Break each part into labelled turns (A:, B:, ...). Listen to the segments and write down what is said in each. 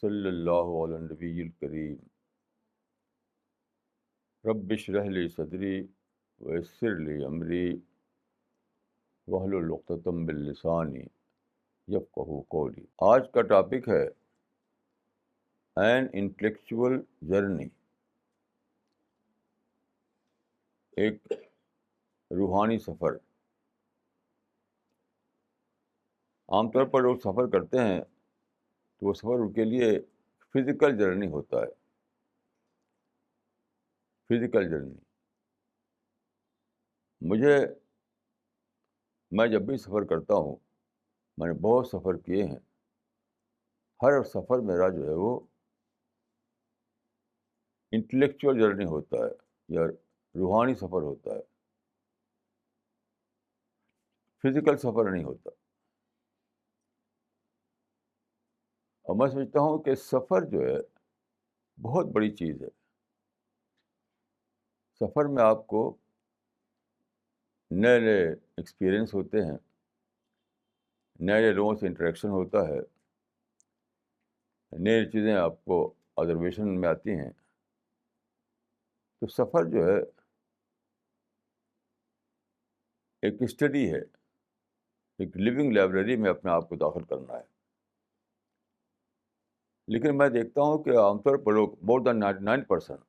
A: وصلی اللہ علی النبی الکریم. رب اشرح لی صدری ویسر لی امری واحلل عقدۃ من لسانی یفقہوا قولی. آج کا ٹاپک ہے این انٹلیکچوئل جرنی، ایک روحانی سفر. عام طور پر لوگ سفر کرتے ہیں تو وہ سفر ان کے لیے فزیکل جرنی ہوتا ہے. فزیکل جرنی میں جب بھی سفر کرتا ہوں، میں نے بہت سفر کیے ہیں، ہر سفر میرا جو ہے وہ انٹلیکچوئل جرنی ہوتا ہے یا روحانی سفر ہوتا ہے، فزیکل سفر نہیں ہوتا. اور میں سمجھتا ہوں کہ سفر جو ہے بہت بڑی چیز ہے. سفر میں آپ کو نئے نئے ایکسپیرئنس ہوتے ہیں، نئے نئے لوگوں سے انٹریکشن ہوتا ہے، نئی چیزیں آپ کو آبزرویشن میں آتی ہیں. تو سفر جو ہے ایک اسٹڈی ہے، ایک لیونگ لائبریری میں اپنے آپ کو داخل کرنا ہے. لیکن میں دیکھتا ہوں کہ عام طور پر لوگ مور دین 99%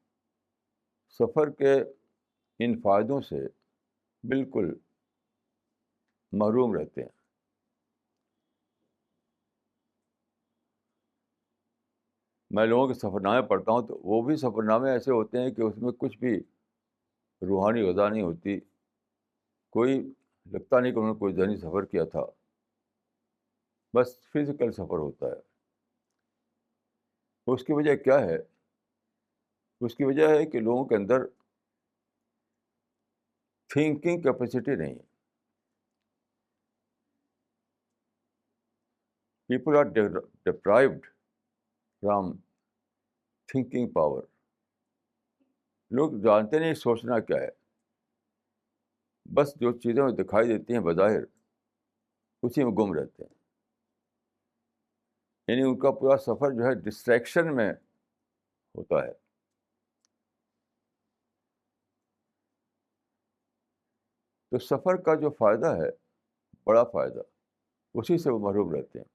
A: سفر کے ان فائدوں سے بالکل محروم رہتے ہیں. میں لوگوں کے سفر نامے پڑھتا ہوں تو وہ بھی سفر نامے ایسے ہوتے ہیں کہ اس میں کچھ بھی روحانی غذا نہیں ہوتی. کوئی لگتا نہیں کہ انہوں نے کوئی ذہنی سفر کیا تھا، بس فزیکل سفر ہوتا ہے. اس کی وجہ کیا ہے؟ اس کی وجہ ہے کہ لوگوں کے اندر تھنکنگ کیپیسٹی نہیں ہے. People are deprived from thinking power. لوگ جانتے نہیں سوچنا کیا ہے، بس جو چیزیں دکھائی دیتی ہیں بظاہر اسی میں گم رہتے ہیں. یعنی ان کا پورا سفر جو ہے ڈسٹریکشن میں ہوتا ہے. تو سفر کا جو فائدہ ہے، بڑا فائدہ، اسی سے وہ محروم رہتے ہیں.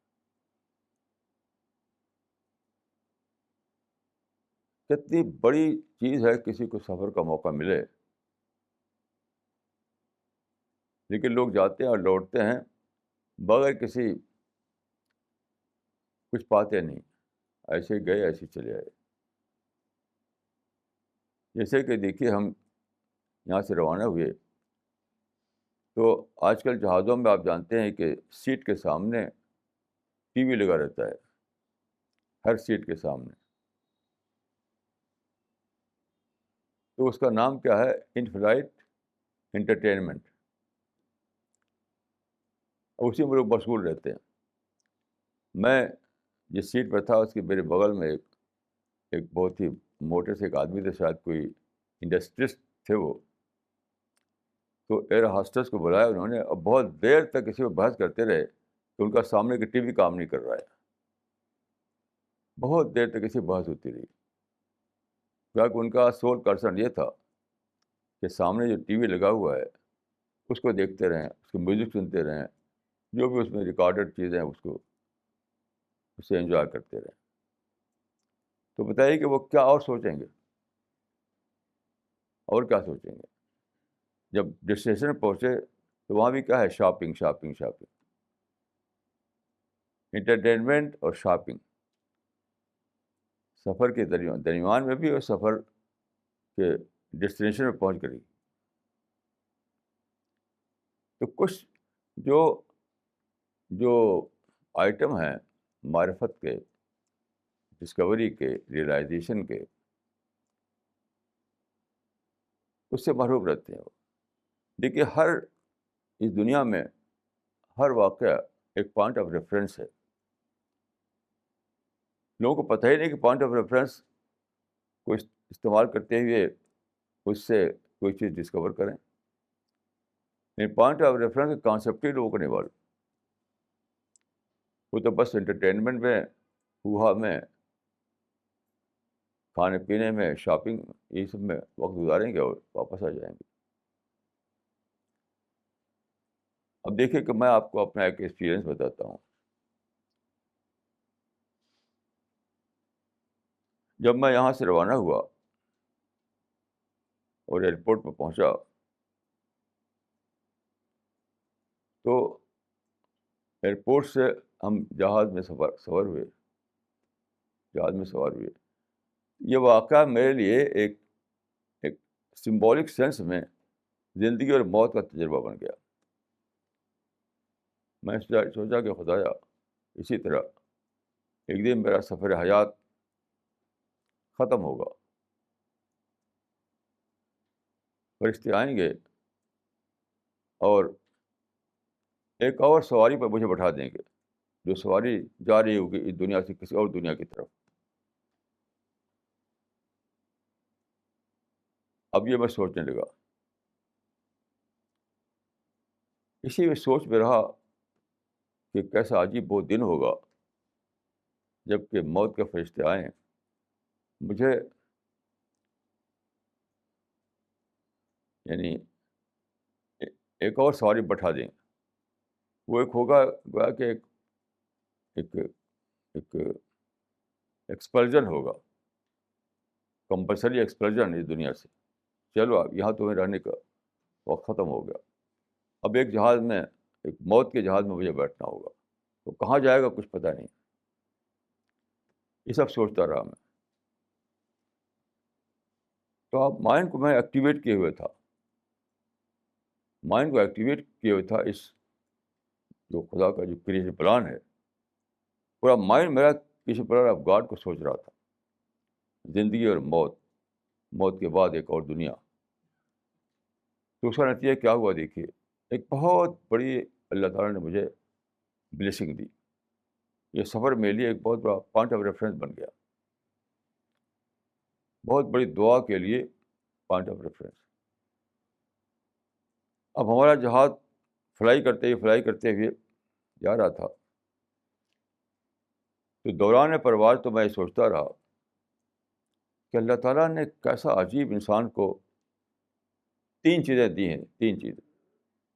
A: کتنی بڑی چیز ہے کسی کو سفر کا موقع ملے، لیکن لوگ جاتے ہیں اور لوٹتے ہیں بغیر کسی کچھ پاتے نہیں، ایسے ہی گئے ایسے ہی چلے آئے. جیسے کہ دیکھیے ہم یہاں سے روانہ ہوئے تو آج کل جہازوں میں آپ جانتے ہیں کہ سیٹ کے سامنے ٹی وی لگا رہتا ہے، ہر سیٹ کے سامنے. تو اس کا نام کیا ہے؟ In flight entertainment. اسی میں لوگ مشغول رہتے ہیں. میں جس سیٹ پہ تھا اس کے میرے بغل میں ایک بہت ہی موٹے سے ایک آدمی تھے، شاید کوئی انڈسٹریسٹ تھے وہ. تو ایئر ہاسٹس کو بلایا انہوں نے، اور بہت دیر تک کسی کو بحث کرتے رہے کہ ان کا سامنے کی ٹی وی کام نہیں کر رہا ہے. بہت دیر تک اسی بحث ہوتی رہی، کیونکہ ان کا سول کنسرن یہ تھا کہ سامنے جو ٹی وی لگا ہوا ہے اس کو دیکھتے رہیں، اس کو میوزک سنتے رہیں، جو بھی اس میں ریکارڈڈ چیزیں ہیں اسے انجوائے کرتے رہیں. تو بتائیے کہ وہ کیا اور سوچیں گے، اور کیا سوچیں گے؟ جب ڈسٹینیشن پہنچے تو وہاں بھی کیا ہے؟ شاپنگ شاپنگ شاپنگ، انٹرٹینمنٹ اور شاپنگ. سفر کے درمیان میں بھی اور سفر کے ڈسٹینیشن میں پہنچ کر ہی. تو کچھ جو جو آئٹم ہیں معرفت کے، ڈسکوری کے، ریئلائزیشن کے، اس سے محروم رہتے ہیں وہ. دیکھیے اس دنیا میں ہر واقعہ ایک پوائنٹ آف ریفرنس ہے. لوگوں کو پتہ ہی نہیں کہ پوائنٹ آف ریفرنس کو استعمال کرتے ہوئے اس سے کوئی چیز ڈسکور کریں. پوائنٹ آف ریفرنس کا کانسیپٹ ہی لوگوں کو نہیں معلوم. وہ تو بس انٹرٹینمنٹ میں، ہوا میں کھانے پینے میں، شاپنگ، یہ سب میں وقت گزاریں گے اور واپس آ جائیں گے۔ اب دیکھیے کہ میں آپ کو اپنا ایک ایکسپیرئنس بتاتا ہوں۔ جب میں یہاں سے روانہ ہوا اور ایئرپورٹ پہ پہنچا تو ایئرپورٹ سے ہم جہاز میں سفر ہوئے، جہاز میں سوار ہوئے۔ یہ واقعہ میرے لیے ایک سمبولک سینس میں زندگی اور موت کا تجربہ بن گیا۔ میں سوچا کہ خدایا، اسی طرح ایک دن میرا سفر حیات ختم ہوگا، فرشتے آئیں گے اور ایک اور سواری پر مجھے بٹھا دیں گے، جو سواری جا رہی ہوگی اس دنیا سے کسی اور دنیا کی طرف۔ اب یہ میں سوچنے لگا، اسی میں سوچ میں رہا کہ کیسا عجیب وہ دن ہوگا جب کہ موت کے فرشتے آئیں، مجھے یعنی ایک اور سواری بٹھا دیں۔ وہ ایک ہوگا گویا کہ ایک ایک ایکسپلژن ہوگا، کمپلسری ایکسپلژن اس دنیا سے۔ چلو اب یہاں تمہیں رہنے کا وقت ختم ہو گیا، اب ایک جہاز میں، ایک موت کے جہاز میں مجھے بیٹھنا ہوگا، تو کہاں جائے گا کچھ پتہ نہیں۔ یہ سب سوچتا رہا میں۔ تو اب مائنڈ کو میں ایکٹیویٹ کیے ہوئے تھا، مائنڈ کو ایکٹیویٹ کیے ہوئے تھا اس جو خدا کا جو کریشن پلان ہے، پورا مائنڈ میرا کریشن پلان آف گاڈ کو سوچ رہا تھا، زندگی اور موت، موت کے بعد ایک اور دنیا۔ تو اس کا نتیجہ کیا ہوا دیکھیے، ایک بہت بڑی اللہ تعالیٰ نے مجھے بلیسنگ دی۔ یہ سفر میرے لیے ایک بہت بڑا پوائنٹ آف ریفرنس بن گیا، بہت بڑی دعا کے لیے پوائنٹ آف ریفرنس۔ اب ہمارا جہاز فلائی کرتے ہوئے جا رہا تھا، تو دوران پرواز تو میں سوچتا رہا کہ اللہ تعالیٰ نے کیسا عجیب انسان کو 3 چیزیں دی ہیں، 3 چیزیں۔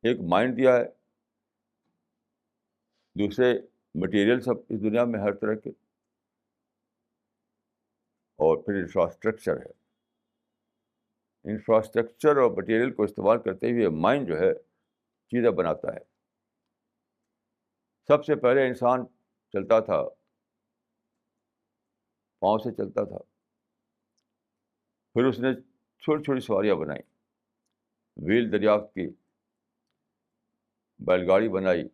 A: ایک مائنڈ دیا ہے، دوسرے مٹیریل سب اس دنیا میں ہر طرح کے، اور پھر انفراسٹرکچر ہے۔ انفراسٹرکچر اور مٹیریل کو استعمال کرتے ہوئے مائنڈ جو ہے چیزیں بناتا ہے۔ سب سے پہلے انسان چلتا تھا، پاؤں سے چلتا تھا، پھر اس نے چھوٹی چھوٹی سواریاں بنائیں، ویل دریافت کی، بیل گاڑی بنائی،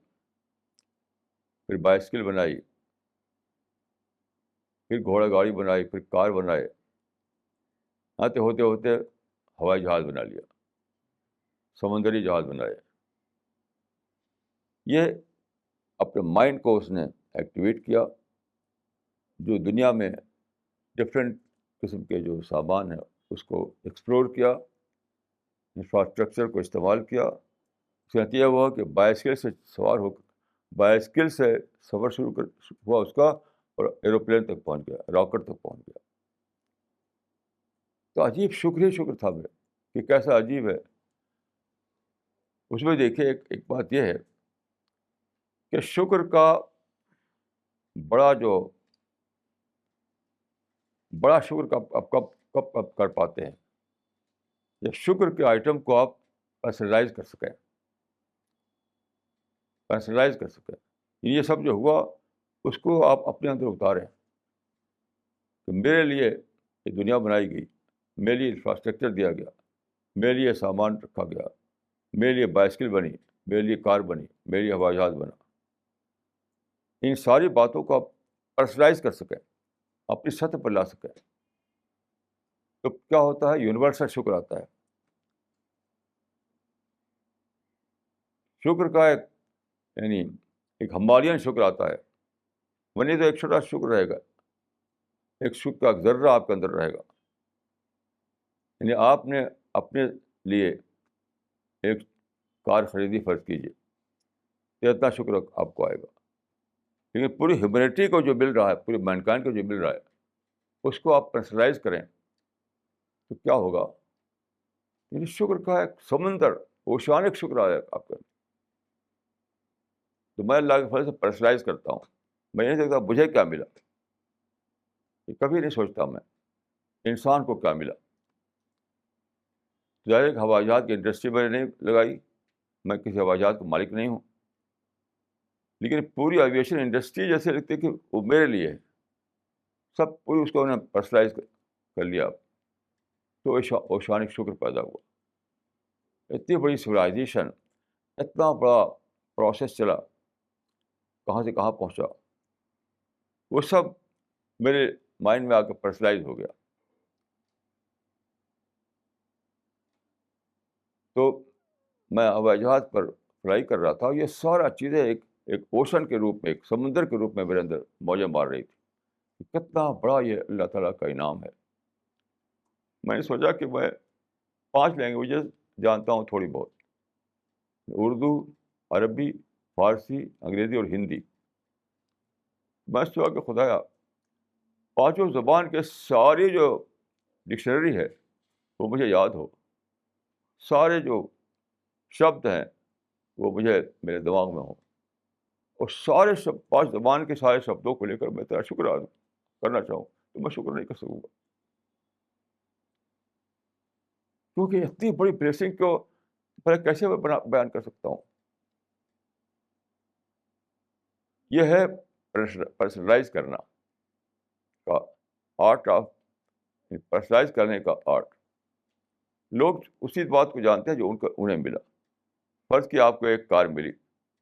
A: پھر بائسکل بنائی، پھر گھوڑا گاڑی بنائی، پھر کار بنائے، آتے ہوتے ہوتے ہوائی جہاز بنا لیا، سمندری جہاز بنائے۔ یہ اپنے مائنڈ کو اس نے ایکٹیویٹ کیا، جو دنیا میں ڈفرینٹ قسم کے جو سامان ہیں اس کو ایکسپلور کیا، انفراسٹرکچر کو استعمال کیا۔ اس کا نتیجہ ہوا کہ بائسکل سے سوار ہو کر، بائسکل سے سفر شروع ہوا اس کا، اور ایروپلین تک پہنچ گیا، راکٹ تک پہنچ گیا۔ تو عجیب شکر ہی شکر تھا میں کہ کیسا عجیب ہے۔ اس میں دیکھیے ایک بات یہ ہے کہ شکر کا بڑا شکر کا آپ کب کر پاتے ہیں، یا شکر کے آئٹم کو آپ پرسنلائز کر سکیں، یہ سب جو ہوا اس کو آپ اپنے اندر اتاریں کہ میرے لیے یہ دنیا بنائی گئی، میرے لیے انفراسٹرکچر دیا گیا، میرے لیے سامان رکھا گیا، میرے لیے بائسکل بنی، میرے لیے کار بنی، میرے لیے ہوائی جہاز بنا۔ ان ساری باتوں کو آپ پرسنلائز کر سکیں، اپنی سطح پر لا سکیں، تو کیا ہوتا ہے، یونیورسل شکر آتا ہے۔ شکر کا ایک ہمالیئن شکر آتا ہے، ورنہ تو ایک چھوٹا شکر رہے گا، ایک شکر کا ایک ذرہ آپ کے اندر رہے گا، یعنی آپ نے اپنے لیے ایک کار خریدی، فرض کیجیے، تو اتنا شکر آپ کو آئے گا، لیکن پوری ہیومینٹی کو جو مل رہا ہے، پوری مینکائنڈ کو جو مل رہا ہے، اس کو آپ پرسنلائز کریں تو کیا ہوگا؟ یعنی شکر کا ایک سمندر، اوشانک شکر آیا آپ کا. تو میں اللہ کے فضل سے پرسنلائز کرتا ہوں. میں یہ نہیں دیکھتا مجھے کیا ملا، یہ کبھی نہیں سوچتا میں انسان کو کیا ملا. ظاہر ہے ہوائی جہاز کی انڈسٹری میں نے نہیں لگائی، میں کسی ہوائی جہاز کا مالک نہیں ہوں، لیکن پوری ایویشن انڈسٹری جیسے لگتی ہے کہ وہ میرے لیے ہے، سب پوری اس کو انہوں نے پرسنلائز کر لیا. تو اوشانک شکر پیدا ہوا. اتنی بڑی سویلائزیشن، اتنا بڑا پروسیس چلا، کہاں سے کہاں پہنچا، وہ سب میرے مائنڈ میں آ کے پرسنلائز ہو گیا. تو میں ہوائی جہاز پر فلائی کر رہا تھا، یہ سارا چیزیں ایک اوشن کے روپ میں، ایک سمندر کے روپ میں میرے اندر موجیں مار رہی تھی. کتنا بڑا یہ اللہ تعالیٰ کا انعام ہے. میں نے سوچا کہ میں 5 لینگویجز جانتا ہوں تھوڑی بہت، اردو، عربی، فارسی، انگریزی اور ہندی. میں سوچا کہ خدایا 5 زبان کے ساری جو ڈکشنری ہے وہ مجھے یاد ہو، سارے جو شبد ہیں وہ مجھے میرے دماغ میں ہوں، اور سارے 5 زبان کے سارے شبدوں کو لے کر میں تیرا شکر ادا کرنا چاہوں تو میں شکر نہیں کر سکوں گا، کیونکہ اتنی بڑی بلیسنگ کو پہلے کیسے میں بیان کر سکتا ہوں. یہ ہے پرسنلائز کرنا کا آرٹ، آف پرسنلائز کرنے کا آرٹ. لوگ اسی بات کو جانتے ہیں جو انہیں ملا. فرض کیا آپ کو ایک کار ملی،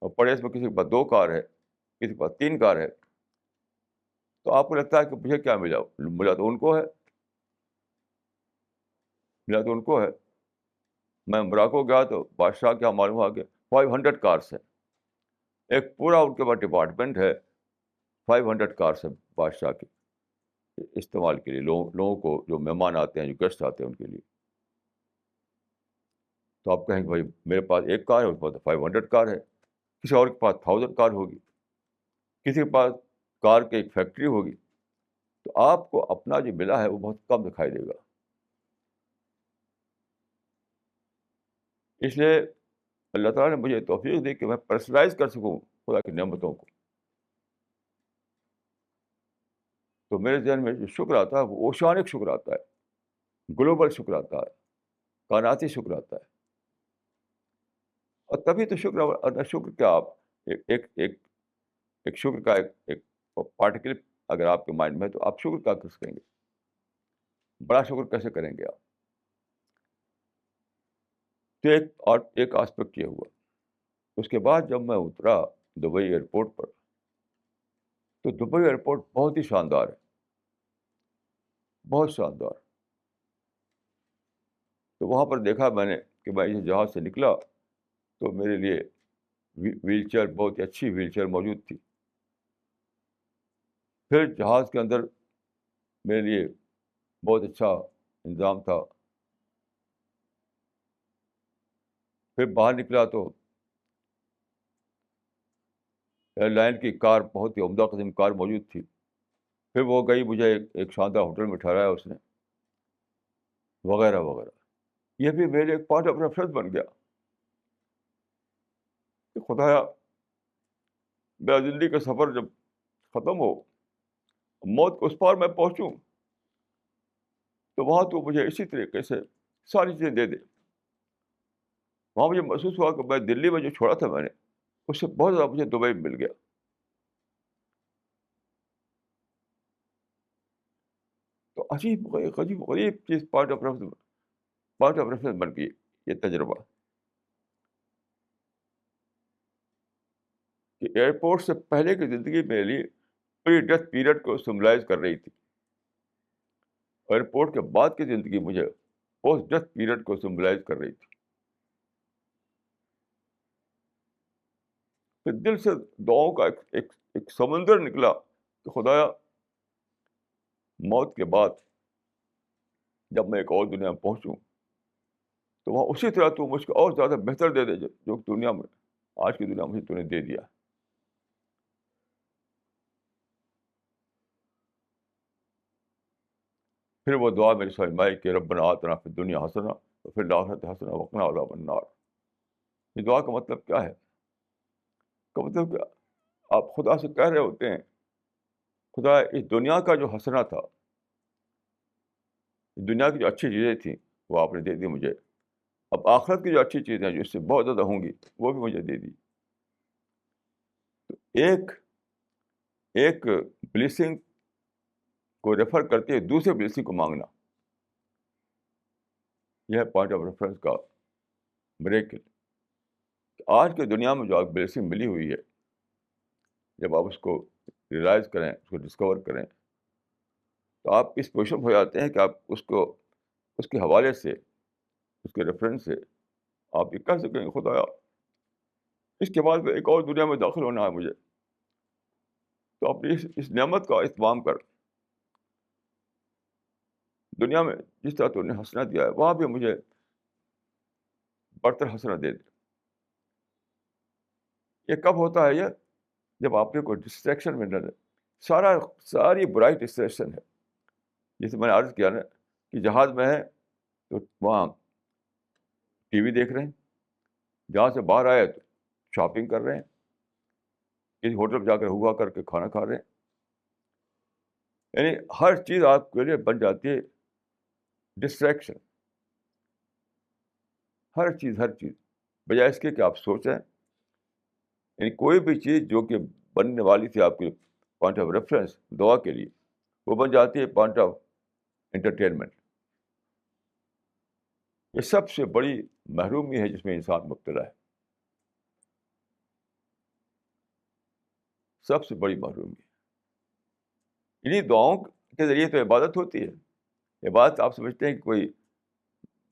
A: اور پڑوس میں کسی کے پاس 2 کار ہے، کسی کے پاس 3 کار ہے، تو آپ کو لگتا ہے کہ مجھے کیا ملا؟ ملا تو ان کو ہے، ملا تو ان کو ہے. میں مراکو گیا تو بادشاہ کیا معلوم ہوا کہ 500 کارس ہیں، ایک پورا ان کے پاس ڈپارٹمنٹ ہے 500 کارس ہے بادشاہ کے استعمال کے لیے، لوگوں کو جو مہمان آتے ہیں، جو گیسٹ آتے ہیں ان کے لیے. تو آپ کہیں کہ بھائی میرے پاس ایک کار ہے، اس کے پاس 500 کار ہے، کسی اور کے پاس 1000 کار ہوگی، کسی کے پاس کار کی ایک فیکٹری ہوگی. تو آپ کو اپنا جو ملا ہے وہ بہت کم دکھائی دے گا. اس لیے اللہ تعالیٰ نے مجھے توفیق دی کہ میں پرسنلائز کر سکوں خدا کی نعمتوں کو. تو میرے ذہن میں جو شکر آتا ہے وہ اوشانک شکر آتا ہے، گلوبل شکر آتا ہے، کائناتی شکر آتا ہے. اور تبھی تو شکر، اور شکر کیا آپ ایک ایک ایک ایک شکر کا ایک پارٹیکل اگر آپ کے مائنڈ میں ہے تو آپ شکر کیا کر سکیں گے؟ بڑا شکر کیسے کریں گے آپ؟ تو ایک آسپیکٹ یہ ہوا. اس کے بعد جب میں اترا دبئی ایئرپورٹ پر، تو دبئی ایئرپورٹ بہت ہی شاندار ہے، بہت شاندار. تو وہاں پر دیکھا میں نے کہ میں اس جہاز سے نکلا تو میرے لیے ویل چیئر، بہت ہی اچھی ویل چیئر موجود تھی. پھر جہاز کے اندر میرے لیے بہت اچھا انتظام تھا. پھر باہر نکلا تو ایئر لائن کی کار، بہت ہی عمدہ قسم کار موجود تھی. پھر وہ گئی مجھے ایک شاندار ہوٹل میں ٹھہرایا اس نے، وغیرہ وغیرہ. یہ بھی میرے ایک پارٹ آف ریفرنس بن گیا کہ خدایا میرا زندگی کا سفر جب ختم ہو، موت کو اس پار میں پہنچوں، تو وہاں تو مجھے اسی طریقے سے ساری چیزیں دے دے. وہاں مجھے محسوس ہوا کہ میں دلی میں جو چھوڑا تھا میں نے، اس سے بہت زیادہ مجھے دبئی میں مل گیا. تو عجیب غریب چیز پارٹ آف ریفرنس بن گئی یہ تجربہ، کہ ایئرپورٹ سے پہلے کی زندگی میرے لیے پری ڈیتھ پیریڈ کو سمبلائز کر رہی تھی، ایئرپورٹ کے بعد کی زندگی مجھے پوسٹ ڈیتھ پیریڈ کو سمبلائز کر رہی تھی. پھر دل سے دعاؤں کا ایک سمندر نکلا کہ خدایا موت کے بعد جب میں ایک اور دنیا میں پہنچوں تو وہاں اسی طرح تو مجھ کو اور زیادہ بہتر دے دے جو دنیا میں، آج کی دنیا میں مجھے تو نے دے دیا. پھر وہ دعا میری سمجھ میں آئی کہ ربنا آتنا فی الدنیا حسنہ وفی الآخرۃ حسنہ وقنا عذاب النار. یہ دعا کا مطلب کیا ہے؟ کا مطلب کہ آپ خدا سے کہہ رہے ہوتے ہیں خدا اس دنیا کا جو حسنہ تھا، دنیا کی جو اچھی چیزیں تھیں وہ آپ نے دے دی مجھے، اب آخرت کی جو اچھی چیزیں ہیں جو اس سے بہت زیادہ ہوں گی وہ بھی مجھے دے دی. ایک ایک بلیسنگ کو ریفر کرتے ہوئے دوسرے بلیسنگ کو مانگنا، یہ ہے پوائنٹ آف ریفرنس کا مریکل. آج کے دنیا میں جو آپ بلیسنگ ملی ہوئی ہے، جب آپ اس کو ریئلائز کریں، اس کو ڈسکور کریں، تو آپ اس پوزیشن ہو جاتے ہیں کہ آپ اس کے حوالے سے، اس کے ریفرنس سے آپ یہ کہہ سکیں خدایا اس کے بعد ایک اور دنیا میں داخل ہونا ہے مجھے، تو آپ اس نعمت کا اہتمام کر دنیا میں جس طرح تو نے حسنہ دیا ہے وہاں بھی مجھے برتر حسنہ دے دے. یہ کب ہوتا ہے؟ یہ جب آپ نے کوئی ڈسٹریکشن میں نہ رہے. ساری برائی ڈسٹریکشن ہے. جیسے میں نے عرض کیا نا کہ جہاز میں ہے تو وہاں ٹی وی دیکھ رہے ہیں، جہاں سے باہر آئے تو شاپنگ کر رہے ہیں، کسی ہوٹل پہ جا کر ہوا کر کے کھانا کھا رہے ہیں. یعنی ہر چیز آپ کے لیے بن جاتی ہے ڈسٹریکشن. ہر چیز بجائے اس کے کہ آپ سوچیں. یعنی کوئی بھی چیز جو کہ بننے والی تھی آپ کے پوائنٹ آف ریفرنس دعا کے لیے، وہ بن جاتی ہے پوائنٹ آف انٹرٹینمنٹ. یہ سب سے بڑی محرومی ہے جس میں انسان مبتلا ہے، سب سے بڑی محرومی ہے. انہیں دعاؤں کے ذریعے تو عبادت ہوتی ہے. عبادت آپ سمجھتے ہیں کہ کوئی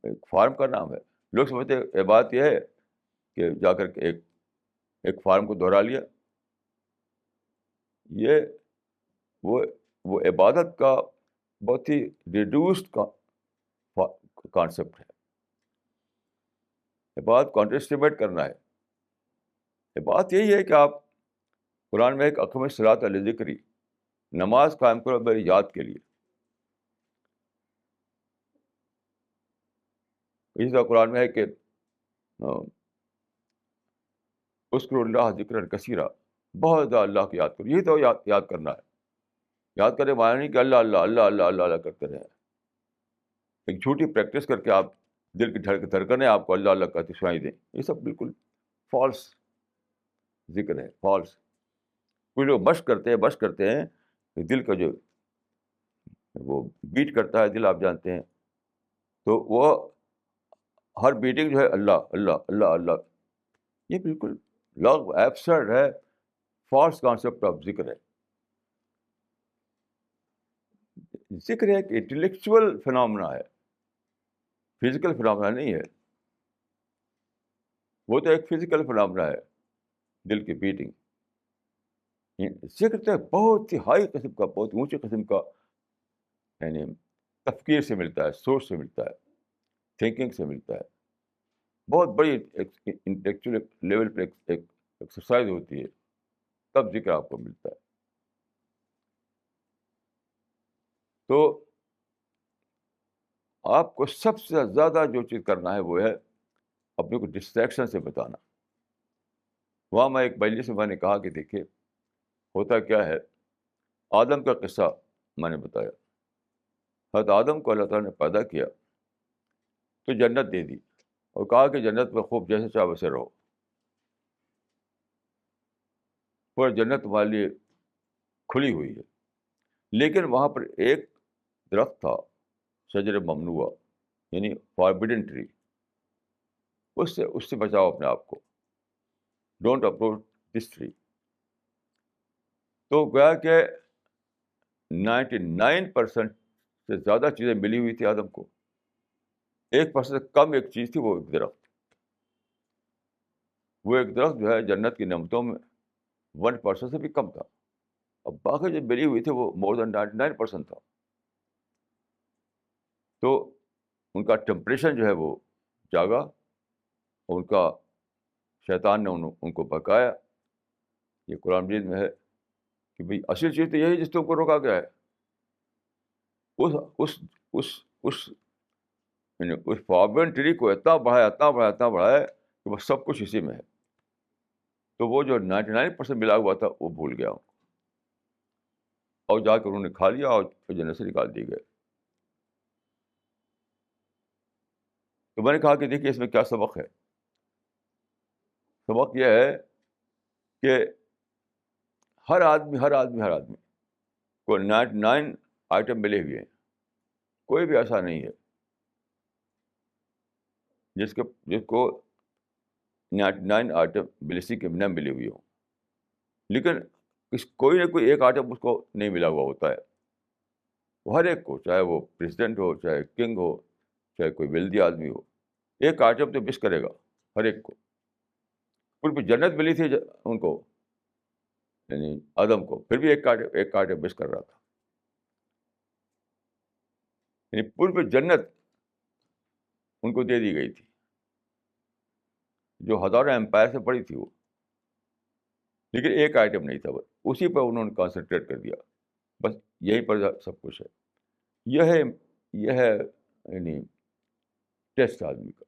A: ایک فارم کا نام ہے. لوگ سمجھتے ہیں عبادت یہ ہے کہ جا کر کے ایک فارم کو دہرا لیا. یہ وہ عبادت کا بہت ہی ریڈیوسڈ کانسیپٹ ہے. عبادت کو انڈر اسٹیمیٹ کرنا ہے. بات یہی ہے کہ آپ قرآن میں ایک اقم الصلاۃ علی ذکری، نماز قائم کرو میری یاد کے لیے. اسی طرح قرآن میں ہے کہ اذکروا اللہ ذکرا کثیرا، بہت زیادہ اللہ کی یاد کرو. یہی تو یاد کرنا ہے. یاد کرنے معنی نہیں کہ اللہ اللہ اللہ اللہ اللہ اللہ کرتے رہے. ایک جھوٹی پریکٹس کر کے آپ دل کی دھڑکنیں آپ کو اللہ اللہ کہتے سنائی دیں، یہ سب بالکل فالس ذکر ہے، فالس. کچھ لوگ مشق کرتے ہیں دل کا جو وہ بیٹ کرتا ہے دل، آپ جانتے ہیں، تو وہ ہر بیٹنگ جو ہے اللہ اللہ اللہ اللہ، یہ بالکل لوگ ایبسرڈ ہے، فالس کانسیپٹ آف ذکر ہے. ذکر ایک انٹلیکچوئل فنامنا ہے، فزیکل فنامنا نہیں ہے. وہ تو ایک فزیکل فنامنا ہے، دل کی بیٹنگ. ذکر تو بہت ہی ہائی قسم کا، بہت اونچے قسم کا، یعنی تفکیر سے ملتا ہے، سوچ سے ملتا ہے، تھنکنگ سے ملتا ہے. بہت بڑی انٹلیکچوئل لیول پہ ایک ایکسرسائز ہوتی ہے، تب ذکر آپ کو ملتا ہے. تو آپ کو سب سے زیادہ جو چیز کرنا ہے وہ ہے اپنے کو ڈسٹریکشن سے بچانا. وہاں میں ایک مجلس میں نے کہا کہ دیکھیے ہوتا کیا ہے. آدم کا قصہ میں نے بتایا. حضرت آدم کو اللہ تعالیٰ نے پیدا کیا تو جنت دے دی اور کہا کہ جنت میں خوب جیسے چاہے ویسے رہو، پورا جنت تمہارے لیے کھلی ہوئی ہے. لیکن وہاں پر ایک درخت تھا، شجر ممنوع، یعنی فاربیڈن ٹری. اس سے بچاؤ اپنے آپ کو، ڈونٹ اپروچ دس ٹری. تو گویا کہ 99% سے زیادہ چیزیں ملی ہوئی تھی آدم کو. 1% سے کم ایک چیز تھی، وہ ایک درخت. وہ ایک درخت جو ہے جنت کی نعمتوں میں 1% سے بھی کم تھا. اب باقی جو ملی ہوئی تھی وہ مور دین 99% تھا. تو ان کا ٹیمپریشن جو ہے وہ جاگا اور ان کا شیطان نے ان کو بہکایا. یہ قرآن مجید میں ہے کہ بھئی اصل چیز تو یہی جس تم کو روکا گیا ہے. اس اس اس اس یعنی اس فاربن ٹری کو اتنا بڑھایا اتنا بڑھایا اتنا بڑھایا کہ بس سب کچھ اسی میں ہے. تو وہ جو 99% ملا ہوا تھا وہ بھول گیا, اور جا کر انہوں نے کھا لیا اور جنت سے نکال دیے گئے. تو میں نے کہا کہ دیکھیے اس میں کیا سبق ہے. سبق یہ ہے کہ ہر آدمی کو 99 آئٹم ملے ہوئے ہیں. کوئی بھی ایسا نہیں ہے جس کو 99 آئٹم بلیسنگ کے نہ ملے ہوئے ہوں. لیکن کوئی نہ کوئی ایک آئٹم اس کو نہیں ملا ہوا ہوتا ہے. وہ ہر ایک کو, چاہے وہ پریزیڈنٹ ہو, چاہے کنگ ہو, چاہے کوئی ویلدی آدمی ہو, ایک آئٹم تو مس کرے گا ہر ایک کو. پھر بھی جنت ملی تھی ان کو, یعنی آدم کو, پھر بھی ایک آئٹم مس کر رہا تھا. یعنی پوری جنت ان کو دے دی گئی تھی, جو ہزاروں امپائر سے بڑی تھی وہ, لیکن ایک آئٹم نہیں تھا. بس اسی پر انہوں نے کانسنٹریٹ کر دیا, بس یہیں پر سب کچھ ہے. یہ ہے یعنی ٹیسٹ آدمی کا,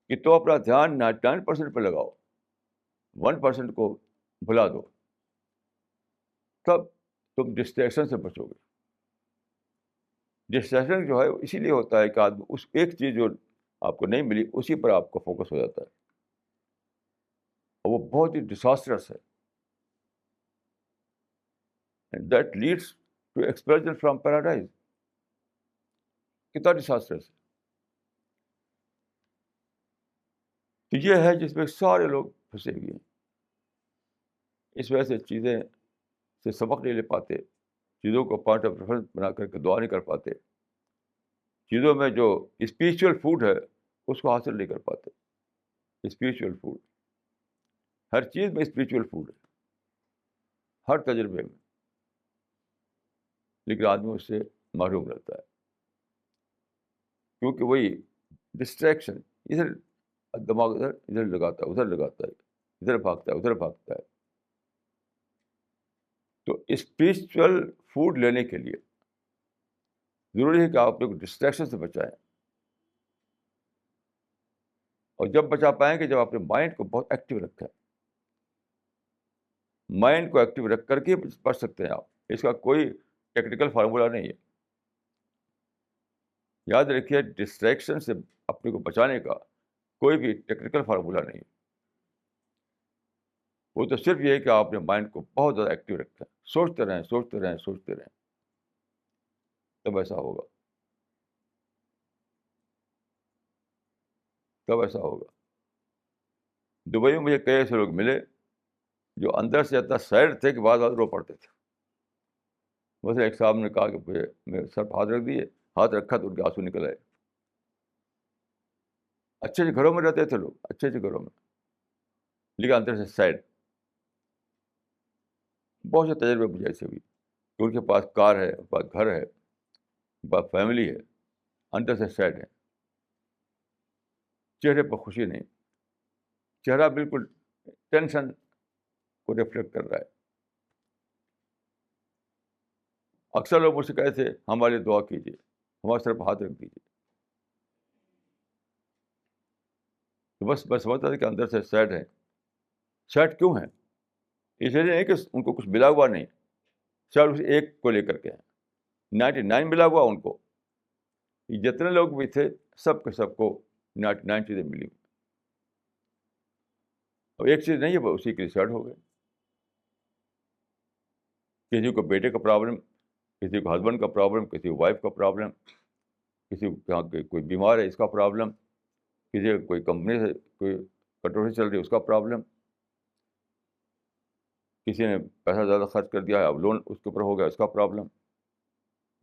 A: کہ تو اپنا دھیان 99% پہ لگاؤ, 1% کو بھلا دو, تب تم ڈسٹریکشن سے بچو گے. ڈسٹریکشن جو ہے اسی لیے ہوتا ہے کہ آدمی اس ایک چیز جو آپ کو نہیں ملی اسی پر آپ کا فوکس ہو جاتا ہے, اور وہ بہت ہی ڈساسٹرس ہے. That leads to expulsion from paradise. کتنا ڈساسٹرس ہے. تو یہ ہے جس میں سارے لوگ پھنسے ہوئے ہیں. اس وجہ سے چیزیں سے سبق نہیں لے پاتے, چیزوں کو پارٹ آف ریفرنس بنا کر کے دعا نہیں کر پاتے, چیزوں میں جو اسپریچول فوڈ ہے اس کو حاصل نہیں کر پاتے. اسپریچول فوڈ, ہر چیز میں اسپریچول فوڈ ہے, ہر تجربے میں, لیکن آدمی اس سے محروم رہتا ہے, کیونکہ وہی ڈسٹریکشن, ادھر دماغ ادھر لگاتا ہے, ادھر بھاگتا ہے. تو اسپریچول فوڈ لینے کے لیے ضروری ہے کہ آپ لوگ ڈسٹریکشن سے بچائیں. اور جب بچا پائیں گے جب اپنے مائنڈ کو بہت ایکٹیو رکھیں. مائنڈ کو ایکٹیو رکھ کر کے پڑھ سکتے ہیں آپ. اس کا کوئی ٹیکنیکل فارمولہ نہیں ہے. یاد رکھیے, ڈسٹریکشن سے اپنے کو بچانے کا کوئی بھی ٹیکنیکل فارمولہ نہیں ہے. وہ تو صرف یہ ہے کہ آپ اپنے مائنڈ کو بہت زیادہ ایکٹیو رکھیں, سوچتے رہیں, تب ایسا ہوگا. دبئی میں مجھے کئی ایسے لوگ ملے جو اندر سے اتنا سیڈ تھے کہ بعض رو پڑتے تھے. مثلا ایک صاحب نے کہا کہ میرے سر پہ ہاتھ رکھ دیے, ہاتھ رکھا تو ان کے آنسو نکل آئے. اچھے گھروں میں رہتے تھے لوگ, اچھے گھروں میں, لیکن اندر سے سیڈ. بہت سے تجربے مجھے ایسے ہوئی کہ ان کے پاس کار ہے, ان کے پاس گھر ہے, ان کے پاس فیملی ہے, اندر سے سیڈ ہے, چہرے پر خوشی نہیں, چہرہ بالکل ٹینشن کو ریفلیکٹ کر رہا ہے. اکثر لوگ مجھ سے کہتے تھے ہمارے لیے دعا کیجیے, ہمارے سر پہ ہاتھ رکھ دیجیے. تو بس میں سمجھتا تھا کہ اندر سے سیڈ ہے. سیڈ کیوں ہیں؟ اس لیے نہیں کہ ان کو کچھ ملا ہوا نہیں, سیڈ اس ایک کو لے کر کے ہیں. 99 ملا ہوا ان کو. جتنے لوگ بھی تھے سب کے سب کو 99 چیزیں ملی. اور ایک چیز نہیں ہے, وہ اسی کے لیے سیڈ ہو گئے. کسی کو بیٹے کا پرابلم, کسی کو ہسبینڈ کا پرابلم, کسی کو وائف کا پرابلم, کسی کو کوئی بیمار ہے اس کا پرابلم, کسی کو کوئی کمپنی سے کوئی کنٹروورسی چل رہی ہے اس کا پرابلم, کسی نے پیسہ زیادہ خرچ کر دیا ہے اب لون اس کے اوپر ہو گیا اس کا پرابلم.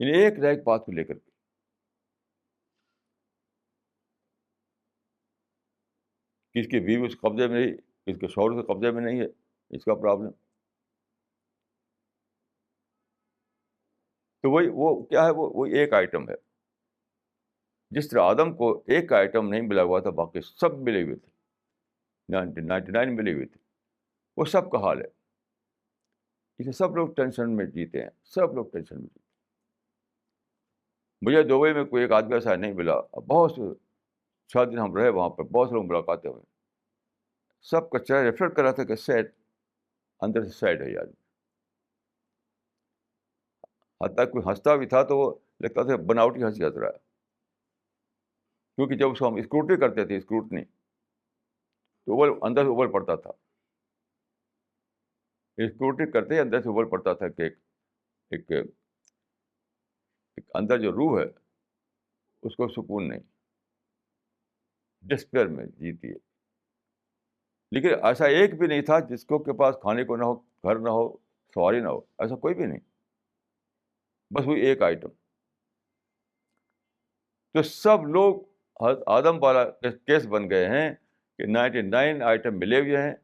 A: یعنی ایک نہ ایک بات کو لے کر کے. کس کی بیوی اس قبضے میں نہیں, کس کے شوہر کے قبضے میں نہیں ہے, اس کا پرابلم. تو وہ کیا ہے, وہ ایک آئٹم ہے. جس طرح آدم کو ایک آئٹم نہیں ملا ہوا تھا, باقی سب ملے ہوئے تھے, 99 ملے ہوئے تھے. وہ سب کا حال ہے. اسے سب لوگ ٹینشن میں جیتے ہیں, سب لوگ ٹینشن میں جیتے ہیں. مجھے دبئی میں کوئی ایک آدمی ایسا نہیں ملا. بہت سے 6 دن ہم رہے وہاں پر, بہت سے لوگ ملاقاتیں ہوئیں, سب کا چہرہ ریفلیکٹ کر رہا تھا کہ سیڈ, اندر سے سیڈ ہے یہ آدمی. حتیٰ کوئی ہنستا بھی تھا تو وہ لگتا تھا بناوٹی ہنسی ہنس رہا ہے, کیونکہ جب اس کو ہم اسکروٹنی کرتے تھے, اسکروٹنی, تو ابل اندر سے ابل پڑتا تھا. اسکروٹنی کرتے ہی اندر سے ابل پڑتا تھا کہ ایک اندر جو روح ہے اس کو سکون نہیں, ڈسپیئر میں جیتی ہے. لیکن ایسا ایک بھی نہیں تھا جس کو کے پاس کھانے کو نہ ہو, گھر نہ ہو, سواری نہ ہو, ایسا کوئی بھی نہیں. بس وہی ایک آئٹم. تو سب لوگ حضرت آدم والا کیس بن گئے ہیں کہ 99 آئٹم ملے ہوئے ہیں,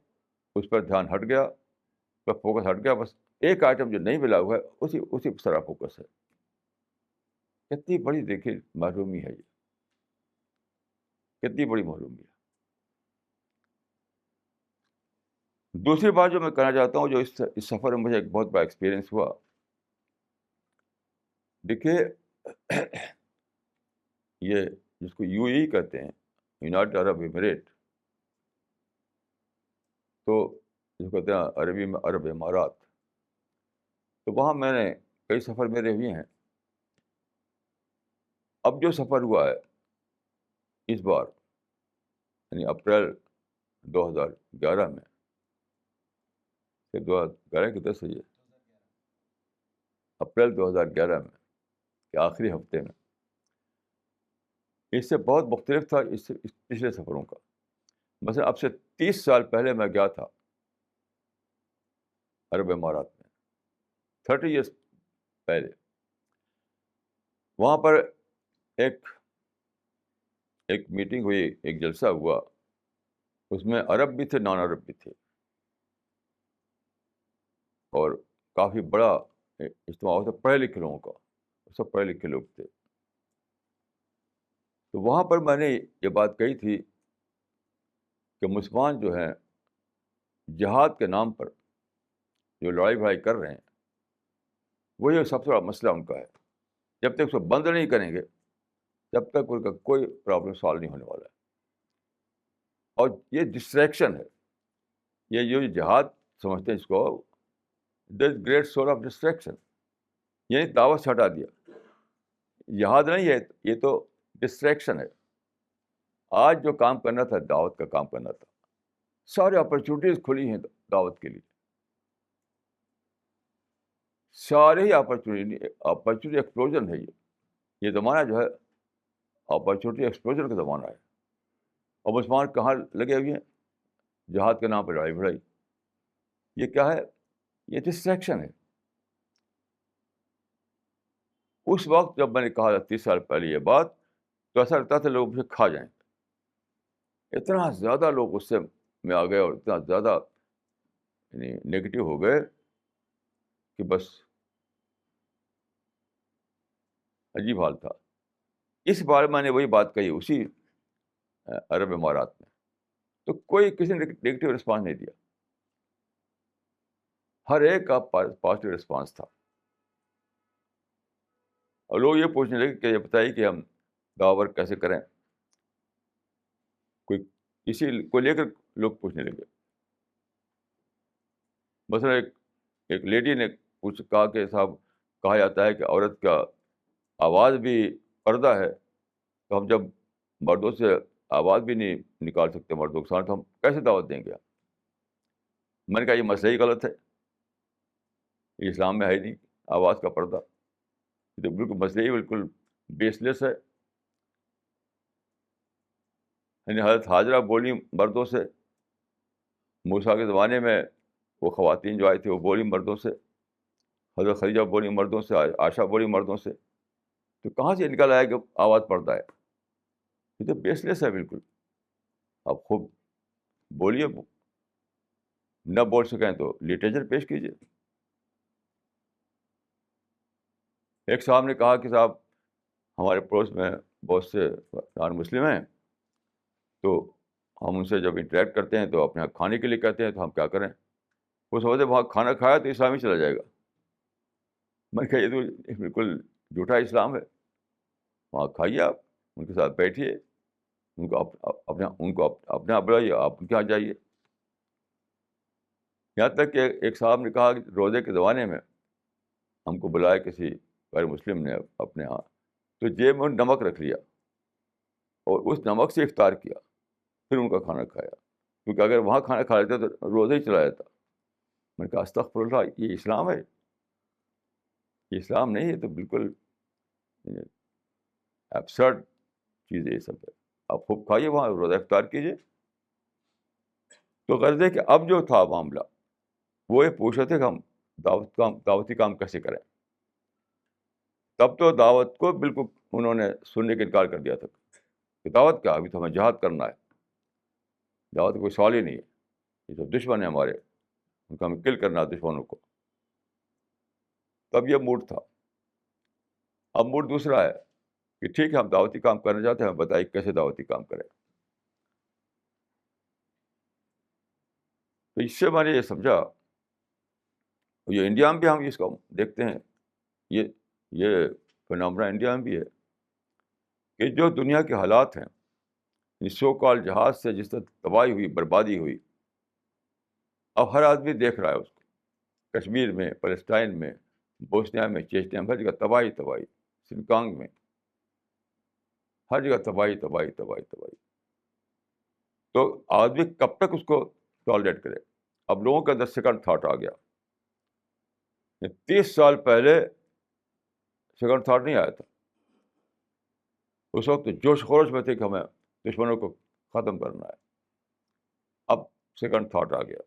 A: اس پر دھیان ہٹ گیا, اس پر فوکس ہٹ گیا. بس ایک آئٹم جو نہیں ملا ہوا ہے اسی پر سارا فوکس ہے. کتنی بڑی دیکھیے محرومی ہے یہ, کتنی بڑی محرومی ہے. دوسری بات جو میں کہنا چاہتا ہوں, جو اس سفر میں مجھے ایک بہت بڑا ایکسپیرئنس ہوا. دیکھیے یہ جس کو یو ای کہتے ہیں, یونائٹڈ عرب ایمریٹ, تو جس کو کہتے ہیں عربی میں عرب امارات, تو وہاں میں نے کئی سفر میرے ہوئے ہیں. اب جو سفر ہوا ہے اس بار, یعنی اپریل 2011 میں, 2011 کی 10 ہے یہ, اپریل 2011 میں کے آخری ہفتے میں, اس سے بہت مختلف تھا اس پچھلے سفروں کا. مثلا اب سے 30 سال پہلے میں گیا تھا عرب امارات میں, 30 ایئرس پہلے. وہاں پر ایک میٹنگ ہوئی, ایک جلسہ ہوا, اس میں عرب بھی تھے, نان عرب بھی تھے, اور کافی بڑا اجتماع ہوتا, پڑھے لکھے لوگوں کا, سب پڑھے لکھے لوگ تھے. تو وہاں پر میں نے یہ بات کہی تھی کہ مسلمان جو ہیں جہاد کے نام پر جو لڑائی بھڑائی کر رہے ہیں, وہی سب سے بڑا مسئلہ ان کا ہے. جب تک اس کو بند نہیں کریں گے تب تک ان کا کوئی پرابلم سالو نہیں ہونے والا ہے. اور یہ ڈسٹریکشن ہے, یہ جو جہاد سمجھتے ہیں اس کو, this great source of distraction. یعنی دعوت سے ہٹا دیا, جہاد نہیں ہے یہ تو ڈسٹریکشن ہے. آج جو کام کرنا تھا دعوت کا کام کرنا تھا, سارے اپرچونیٹیز کھلی ہیں دعوت کے لیے, سارے ہی اپرچونیٹی ایکسپلوژن ہے. یہ زمانہ جو ہے اپرچونیٹی ایکسپلوژن کا زمانہ ہے. اور مسلمان کہاں لگے ہوئے ہیں, جہاد کے نام پہ لڑائی بھڑائی. یہ کیا ہے, یہ ڈسٹریکشن ہے. اس وقت جب میں نے کہا 30 سال پہلے یہ بات, تو ایسا لگتا تھا لوگ مجھے کھا جائیں. اتنا زیادہ لوگ اس سے میں آ گئے, اور اتنا زیادہ یعنی نگیٹو ہو گئے کہ بس عجیب حال تھا. اس بار میں نے وہی بات کہی اسی عرب امارات میں, تو کوئی کسی نے نگیٹو رسپانس نہیں دیا, ہر ایک کا پازیٹیو رسپانس تھا. اور لوگ یہ پوچھنے لگے کہ یہ بتائیے کہ ہم دعوت کیسے کریں, اسی کو لے کر لوگ پوچھنے لگے. مثلا ایک لیڈی نے کہا کہ صاحب کہا جاتا ہے کہ عورت کا آواز بھی پردہ ہے, تو ہم جب مردوں سے آواز بھی نہیں نکال سکتے مردوں کے ساتھ, تو ہم کیسے دعوت دیں گے؟ میں نے کہا یہ مسئلہ ہی غلط ہے, اسلام میں ہے نہیں آواز کا پردہ, تو بالکل مسئلہ ہی بالکل بیس لیس ہے. یعنی حضرت حاجرہ بولی مردوں سے, موسیٰ کے زمانے میں وہ خواتین جو آئی تھی وہ بولی مردوں سے, حضرت خدیجہ بولی مردوں سے, عائشہ بولی مردوں سے. تو کہاں سے نکل آیا کہ آواز پڑتا ہے؟ یہ تو بیس لیس ہے بالکل. آپ خوب بولیے, نہ بول سکیں تو لٹریچر پیش کیجیے. ایک صاحب نے کہا کہ صاحب ہمارے پڑوس میں بہت سے نان مسلم ہیں, تو ہم ان سے جب انٹریکٹ کرتے ہیں تو اپنے یہاں کھانے کے لیے کہتے ہیں, تو ہم کیا کریں؟ وہ سمجھتے وہاں کھانا کھایا تو اسلامی چلا جائے گا. میں نے کہا یہ تو بالکل جھوٹا اسلام ہے. وہاں کھائیے، آپ ان کے ساتھ بیٹھیے، ان کو اپنے یہاں بلائیے، آپ ان کے یہاں جائیے. یہاں تک کہ ایک صاحب نے کہا کہ روزے کے زمانے میں ہم کو بلایا کسی غیر مسلم نے اپنے یہاں، تو جیب میں نمک رکھ لیا اور اس نمک سے افطار کیا، پھر ان کا کھانا کھایا، کیونکہ اگر وہاں کھانا کھا لیتے تو روزہ ہی چلا جاتا. میں نے کہا استغفر اللہ، یہ اسلام ہے؟ یہ اسلام نہیں ہے، تو بالکل ایبسرڈ چیز یہ سب ہے. آپ خوب کھائیے، وہاں روزہ افطار کیجیے. تو غرض ہے کہ اب جو تھا معاملہ وہ یہ پوچھ رہے تھے کہ ہم دعوتی کام کیسے کریں. تب تو دعوت کو بالکل انہوں نے سننے کا انکار کر دیا تھا کہ دعوت کیا، ابھی تو ہمیں جہاد کرنا ہے، دعوت کوئی سوال ہی نہیں ہے، یہ سب دشمن ہیں ہمارے، ان کو ہمیں کل کرنا ہے دشمنوں کو. تب یہ موڈ تھا. اب موڈ دوسرا ہے کہ ٹھیک ہے، ہم دعوتی کام کرنا چاہتے ہیں، ہمیں بتائیے کیسے دعوتی کام کریں. تو اس سے میں نے یہ سمجھا، یہ انڈیا میں بھی ہم اس کو دیکھتے ہیں، یہ فنامنا انڈیا میں بھی ہے کہ جو دنیا کے حالات ہیں، سو کال جہاز سے جس طرح تباہی ہوئی، بربادی ہوئی، اب ہر آدمی دیکھ رہا ہے اس کو. کشمیر میں، فلسطین میں، بوسنیا میں، چیچنیا میں، ہر جگہ تباہی تباہی، سنکانگ میں، ہر جگہ تباہی تباہی تباہی تباہی. تو آدمی کب تک اس کو ٹالریٹ کرے؟ اب لوگوں کے اندر سیکنڈ تھاٹ آ گیا. 30 سال پہلے سیکنڈ تھاٹ نہیں آیا تھا. اس وقت جوش خروش میں تھے کہ ہمیں دشمنوں کو ختم کرنا ہے. اب سیکنڈ تھاٹ آ گیا.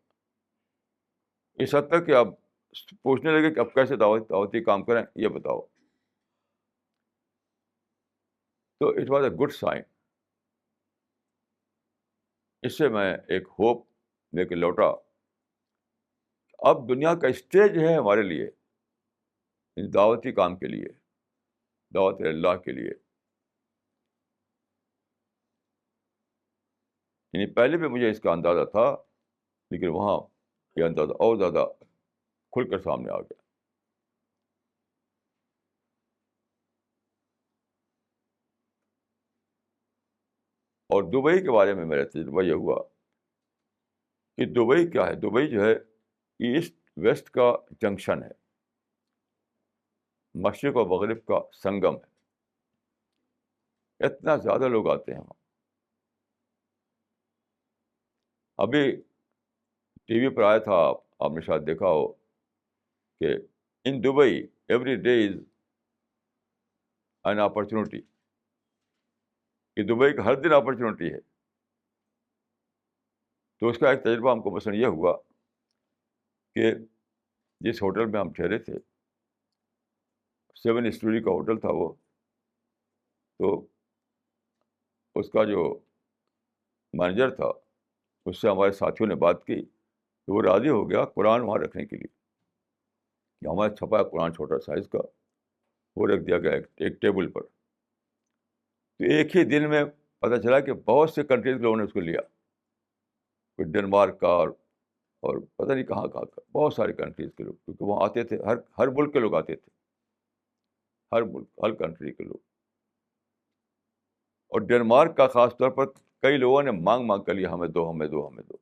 A: اس حد تک کہ اب پوچھنے لگے کہ اب کیسے دعوتی کام کریں، یہ بتاؤ. تو it was a good sign. اس سے میں ایک ہوپ لے کے لوٹا. اب دنیا کا اسٹیج ہے ہمارے لیے دعوتی کام کے لیے، دعوت اللہ کے لیے. یعنی پہلے بھی مجھے اس کا اندازہ تھا، لیکن وہاں یہ اندازہ اور زیادہ کھل کر سامنے آ گیا. اور دبئی کے بارے میں میرا تجربہ یہ ہوا کہ دبئی کیا ہے، دبئی جو ہے ایسٹ ویسٹ کا جنکشن ہے، مشرق و مغرب کا سنگم ہے. اتنا زیادہ لوگ آتے ہیں وہاں. ابھی ٹی وی پر آیا تھا، آپ نے شاید دیکھا ہو کہ in Dubai every day is an opportunity, کہ دبئی کا ہر دن اپرچونیٹی ہے. تو اس کا ایک تجربہ ہم کو مثلاً یہ ہوا کہ جس ہوٹل میں ہم ٹھہرے تھے، 7 اسٹوری کا ہوٹل تھا وہ. تو اس کا جو مینیجر تھا، اس سے ہمارے ساتھیوں نے بات کی تو وہ راضی ہو گیا قرآن وہاں رکھنے کے لیے، کہ ہمارا چھپا ہے قرآن چھوٹا سائز کا، وہ رکھ دیا گیا ایک ٹیبل پر. تو ایک ہی دن میں پتہ چلا کہ بہت سے کنٹریز کے لوگوں نے اس کو لیا، کوئی ڈنمارک کا اور پتہ نہیں کہاں کہاں کا، بہت سارے کنٹریز کے لوگ، کیونکہ وہاں آتے تھے، ہر ملک کے لوگ آتے تھے، ہر ملک، ہر کنٹری کے لوگ. اور ڈنمارک کا خاص طور پر کئی لوگوں نے مانگ مانگ کر لیا، ہمیں دو ہمیں دو ہمیں دو،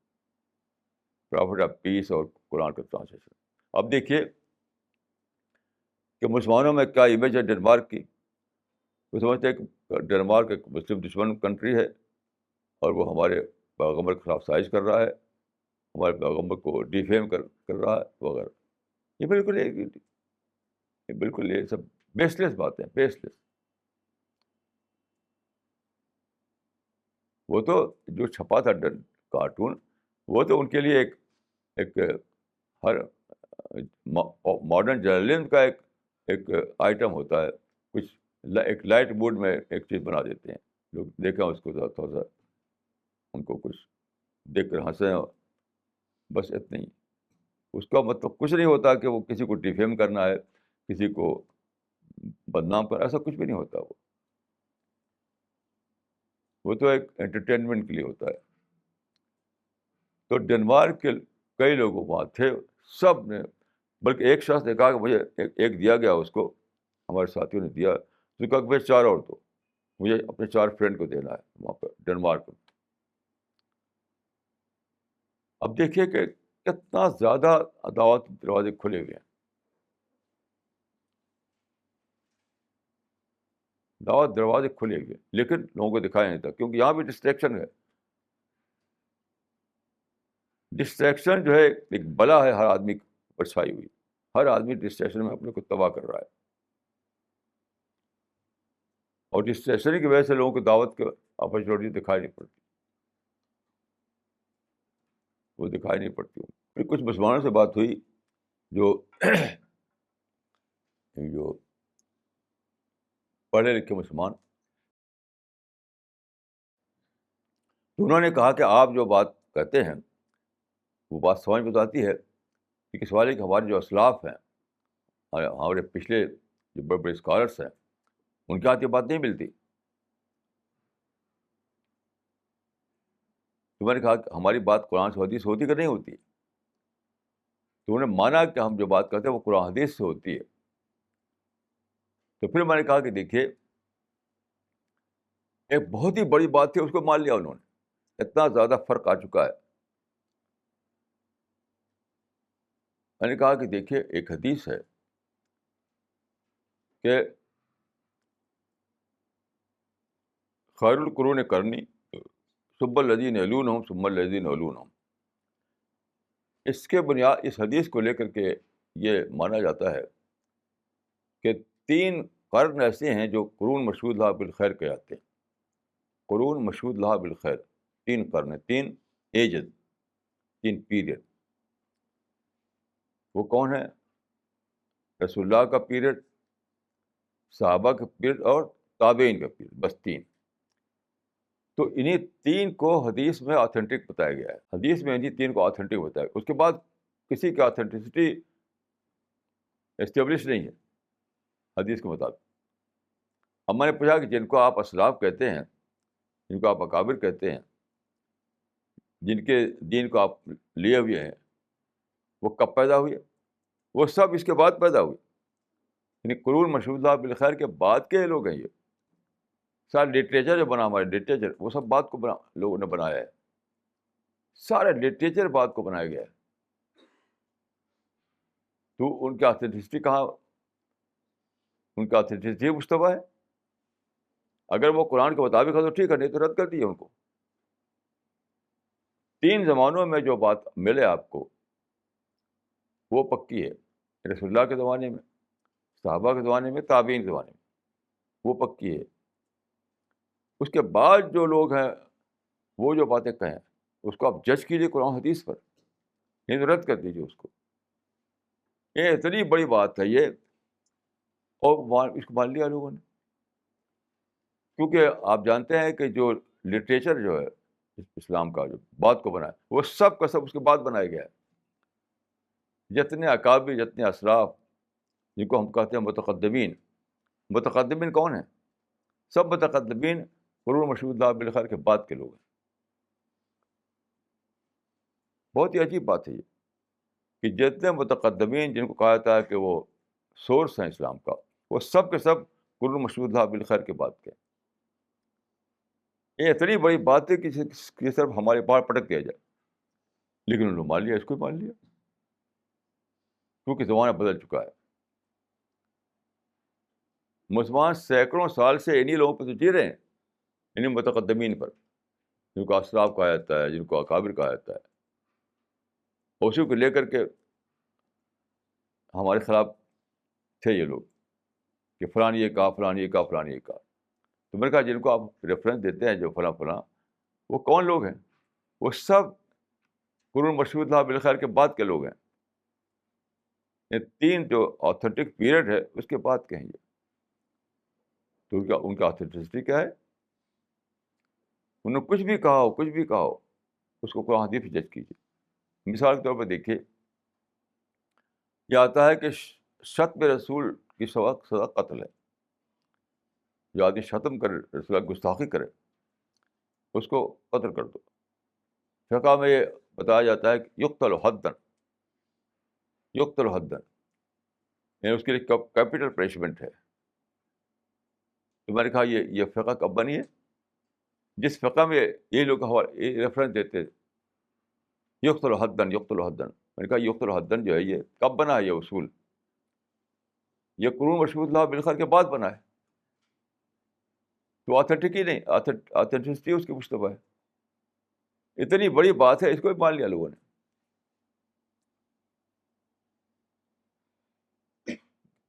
A: پرافٹ آف پیس اور قرآن کا ٹرانسلیشن. اب دیکھیے کہ مسلمانوں میں کیا امیج ہے ڈنمارک کی. وہ سمجھتے ہیں کہ ڈنمارک ایک مسلم دشمن کنٹری ہے اور وہ ہمارے پیغمبر کے خلاف سازش کر رہا ہے، ہمارے پیغمبر کو ڈیفیم کر رہا ہے وغیرہ. یہ بالکل یہ سب بیس لیس باتیں ہیں، بیس لیس. وہ تو جو چھپا تھا کارٹون، وہ تو ان کے لیے ایک ہر ماڈرن جرنلزم کا ایک آئٹم ہوتا ہے. کچھ ایک لائٹ موڈ میں ایک چیز بنا دیتے ہیں لوگ، دیکھیں اس کو تھوڑا سا ان کو کچھ دیکھ کر ہنسیں، بس اتنا ہی. اس کا مطلب کچھ نہیں ہوتا کہ وہ کسی کو ڈیفیم کرنا ہے، کسی کو بدنام کرنا، ایسا کچھ بھی نہیں ہوتا. وہ تو ایک انٹرٹینمنٹ کے لیے ہوتا ہے. تو ڈنمارک کے کئی لوگ وہاں تھے، سب نے، بلکہ ایک شخص نے کہا کہ مجھے ایک دیا گیا، اس کو ہمارے ساتھیوں نے دیا، تو کہا کہ بھائی 4 اور دو. مجھے اپنے 4 فرینڈ کو دینا ہے وہاں پہ ڈنمارک میں. اب دیکھیے کہ کتنا زیادہ دعوت دروازے کھلے ہوئے ہیں. دعوت دروازے کھلے ہوئے ہیں لیکن لوگوں کو دکھایا نہیں تھا, کیونکہ یہاں بھی ڈسٹریکشن ہے. ڈسٹریکشن جو ہے ایک بلا ہے ہر آدمی پر چھائی ہوئی. ہر آدمی ڈسٹریکشن میں اپنے کو تباہ کر رہا ہے, اور ڈسٹریکشن کی وجہ سے لوگوں کو دعوت کی اپرچونیٹی دکھائی نہیں پڑتی, وہ دکھائی نہیں پڑتی. پھر کچھ مسلمانوں سے بات ہوئی جو جو پڑھے لکھے مسلمان, تو انہوں نے کہا کہ آپ جو بات کہتے ہیں وہ بات سمجھ میں تو آتی ہے, لیکن سوال ہے کہ ہمارے جو اسلاف ہیں, ہمارے پچھلے جو بڑے بڑے اسکالرس ہیں, ان کے ہاتھ یہ بات نہیں ملتی. تو میں نے کہا کہ ہماری بات قرآن سے حدیث ہوتی کہ نہیں ہوتی, تو انہوں نے مانا کہ ہم جو بات کرتے ہیں وہ قرآن حدیث سے ہوتی ہے. تو پھر میں نے کہا کہ دیکھیے ایک بہت ہی بڑی بات تھی, اس کو مان لیا انہوں نے. اتنا زیادہ فرق آ چکا ہے. میں نے کہا کہ دیکھیے ایک حدیث ہے کہ خیر القرون کرنی ثم الذین یلونہم ثم الذین یلونہم. اس کے بنیاد اس حدیث کو لے کر کے یہ مانا جاتا ہے کہ 3 قرن ایسے ہیں جو قرون مشہود لہا بالخیر کہلاتے ہیں. قرون مشہود لہا بالخیر, 3 قرن ہیں, 3 ایجز, 3 پیریڈ. وہ کون ہے؟ رسول اللہ کا پیریڈ, صحابہ کا پیریڈ اور تابعین کا پیریڈ, بس 3. تو انہیں 3 کو حدیث میں آتھینٹک بتایا گیا ہے. حدیث میں انہیں 3 کو آتھینٹک بتایا. اس کے بعد کسی کی آتھینٹسٹی اسٹیبلش نہیں ہے حدیث کے مطابق. اب میں نے پوچھا کہ جن کو آپ اسلاف کہتے ہیں, جن کو آپ اکابر کہتے ہیں, جن کے دین کو آپ لیے ہوئے ہیں, وہ کب پیدا ہوئے؟ وہ سب اس کے بعد پیدا ہوئے. یعنی قرون مشہود اللہ بالخیر کے بعد کے لوگ ہیں. یہ سارا لٹریچر جو بنا, ہمارے لٹریچر, وہ سب بات کو لوگوں نے بنایا ہے. سارا لٹریچر بات کو بنایا گیا ہے. تو ان کی آتھینٹسٹی کہاں؟ ان کا آتھینٹسٹی مشتبہ ہے. اگر وہ قرآن کے مطابق ہے تو ٹھیک ہے, نہیں تو رد کر دیجیے ان کو. 3 زمانوں میں جو بات ملے آپ کو وہ پکی ہے. رسول اللہ کے زمانے میں, صحابہ کے زمانے میں, تابعین کے زمانے میں, وہ پکی ہے. اس کے بعد جو لوگ ہیں وہ جو باتیں کہیں اس کو آپ جج کیجیے قرآن حدیث پر, نہیں تو رد کر دیجیے اس کو. یہ اتنی بڑی بات ہے یہ, اور اس کو مان لیا لوگوں نے. کیونکہ آپ جانتے ہیں کہ جو لٹریچر جو ہے اسلام کا, جو بات کو بنایا, وہ سب کا سب اس کے بعد بنایا گیا ہے. جتنے اکابر, جتنے اسلاف, جن کو ہم کہتے ہیں متقدمین. متقدمین کون ہیں؟ سب متقدمین قرون مشہود اللہ بالخیر کے بعد کے لوگ ہیں. بہت ہی عجیب بات ہے یہ کہ جتنے متقدمین جن کو کہا جاتا ہے کہ وہ سورس ہیں اسلام کا, وہ سب کے سب قرون مشہود اللہ بالخیر کے بعد کے. یہ اتنی بڑی بات ہے کہ صرف ہمارے پاس پٹک دیا جائے, لیکن انہوں نے مان لیا, اس کو مان لیا, کیونکہ زمانہ بدل چکا ہے. مسلمان سینکڑوں سال سے انہی لوگوں پہ تو جی رہے ہیں, انہیں متقدمین پر, جن کو اسلاف کہا جاتا ہے, جن کو اکابر کہا جاتا ہے. اسی کو لے کر کے ہمارے خلاف تھے یہ لوگ کہ فلاں یہ کہا, فلاں یہ کہا, فلاں یہ کہا. تو میں نے کہا جن کو آپ ریفرنس دیتے ہیں جو فلاں فلاں, وہ کون لوگ ہیں؟ وہ سب قرون مشہود اللہ بالخیر کے بعد کے لوگ ہیں. یہ 3 جو آتھینٹک پیریڈ ہے اس کے بعد کے ہیں یہ. تو ان کا آتھینٹسٹی کیا ہے؟ انہوں نے کچھ بھی کہا ہو, کچھ بھی کہا ہو, اس کو قرآن حدیث جج کیجیے. مثال کے طور پر دیکھیے, یہ آتا ہے کہ شتم رسول کی سزا قتل ہے. جو آدمی شتم کرے, رسول اللہ گستاخی کرے, اس کو قتل کر دو. فقہ میں یہ بتایا جاتا ہے کہ یقتل حداً, یقتل حداً, یعنی اس کے لیے کیپٹل پنشمنٹ ہے. تو میں نے کہا یہ فقہ کب بنی ہے؟ جس فقہ میں یہ لوگ ریفرنس دیتے یقتل حدن یقتل حدن، میں نے کہا یقتل حدن جو ہے یہ کب بنا ہے؟ یہ اصول یہ قرون مشہود اللہ بالخیر کے بعد بنا ہے، تو آتھینٹک ہی نہیں، آتھینٹسٹی اس کی مشتبہ ہے۔ اتنی بڑی بات ہے، اس کو بھی مان لیا لوگوں نے۔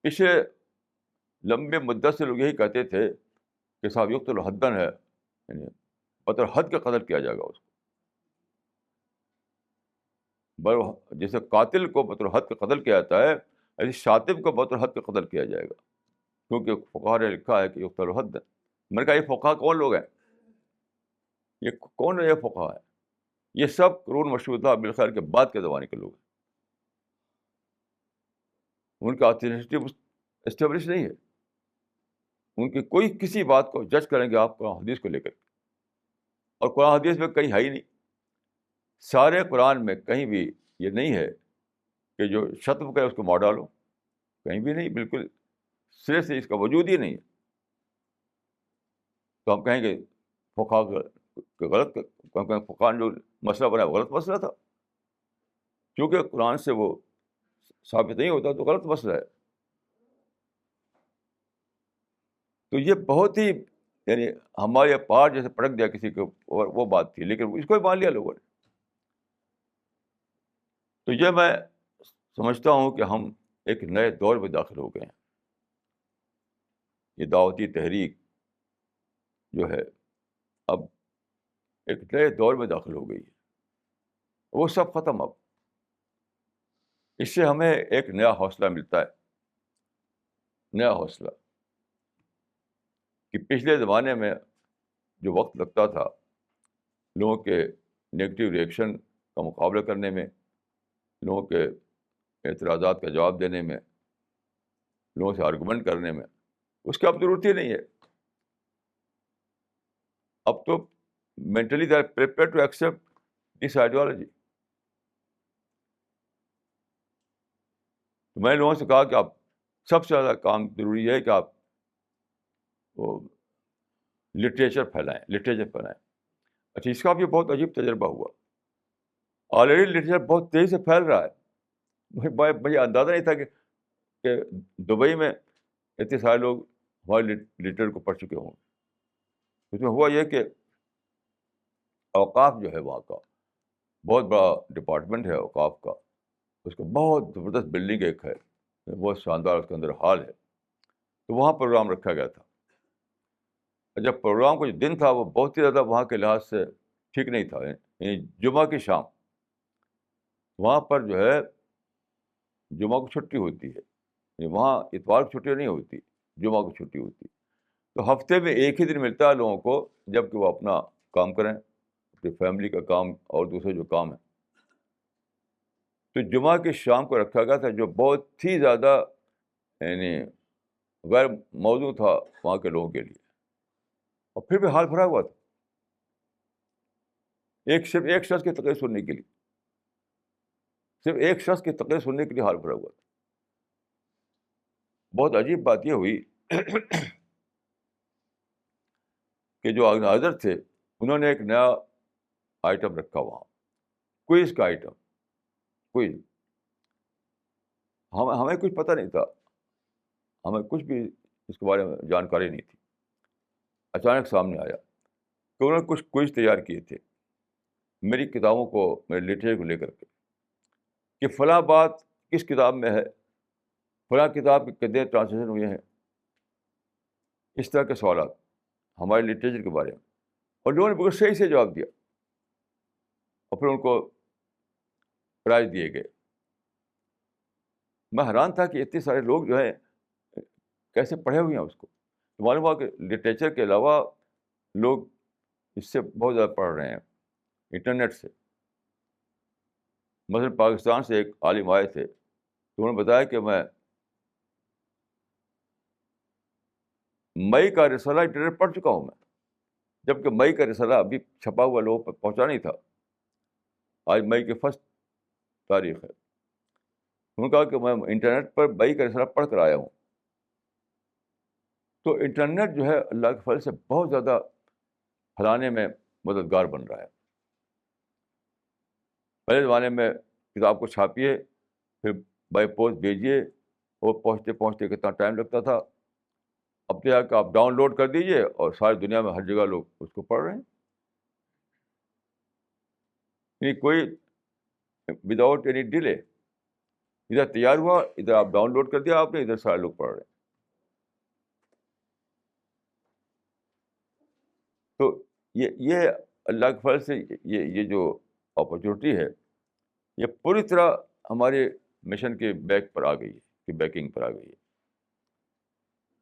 A: پچھلے لمبے مدت سے لوگ یہی کہتے تھے کہ صاحب یقتل حدن ہے، یعنی بطور حد کا قتل کیا جائے گا اس کو، جیسے قاتل کو بطور حد کا قتل کیا جاتا ہے، ایسے شاتم کو بطور حد کا قتل کیا جائے گا، کیونکہ فقہا نے لکھا ہے کہ یقتل حدن۔ میں نے کہا یہ فقہا کون لوگ ہیں؟ یہ کون ہے؟ یہ فقہا ہے، یہ سب قرون مشہودہ بالخیر کے بعد کے زمانے کے لوگ ہیں، ان کا آتھینٹسٹی اسٹیبلش نہیں ہے، ان کی کوئی کسی بات کو جج کریں گے آپ قرآن حدیث کو لے کر، اور قرآن حدیث میں کہیں ہے ہی نہیں، سارے قرآن میں کہیں بھی یہ نہیں ہے کہ جو شتم کرے اس کو مار ڈالو، کہیں بھی نہیں، بالکل سرے سے اس کا وجود ہی نہیں ہے۔ تو ہم کہیں گے فقہا غلط، فقہا نے جو مسئلہ بنا غلط مسئلہ تھا، کیونکہ قرآن سے وہ ثابت نہیں ہوتا تو غلط مسئلہ ہے۔ تو یہ بہت ہی یعنی ہمارے پار جیسے پڑک دیا کسی کو، اور وہ بات تھی، لیکن اس کو ہی مان لیا لوگوں نے۔ تو یہ میں سمجھتا ہوں کہ ہم ایک نئے دور میں داخل ہو گئے ہیں، یہ دعوتی تحریک جو ہے اب ایک نئے دور میں داخل ہو گئی ہے، وہ سب ختم اب۔ اس سے ہمیں ایک نیا حوصلہ ملتا ہے، نیا حوصلہ، کہ پچھلے زمانے میں جو وقت لگتا تھا لوگوں کے نگیٹو ریئیکشن کا مقابلہ کرنے میں، لوگوں کے اعتراضات کا جواب دینے میں، لوگوں سے آرگومنٹ کرنے میں، اس کی اب ضرورت ہی نہیں ہے۔ اب تو mentally they are prepare to accept this ideology. تو میں نے لوگوں سے کہا کہ آپ سب سے زیادہ کام ضروری ہے کہ آپ وہ لٹریچر پھیلائیں۔ اچھا، اس کا بھی بہت عجیب تجربہ ہوا، آلریڈی لٹریچر بہت تیزی سے پھیل رہا ہے، مجھے اندازہ نہیں تھا کہ دبئی میں اتنے سارے لوگ ہمارے لٹریچر کو پڑھ چکے ہوں۔ اس میں ہوا یہ کہ اوقاف جو ہے وہاں کا بہت بڑا ڈپارٹمنٹ ہے اوقاف کا، اس کا بہت زبردست بلڈنگ ایک ہے، بہت شاندار، اس کے اندر ہال ہے، تو وہاں پروگرام رکھا گیا تھا۔ جب پروگرام کا جو دن تھا وہ بہت ہی زیادہ وہاں کے لحاظ سے ٹھیک نہیں تھا، یعنی جمعہ کی شام، وہاں پر جو ہے جمعہ کو چھٹی ہوتی ہے، یعنی وہاں اتوار کی چھٹی نہیں ہوتی، جمعہ کو چھٹی ہوتی، تو ہفتے میں ایک ہی دن ملتا ہے لوگوں کو جب کہ وہ اپنا کام کریں، اپنی فیملی کا کام اور دوسرے جو کام ہیں۔ تو جمعہ کی شام کو رکھا گیا تھا، جو بہت ہی زیادہ یعنی غیر موضوع تھا وہاں کے لوگوں کے لیے، اور پھر بھی حال بھرا ہوا تھا، صرف ایک شخص کی تقریر سننے کے لیے، صرف ایک شخص کی تقریر سننے کے لیے حال بھرا ہوا تھا۔ بہت عجیب بات یہ ہوئی کہ جو آرگنائزر تھے انہوں نے ایک نیا آئٹم رکھا وہاں، کوئز کا آئٹم، کوئز۔ ہمیں کچھ پتہ نہیں تھا، ہمیں کچھ بھی اس کے بارے میں جانکاری نہیں تھی، اچانک سامنے آیا کہ انہوں نے کچھ کوئز تیار کیے تھے میری کتابوں کو، میرے لٹریچر کو لے کر کے، کہ فلاں بات کس کتاب میں ہے، فلاں کتاب کے کتنے ٹرانسلیشن ہوئے ہیں، اس طرح کے سوالات ہمارے لٹریچر کے بارے میں، اور لوگوں نے بالکل صحیح سے جواب دیا، اور پھر ان کو پرائز دیے گئے۔ میں حیران تھا کہ اتنے سارے لوگ جو ہیں کیسے پڑھے ہوئے ہیں اس کو۔ تو معلوم ہوا کہ لٹریچر کے علاوہ لوگ اس سے بہت زیادہ پڑھ رہے ہیں انٹرنیٹ سے۔ مثلاً پاکستان سے ایک عالم آئے تھے، تو انہوں نے بتایا کہ میں مئی کا رسالہ انٹرنیٹ پڑھ چکا ہوں میں، جبکہ مئی کا رسالہ ابھی چھپا ہوا لوگوں پر پہنچا نہیں تھا، آج مئی کی 1 تاریخ ہے۔ انہوں نے کہا کہ میں انٹرنیٹ پر مئی کا رسالہ پڑھ کر آیا ہوں۔ تو انٹرنیٹ جو ہے اللہ کے فضل سے بہت زیادہ پھیلانے میں مددگار بن رہا ہے. پہلے زمانے میں کتاب کو چھاپیے, پھر بائی پوسٹ بھیجیے, وہ پہنچتے پہنچتے کتنا ٹائم لگتا تھا. اب تو کہ آپ ڈاؤن لوڈ کر دیجیے اور ساری دنیا میں ہر جگہ لوگ اس کو پڑھ رہے ہیں. یعنی کوئی وداؤٹ اینی ڈیلے, ادھر تیار ہوا, ادھر آپ ڈاؤن لوڈ کر دیا آپ نے, ادھر سارے لوگ پڑھ رہے ہیں. تو یہ اللہ کے فضل سے یہ جو اپرچونیٹی ہے, یہ پوری طرح ہمارے مشن کے بیک پر آ گئی ہے, کہ بیکنگ پر آ گئی ہے,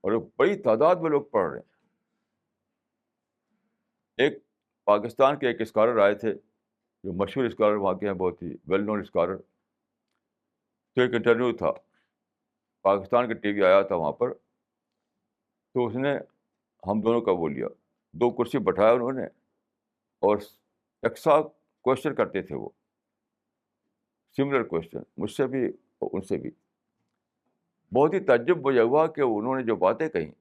A: اور بڑی تعداد میں لوگ پڑھ رہے ہیں. ایک پاکستان کے ایک اسکالر آئے تھے, جو مشہور اسکالر وہاں کے ہیں, بہت ہی ویل نون اسکالر. تو ایک انٹرویو تھا, پاکستان کے ٹی وی آیا تھا وہاں پر, تو اس نے ہم دونوں کا وہ لیا, 2 کرسی بٹھایا انہوں نے, اور یکساں کوشچن کرتے تھے وہ, سملر کوشچن, مجھ سے بھی اور ان سے بھی. بہت ہی تعجب مجھے ہوا کہ انہوں نے جو باتیں کہیں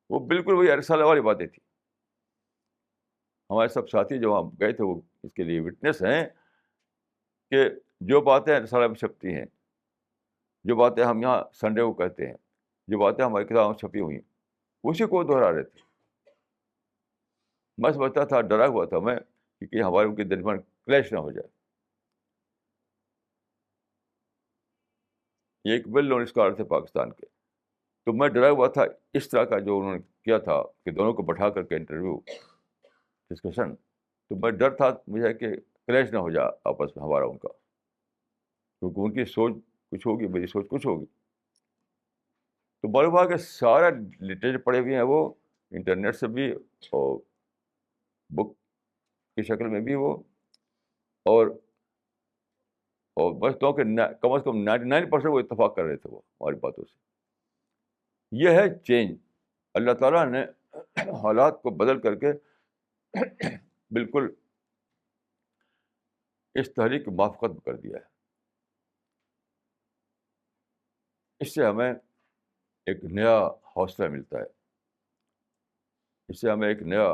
A: وہ بالکل وہی ارسالہ والی باتیں تھیں. ہمارے سب ساتھی جو وہاں گئے تھے وہ اس کے لیے وٹنس ہیں کہ جو باتیں رسالہ میں چھپتی ہیں, جو باتیں ہم یہاں سنڈے کو کہتے ہیں, جو باتیں ہماری کتابوں میں چھپی ہوئی ہیں, اسی کو دہرا رہے تھے. میں سمجھتا تھا, ڈرا ہوا تھا میں کہ ہمارے ان کے درمیان کلیش نہ ہو جائے. یہ ایک ویل نون اسکالر تھے پاکستان کے, تو میں ڈرا ہوا تھا اس طرح کا جو انہوں نے کیا تھا کہ دونوں کو بٹھا کر کے انٹرویو ڈسکشن. تو میں ڈر تھا مجھے کہ کلیش نہ ہو جائے آپس میں ہمارا ان کا, کیونکہ ان کی سوچ کچھ ہوگی, میری سوچ کچھ ہوگی. تو معلوم ہوا کہ سارا لٹریچر پڑھے ہوئے ہیں وہ, انٹرنیٹ سے بھی اور بک کی شکل میں بھی وہ, اور بس تو کہ کم از کم 99% وہ اتفاق کر رہے تھے وہ ہماری باتوں سے. یہ ہے چینج. اللہ تعالیٰ نے حالات کو بدل کر کے بالکل اس تحریک کی موافقت کر دیا ہے. اس سے ہمیں ایک نیا حوصلہ ملتا ہے, اس سے ہمیں ایک نیا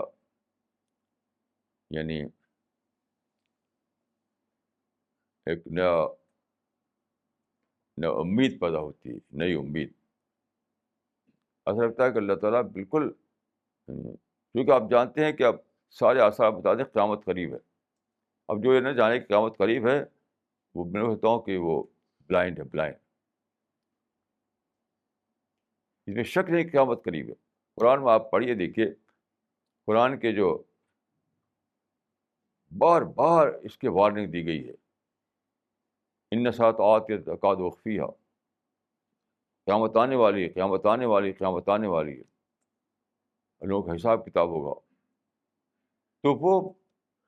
A: یعنی ایک نیا امید پیدا ہوتی ہے, نئی امید. ایسا لگتا ہے کہ اللہ تعالیٰ بالکل, کیونکہ آپ جانتے ہیں کہ اب سارے آثار بتا دیں قیامت قریب ہے. اب جو یہ نہ جانے کہ قیامت قریب ہے, وہ میں کہتا ہوں کہ وہ بلائنڈ ہے, بلائنڈ. اس میں شک نہیں قیامت قریب ہے. قرآن میں آپ پڑھیے دیکھیے, قرآن کے جو بار بار اس کے وارننگ دی گئی ہے, ان ساتھ تکاد اخفیہا, قیامت آنے والی ہے, قیامت آنے والی ہے, قیامت آنے والی ہے, لوگوں کا حساب کتاب ہوگا. تو وہ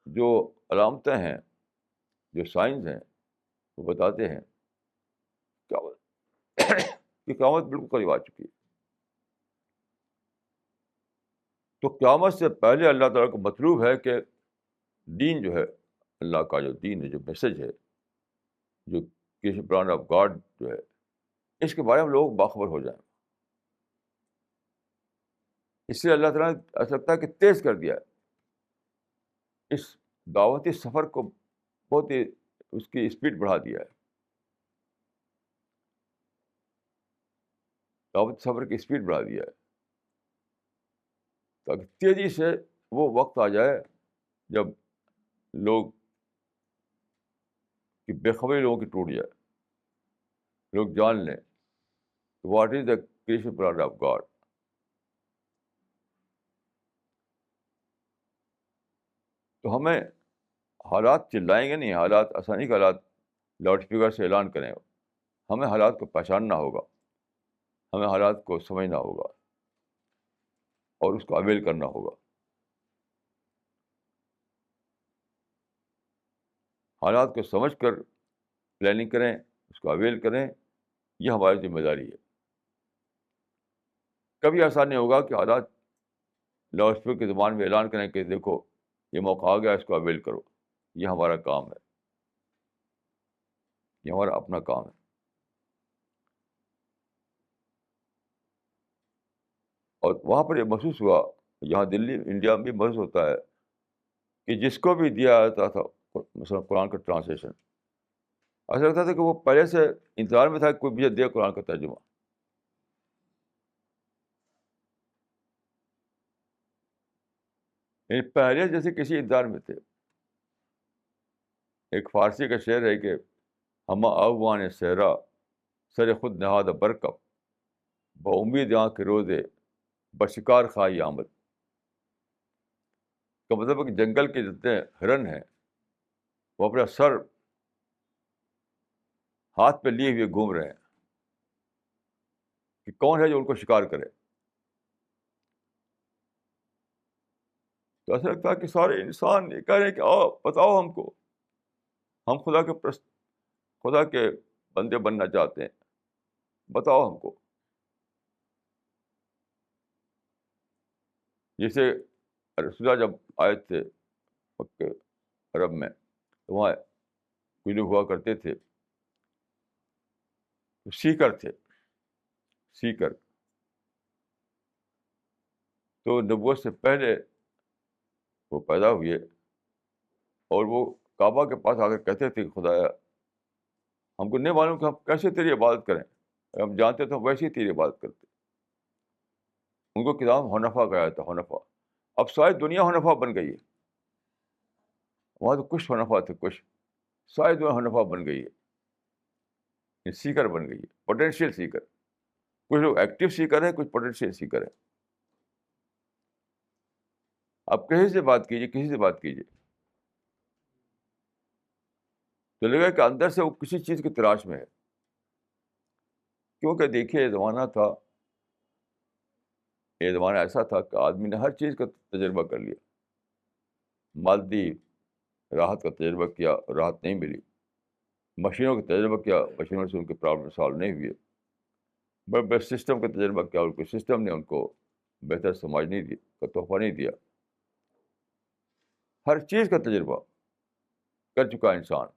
A: جو علامتیں ہیں, جو سائنس ہیں, وہ بتاتے ہیں کہ قیامت بالکل قریب آ چکی ہے. تو قیامت سے پہلے اللہ تعالیٰ کو مطلوب ہے کہ دین جو ہے, اللہ کا جو دین ہے, جو میسج ہے, جو کسی پلان آف گاڈ جو ہے, اس کے بارے میں لوگ باخبر ہو جائیں. اس سے اللہ تعالیٰ نے ایسا لگتا ہے کہ تیز کر دیا ہے اس دعوتی سفر کو, بہت ہی اس کی اسپیڈ بڑھا دیا ہے. دعوتی سفر کی اسپیڈ بڑھا دیا ہے تاکہ تیزی سے وہ وقت آ جائے جب لوگ کی بے خبری لوگوں کی ٹوٹ جائے, لوگ جان لیں what is the creation plan of God. تو ہمیں حالات چلائیں گے نہیں, حالات آسانی کے حالات لاؤڈ اسپیکر سے اعلان کریں. ہمیں حالات کو پہچاننا ہوگا, ہمیں حالات کو سمجھنا ہوگا اور اس کو اویل کرنا ہوگا. حالات کو سمجھ کر پلاننگ کریں, اس کو اویل کریں, یہ ہماری ذمہ داری ہے. کبھی ایسا نہیں ہوگا کہ حالات لاؤڈ اسپیکر کی زبان میں اعلان کریں کہ دیکھو یہ موقع آ گیا, اس کو اویل کرو. یہ ہمارا کام ہے, یہ ہمارا اپنا کام ہے. اور وہاں پر یہ محسوس ہوا، یہاں دلی انڈیا میں بھی محسوس ہوتا ہے کہ جس کو بھی دیا جاتا تھا مثلا قرآن کا ٹرانسلیشن، ایسا لگتا تھا کہ وہ پہلے سے انتظار میں تھا کہ کوئی مجھے دے قرآن کا ترجمہ. یعنی پہلے جیسے کسی انتظار میں تھے. ایک فارسی کا شعر ہے کہ ہما آوان صحرا سر خود نہاد برکب با امید آنکھ روزے بشکار خواہی آمد. کا مطلب ہے کہ جنگل کے جتنے ہرن ہیں وہ اپنا سر ہاتھ پہ لیے ہوئے گھوم رہے ہیں کہ کون ہے جو ان کو شکار کرے. تو ایسا لگتا ہے کہ سارے انسان یہ کہہ رہے ہیں کہ آؤ بتاؤ ہم کو، ہم خدا کے بندے بننا چاہتے ہیں، بتاؤ ہم کو. جیسے رسول اللہ جب آئے تھے مکہ عرب میں، تو وہاں کچھ لوگ ہوا کرتے تھے، سیکر تھے، سیکر. تو نبوت سے پہلے وہ پیدا ہوئے اور وہ کعبہ کے پاس آ کر کہتے تھے کہ خدایا ہم کو نہیں معلوم کہ ہم کیسے تیری عبادت کریں، اگر ہم جانتے تو ہم ویسے ہی تیری عبادت کرتے. ان کو کتاب حنفا کہا تھا، حنفا. اب ساری دنیا حنفا بن گئی ہے. وہاں تو کچھ حنفا تھے، کچھ ساری دنیا حنفا بن گئی ہے، سیکر بن گئی ہے، پوٹینشیل سیکر. کچھ لوگ ایکٹیو سیکر ہیں، کچھ پوٹینشیل سیکر ہیں. آپ کسی سے بات کیجیے، کسی سے بات کیجیے تو لگے گا کہ اندر سے وہ کسی چیز کی تلاش میں ہے. کیونکہ دیکھیے یہ زمانہ ایسا تھا کہ آدمی نے ہر چیز کا تجربہ کر لیا. مادی راحت کا تجربہ کیا، راحت نہیں ملی. مشینوں کا تجربہ کیا، مشینوں سے ان کے پرابلم سالو نہیں ہوئے. بڑے بڑے سسٹم کا تجربہ کیا، ان کے سسٹم نے ان کو بہتر سمجھ نہیں دی کا تحفہ نہیں دیا. ہر چیز کا تجربہ کر چکا انسان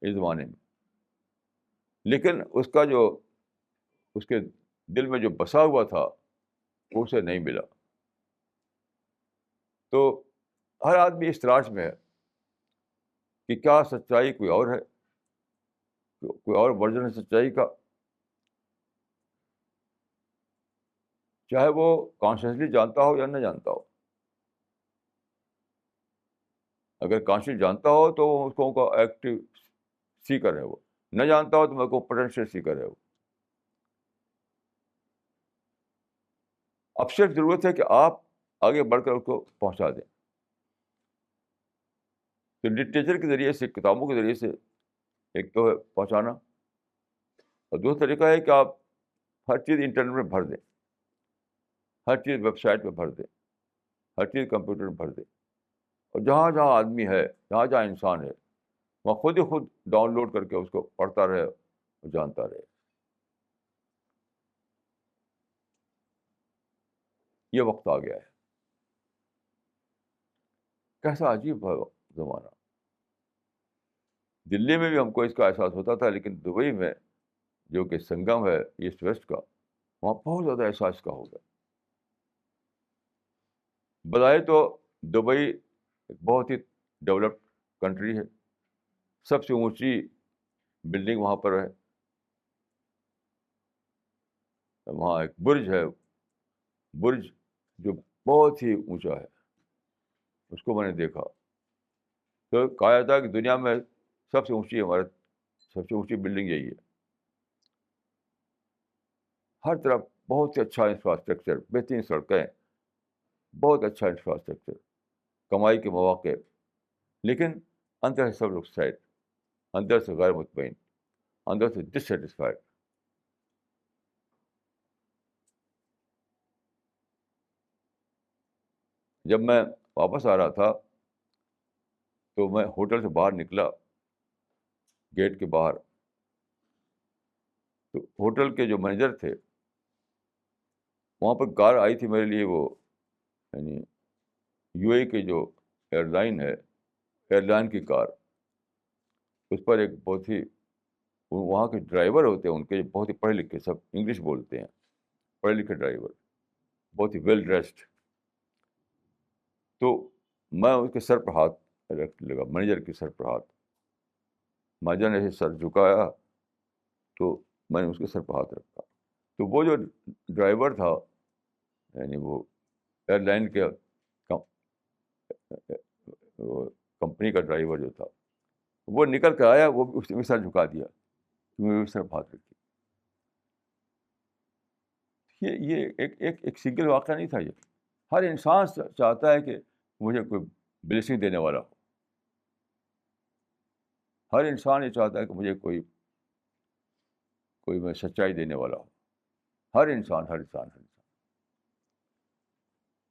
A: اس زمانے میں، لیکن اس کے دل میں جو بسا ہوا تھا وہ اسے نہیں ملا. تو ہر آدمی اس تلاش میں ہے کہ کیا سچائی کوئی اور ہے، کوئی اور ورژن ہے سچائی کا. چاہے وہ کانشیسلی جانتا ہو یا نہ جانتا ہو. اگر کانشیس جانتا ہو تو اس کو ایکٹیو سیکر ہے، وہ نہ جانتا ہو تو میرے کو پوٹینشیل سیکر ہے وہ. اب صرف ضرورت ہے کہ آپ آگے بڑھ کر اس کو پہنچا دیں. تو لٹریچر کے ذریعے سے، کتابوں کے ذریعے سے ایک تو ہے پہنچانا، اور دوسرا طریقہ ہے کہ آپ ہر چیز انٹرنیٹ میں بھر دیں، ہر چیز ویب سائٹ پہ بھر دیں، ہر چیز کمپیوٹر میں بھر دیں. اور جہاں جہاں آدمی ہے، جہاں جہاں انسان ہے، وہاں خود ہی خود ڈاؤن لوڈ کر کے اس کو پڑھتا رہے اور جانتا رہے. یہ وقت آ گیا ہے. کیسا عجیب ہے زمانہ. دلی میں بھی ہم کو اس کا احساس ہوتا تھا، لیکن دبئی میں جو کہ سنگم ہے ایسٹ ویسٹ کا، وہاں بہت زیادہ احساس کا ہوگا. بظاہر تو دبئی ایک بہت ہی ڈیولپڈ کنٹری ہے، سب سے اونچی بلڈنگ وہاں پر ہے. وہاں ایک برج ہے، برج جو بہت ہی اونچا ہے، اس کو میں نے دیکھا. تو کہا جاتا ہے کہ دنیا میں سب سے اونچی عمارت، سب سے اونچی بلڈنگ یہی ہے. ہر طرف بہت ہی اچھا انفراسٹرکچر، بہترین سڑکیں، بہت اچھا انفراسٹرکچر، کمائی کے مواقع. لیکن اندر سے سب لوگ سیڈ، اندر سے غیر مطمئن، اندر سے ڈسسیٹسفائڈ. جب میں واپس آ رہا تھا تو میں ہوٹل سے باہر نکلا، گیٹ کے باہر، تو ہوٹل کے جو مینیجر تھے وہاں پر کار آئی تھی میرے لیے، وہ یعنی یو اے کے جو ایئر لائن ہے، ایئر لائن کی کار. اس پر ایک بہت ہی، وہاں کے ڈرائیور ہوتے ہیں ان کے بہت ہی پڑھے لکھے، سب انگلش بولتے ہیں، پڑھے لکھے ڈرائیور. بہت ہی ویل ڈریسڈ. تو میں اس کے سر پر ہاتھ رکھنے لگا, مینیجر کے سر پر ہاتھ. مینیجر نے ایسے سر جھکایا تو میں نے اس کے سر پر ہاتھ رکھا. تو وہ جو ڈرائیور تھا, یعنی وہ ایئر لائن کے کمپنی کا ڈرائیور جو تھا, وہ نکل کر آیا, وہ اس نے سر جھکا دیا, میں اس طرف ہاتھ رکھی. یہ ایک سنگل واقعہ نہیں تھا. یہ ہر انسان چاہتا ہے کہ مجھے کوئی بلیسنگ دینے والا ہو. ہر انسان یہ چاہتا ہے کہ مجھے کوئی میں سچائی دینے والا ہو. ہر انسان.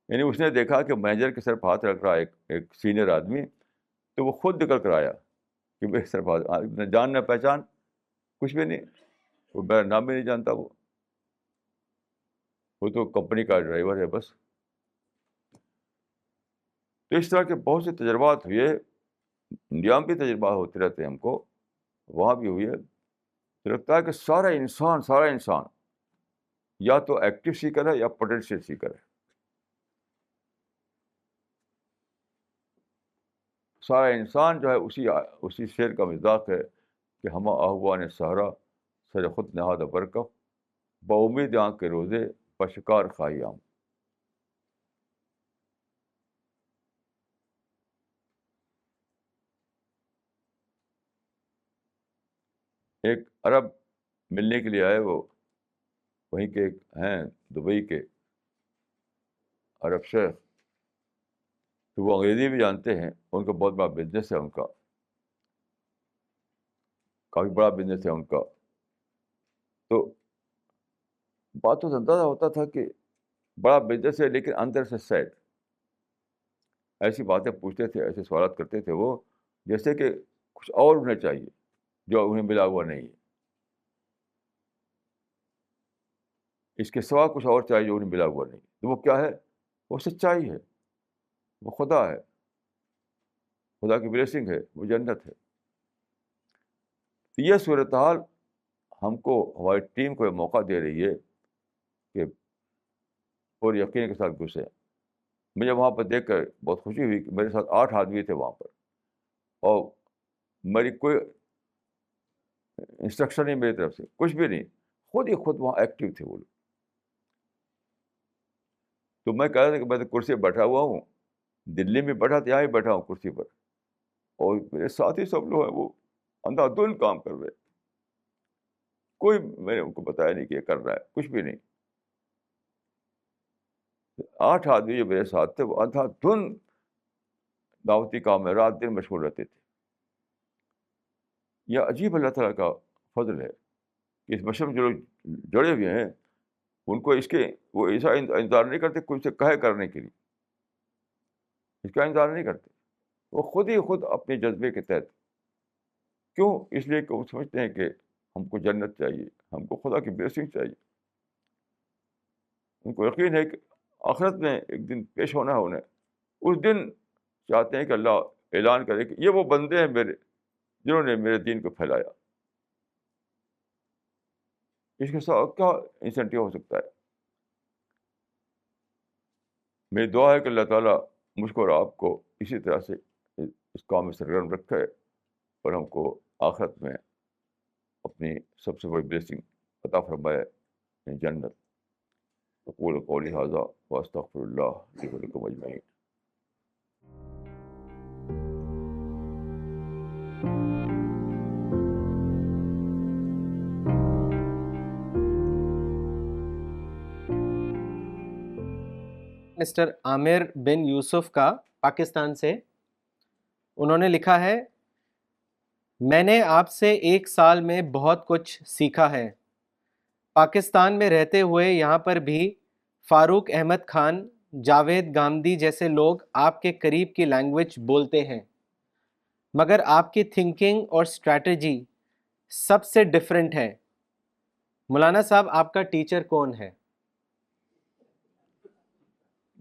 A: یعنی اس نے دیکھا کہ مینیجر کے سر پہ ہاتھ رکھ رہا ایک سینئر آدمی, تو وہ خود نکل کر آیا کہ میرے سر پہ نہ جان نہ پہچان, کچھ بھی نہیں, وہ میرا نام بھی نہیں جانتا. وہ تو کمپنی کا ڈرائیور ہے بس. تو اس طرح کے بہت سے تجربات ہوئے. انڈیا میں بھی تجربات ہوتے رہتے ہیں ہم کو, وہاں بھی ہوئی ہے. تو لگتا ہے کہ سارا انسان یا تو ایکٹیو سیکر ہے یا پوٹینشیل سیکر ہے. سارا انسان جو ہے اسی شعر کا مذاق ہے کہ ہم آہوان صحرا سر خود نہاد برکف بامید آنکھ کے روزے پشکار خاہیام. ایک عرب ملنے کے لیے آئے, وہ وہیں کے ہیں دبئی کے عرب شیخ. تو وہ انگریزی بھی جانتے ہیں, ان کا بہت بڑا بزنس ہے, ان کا کافی بڑا بزنس ہے ان کا. تو باتوں سے اندازہ ہوتا تھا کہ بڑا بزنس ہے لیکن اندر سے سیڈ. ایسی باتیں پوچھتے تھے, ایسے سوالات کرتے تھے وہ, جیسے کہ کچھ اور انہیں چاہیے جو انہیں ملا ہوا نہیں ہے. اس کے سوا کچھ اور چاہیے جو انہیں ملا ہوا نہیں. تو وہ کیا ہے؟ وہ سچائی ہے, وہ خدا ہے, خدا کی بلیسنگ ہے, وہ جنت ہے. یہ صورتحال ہم کو, ہماری ٹیم کو یہ موقع دے رہی ہے کہ اور یقین کے ساتھ گھسے. مجھے وہاں پر دیکھ کر بہت خوشی ہوئی کہ میرے ساتھ 8 آدمی تھے وہاں پر, اور میری کوئی انسٹرکشن نہیں میری طرف سے, کچھ بھی نہیں, خود وہاں ایکٹیو تھے وہ لوگ. تو میں کہہ رہا تھا کہ میں تو کرسی پہ بیٹھا ہوا ہوں, دلی میں بیٹھا تھا, یہاں ہی بیٹھا ہوں کرسی پر, اور میرے ساتھی سب لوگ ہیں وہ اندھا دھند کام کر رہے. کوئی میں نے ان کو بتایا نہیں کہ یہ کر رہا ہے, کچھ بھی نہیں. 8 آدمی جو میرے ساتھ تھے وہ اندھا دھند دعوتی کام میں رات دن مشغول رہتے تھے. یہ عجیب اللہ تعالیٰ کا فضل ہے کہ اس بشر میں جو لوگ جڑے ہوئے ہیں ان کو وہ ایسا انتظار نہیں کرتے کچھ سے کہے کرنے کے لیے, اس کا انتظار نہیں کرتے. وہ خود اپنے جذبے کے تحت. کیوں؟ اس لیے کہ وہ سمجھتے ہیں کہ ہم کو جنت چاہیے, ہم کو خدا کی بلیسنگ چاہیے. ان کو یقین ہے کہ آخرت میں ایک دن پیش ہونا ہے انہیں. اس دن چاہتے ہیں کہ اللہ اعلان کرے کہ یہ وہ بندے ہیں میرے جنہوں نے میرے دین کو پھیلایا. اس کے ساتھ کیا انسینٹیو ہو سکتا ہے؟ میری دعا ہے کہ اللہ تعالیٰ مجھ کو اور آپ کو اسی طرح سے اس کام میں سرگرم رکھے اور ہم کو آخرت میں اپنی سب سے بڑی بلیسنگ عطا فرمائے, جنت. اقول قولی ھذا واستغفر اللہ لی ولکم اجمعین.
B: مسٹر عامر بن یوسف کا, پاکستان سے. انہوں نے لکھا ہے, میں نے آپ سے 1 سال میں بہت کچھ سیکھا ہے. پاکستان میں رہتے ہوئے یہاں پر بھی فاروق احمد خان, جاوید گامدی جیسے لوگ آپ کے قریب کی لینگویج بولتے ہیں, مگر آپ کی تھنکنگ اور اسٹریٹجی سب سے ڈفرینٹ ہے. مولانا صاحب, آپ کا ٹیچر کون ہے؟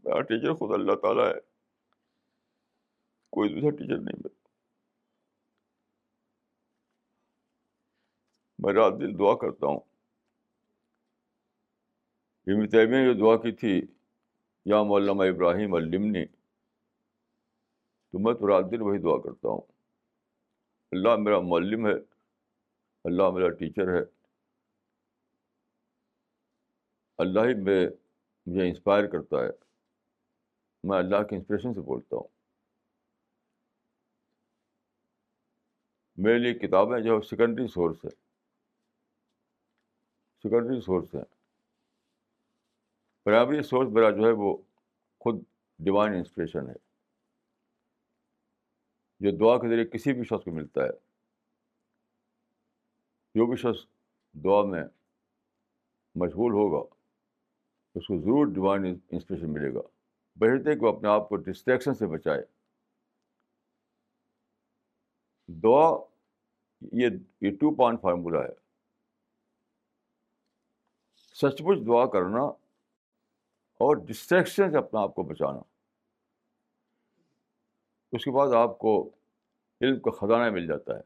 A: میرا ٹیچر خود اللہ تعالیٰ ہے, کوئی دوسرا ٹیچر نہیں. میں رات دن دعا کرتا ہوں. ابن تیمیہ نے جو دعا کی تھی یا مولانا ابراہیم علمنی، تو میں تو رات دن وہی دعا کرتا ہوں، اللہ میرا معلم ہے، اللہ میرا ٹیچر ہے، اللہ ہی مجھے انسپائر کرتا ہے، میں اللہ کے انسپریشن سے بولتا ہوں. میرے لیے کتابیں جو سیکنڈری سورس ہے، سیکنڈری سورس ہیں. پرائمری سورس میرا جو ہے وہ خود ڈیوائن انسپریشن ہے، جو دعا کے ذریعے کسی بھی شخص کو ملتا ہے. جو بھی شخص دعا میں مشغول ہوگا اس کو ضرور ڈیوائن انسپریشن ملے گا، بشرطے کہ وہ اپنے آپ کو ڈسٹریکشن سے بچائے. دعا یہ 2 پوائنٹ فارمولہ ہے. سچ مچ دعا کرنا اور ڈسٹریکشن سے اپنا آپ کو بچانا. اس کے بعد آپ کو علم کا خزانہ مل جاتا ہے،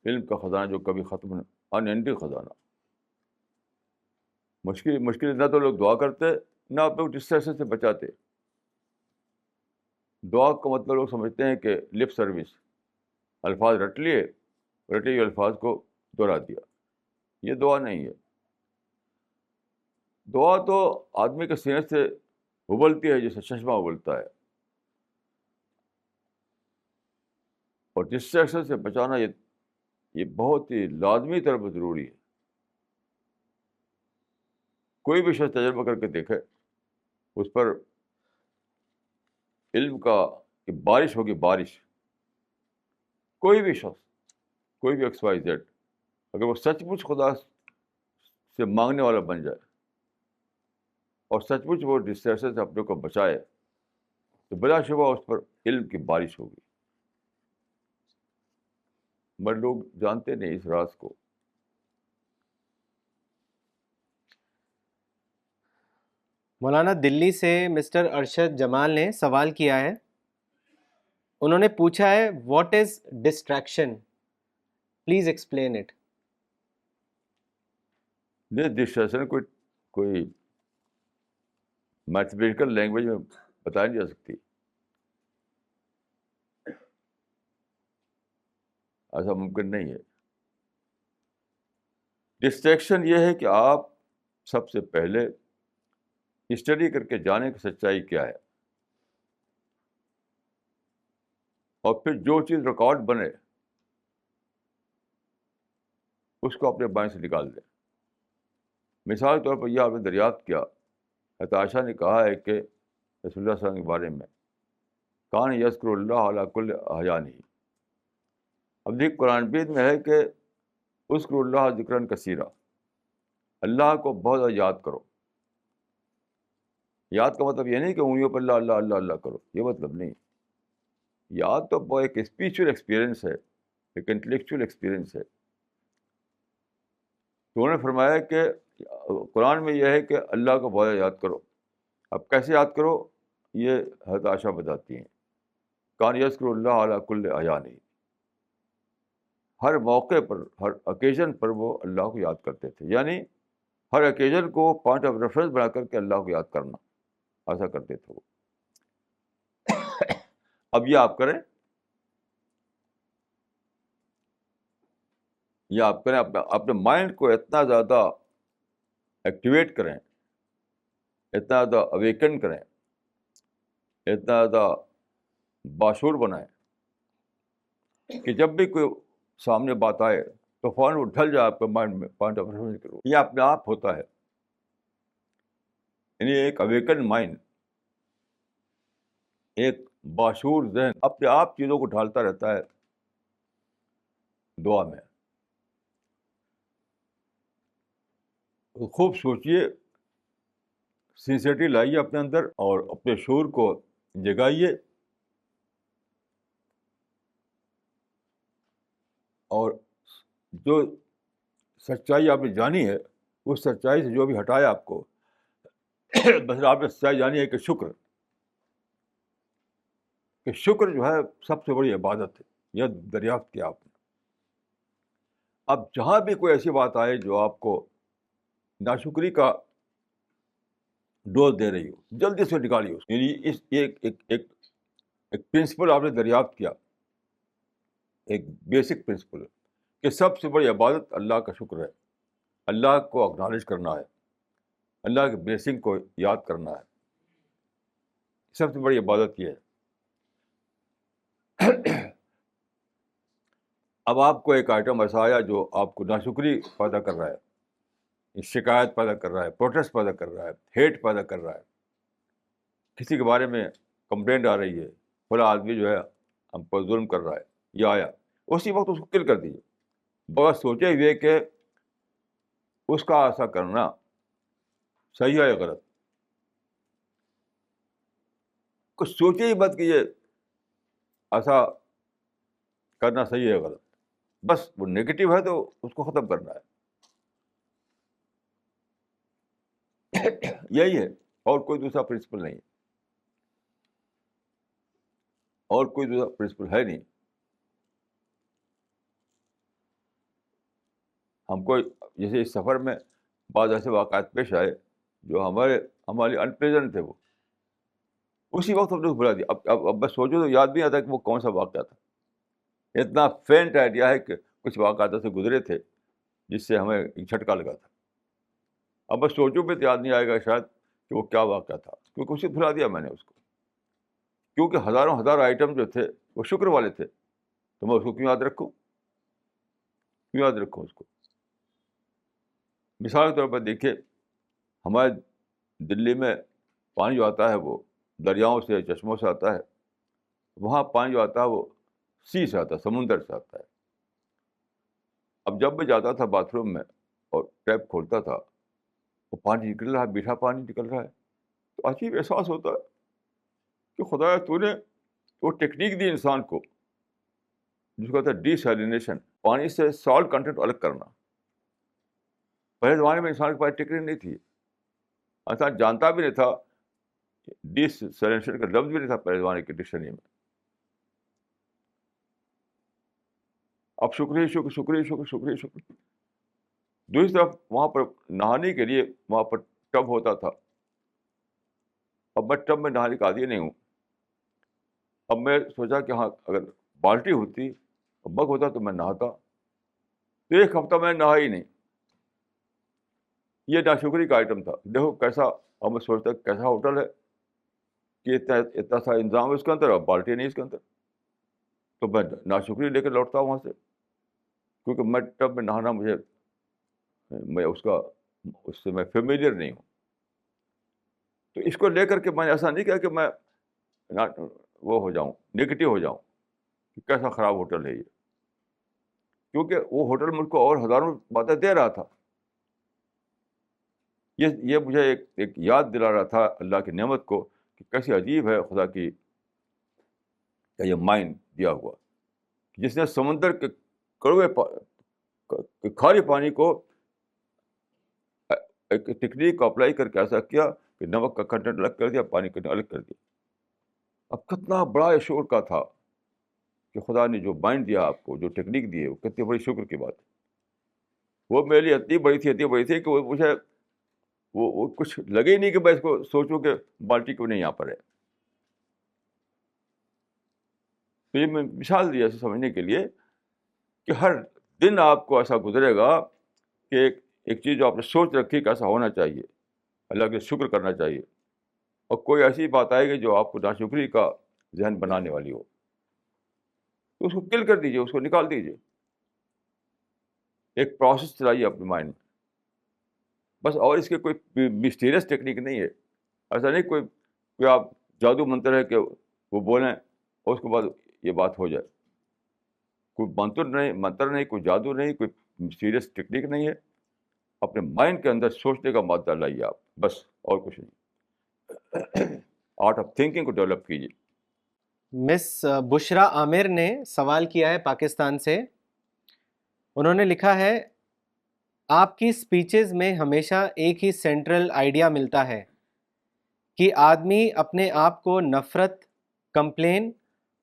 A: علم کا خزانہ جو کبھی ختم ان اینڈنگ خزانہ. مشکل نہ تو لوگ دعا کرتے نہ اپنے ڈسٹریکشن سے بچاتے. دعا کا مطلب لوگ سمجھتے ہیں کہ لپ سروس، الفاظ رٹے ہوئے الفاظ کو دہرا دیا. یہ دعا نہیں ہے. دعا تو آدمی کے سینے سے ابلتی ہے جیسے چشمہ ابلتا ہے، اور ڈسٹریکشن سے بچانا یہ بہت ہی لازمی طور پر ضروری ہے. کوئی بھی شخص تجربہ کر کے دیکھے، اس پر علم کا کہ بارش ہوگی، بارش. کوئی بھی شخص، کوئی بھی ایکس وائی زیڈ، اگر وہ سچ مچ خدا سے مانگنے والا بن جائے اور سچ مچ وہ ڈسٹریکشن سے اپنے کو بچائے تو بلا شبہ اس پر علم کی بارش ہوگی. مگر لوگ جانتے نہیں اس راز کو.
B: مولانا دلی سے مسٹر ارشد جمال نے سوال کیا ہے. انہوں نے پوچھا ہے what is distraction, please explain it.
A: یہ ڈسٹریکشن کوئی میتھمیٹیکل لینگویج میں بتائی نہیں جا سکتی. ایسا ممکن نہیں ہے. ڈسٹریکشن یہ ہے کہ آپ سب سے پہلے اسٹڈی کر کے جانیں کہ سچائی کیا ہے، اور پھر جو چیز ریکارڈ بنے اس کو اپنے مائنڈ سے نکال دیں. مثال کے طور پر یہ آپ نے دریافت کیا، حضرت عائشہ نے کہا ہے کہ رسول اللہ صلی اللہ علیہ وسلم کے بارے میں کان یذکر اللہ علی کل احیانہ. اب دیکھ قرآن پاک میں ہے کہ اذکروا اللہ ذکرا کثیرا، اللہ کو بہت زیادہ یاد کرو. یاد کا مطلب یہ نہیں کہ انگلیوں پر اللہ اللہ اللہ اللہ کرو، یہ مطلب نہیں. یاد تو ایک اسپریچول ایکسپیرئنس ہے، ایک انٹلیکچوئل ایکسپیرئنس ہے. تو انہوں نے فرمایا کہ قرآن میں یہ ہے کہ اللہ کو بہت یاد کرو. اب کیسے یاد کرو یہ حضرت عائشہ بتاتی ہیں. کان یذکر اللہ علی کل احیانہ، ہر موقع پر، ہر اوکیزن پر وہ اللہ کو یاد کرتے تھے. یعنی ہر اوکیزن کو پوائنٹ آف ریفرنس بنا کر کے اللہ کو یاد کرنا، ایسا کرتے تھے وہ. اب یہ آپ کریں، یہ آپ کریں، اپنے مائنڈ کو اتنا زیادہ ایکٹیویٹ کریں، اتنا زیادہ اویکن کریں، اتنا زیادہ باشعور بنائیں کہ جب بھی کوئی سامنے بات آئے تو فوراً وہ ڈھل جائے آپ کے مائنڈ میں، پوائنٹ آف ریفرنس کرو. یہ اپنے آپ ہوتا ہے. یعنی ایک اویکن مائنڈ، ایک باشعور ذہن اپنے آپ چیزوں کو ڈھالتا رہتا ہے دعا میں. خوب سوچئے، سنسیئرٹی لائیے اپنے اندر اور اپنے شعور کو جگائیے، اور جو سچائی آپ نے جانی ہے اس سچائی سے جو بھی ہٹایا آپ کو، بس آپ نے سچائی جانی ہے کہ شکر جو ہے سب سے بڑی عبادت ہے. یہ دریافت کیا آپ نے. اب جہاں بھی کوئی ایسی بات آئے جو آپ کو ناشکری کا ڈوز دے رہی ہو، جلدی سے نکالیے اس کو. یعنی اس ایک پرنسپل آپ نے دریافت کیا، ایک بیسک پرنسپل کہ سب سے بڑی عبادت اللہ کا شکر ہے، اللہ کو اکنالج کرنا ہے، اللہ کے بلیسنگ کو یاد کرنا ہے. سب سے بڑی عبادت یہ ہے. اب آپ کو ایک آئٹم ایسا آیا جو آپ کو ناشکری پیدا کر رہا ہے، شکایت پیدا کر رہا ہے، پروٹیسٹ پیدا کر رہا ہے، ہیٹ پیدا کر رہا ہے، کسی کے بارے میں کمپلینٹ آ رہی ہے، فلاں آدمی جو ہے ہم پر ظلم کر رہا ہے، یہ آیا، اسی وقت اس کو کل کر دیجیے، بغیر سوچے ہوئے کہ اس کا ایسا کرنا صحیح ہے یا غلط. کچھ سوچے ہی مت کہ یہ ایسا کرنا صحیح ہے یا غلط. بس وہ نگیٹو ہے تو اس کو ختم کرنا ہے. یہی ہے، اور کوئی دوسرا پرنسپل نہیں ہے، اور کوئی دوسرا پرنسپل ہے نہیں. ہم کو جیسے اس سفر میں بعض ایسے واقعات پیش آئے جو ہمارے انپلیزنٹ تھے، وہ اسی وقت ہم نے بھلا دیا. اب بس سوچو تو یاد نہیں آتا کہ وہ کون سا واقعہ تھا. اتنا فینٹ آئیڈیا ہے کہ کچھ واقعات سے گزرے تھے جس سے ہمیں ایک جھٹکا لگا تھا. اب بس سوچو پہ تو یاد نہیں آئے گا شاید کہ وہ کیا واقعہ تھا، کیونکہ اسے بھلا دیا میں نے اس کو. کیونکہ ہزاروں آئٹم جو تھے وہ شکر والے تھے، تو میں اس کو کیوں یاد رکھوں اس کو. مثال کے طور پر دیکھیے، ہمارے دلی میں پانی جو آتا ہے وہ دریاؤں سے، چشموں سے آتا ہے. وہاں پانی جو آتا ہے وہ سی سے آتا ہے، سمندر سے آتا ہے. اب جب میں جاتا تھا باتھ روم میں اور ٹیپ کھولتا تھا، وہ پانی نکل رہا ہے، میٹھا پانی نکل رہا ہے، تو عجیب احساس ہوتا ہے کہ خدایا تو نے وہ ٹیکنیک دی انسان کو جس کو کہتا ہے ڈی سیلینیشن، پانی سے سالٹ کنٹینٹ الگ کرنا. پہلے زمانے میں انسان کے پاس ٹیکنیک نہیں تھی، انسان جانتا بھی نہیں تھا، ڈی سیلینیشن کا لفظ بھی نہیں تھا پہلے زمانے کے ڈکشنری میں. اب شکریہ شکر شکریہ شکر شکریہ شکر. دوسری طرف وہاں پر نہانے کے لیے وہاں پر ٹب ہوتا تھا. اب میں ٹب میں نہانے کا عادی نہیں ہوں. اب میں سوچا کہ ہاں اگر بالٹی ہوتی اور مگ ہوتا تو میں نہاتا. تو ایک ہفتہ میں نہا ہی نہیں. یہ ناشکری کا آئٹم تھا. دیکھو کیسا، اب میں سوچتا کیسا ہوٹل ہے کہ اتنا سا انتظام ہے اس کے اندر اور بالٹی نہیں اس کے اندر. تو میں ناشکری لے کے لوٹتا ہوں وہاں سے، کیونکہ میں ٹب میں نہانا میں اس سے میں فیملیئر نہیں ہوں. تو اس کو لے کر کے میں نے ایسا نہیں کیا کہ میں وہ ہو جاؤں، نگیٹو ہو جاؤں کہ کیسا خراب ہوٹل ہے یہ، کیونکہ وہ ہوٹل مجھ کو اور ہزاروں باتیں دے رہا تھا. یہ مجھے ایک یاد دلا رہا تھا اللہ کی نعمت کو کہ کیسی عجیب ہے خدا کی کا یہ مائنڈ دیا ہوا، جس نے سمندر کے کڑوے کھارے پانی کو ایک ٹیکنیک کو اپلائی کر کے ایسا کیا کہ نمک کا کنٹینٹ الگ کر دیا، پانی کا الگ کر دیا. اب کتنا بڑا شعور کا تھا کہ خدا نے جو مائنڈ دیا آپ کو، جو ٹیکنیک دی ہے، وہ کتنی بڑی شکر کی بات ہے. وہ میرے لیے اتنی بڑی تھی کہ وہ مجھے وہ کچھ لگے ہی نہیں کہ میں اس کو سوچوں کہ بالٹی کیوں نہیں یہاں پر ہے. تو یہ میں مثال دی ایسے سمجھنے کے لیے کہ ہر دن آپ کو ایسا گزرے گا کہ ایک چیز جو آپ نے سوچ رکھی کہ ایسا ہونا چاہیے، اللہ کے شکر کرنا چاہیے، اور کوئی ایسی بات آئے گی جو آپ کو ناشکری کا ذہن بنانے والی ہو، تو اس کو کل کر دیجیے، اس کو نکال دیجیے. ایک پروسیس چلائیے اپنے مائنڈ میں بس. اور اس کے کوئی مسٹیریس ٹیکنیک نہیں ہے. ایسا نہیں کوئی آپ جادو منتر ہے کہ وہ بولیں اور اس کے بعد یہ بات ہو جائے. کوئی منتر نہیں، کوئی جادو نہیں، کوئی مسٹیریس ٹیکنیک نہیں ہے. اپنے مائنڈ کے اندر سوچنے کا مادہ لائیے آپ، بس، اور کچھ نہیں. آرٹ آف تھنکنگ کو ڈیولپ کیجیے.
B: مس بشرا عامر نے سوال کیا ہے پاکستان سے. انہوں نے لکھا ہے، آپ کی سپیچز میں ہمیشہ ایک ہی سینٹرل آئیڈیا ملتا ہے کہ آدمی اپنے آپ کو نفرت، کمپلین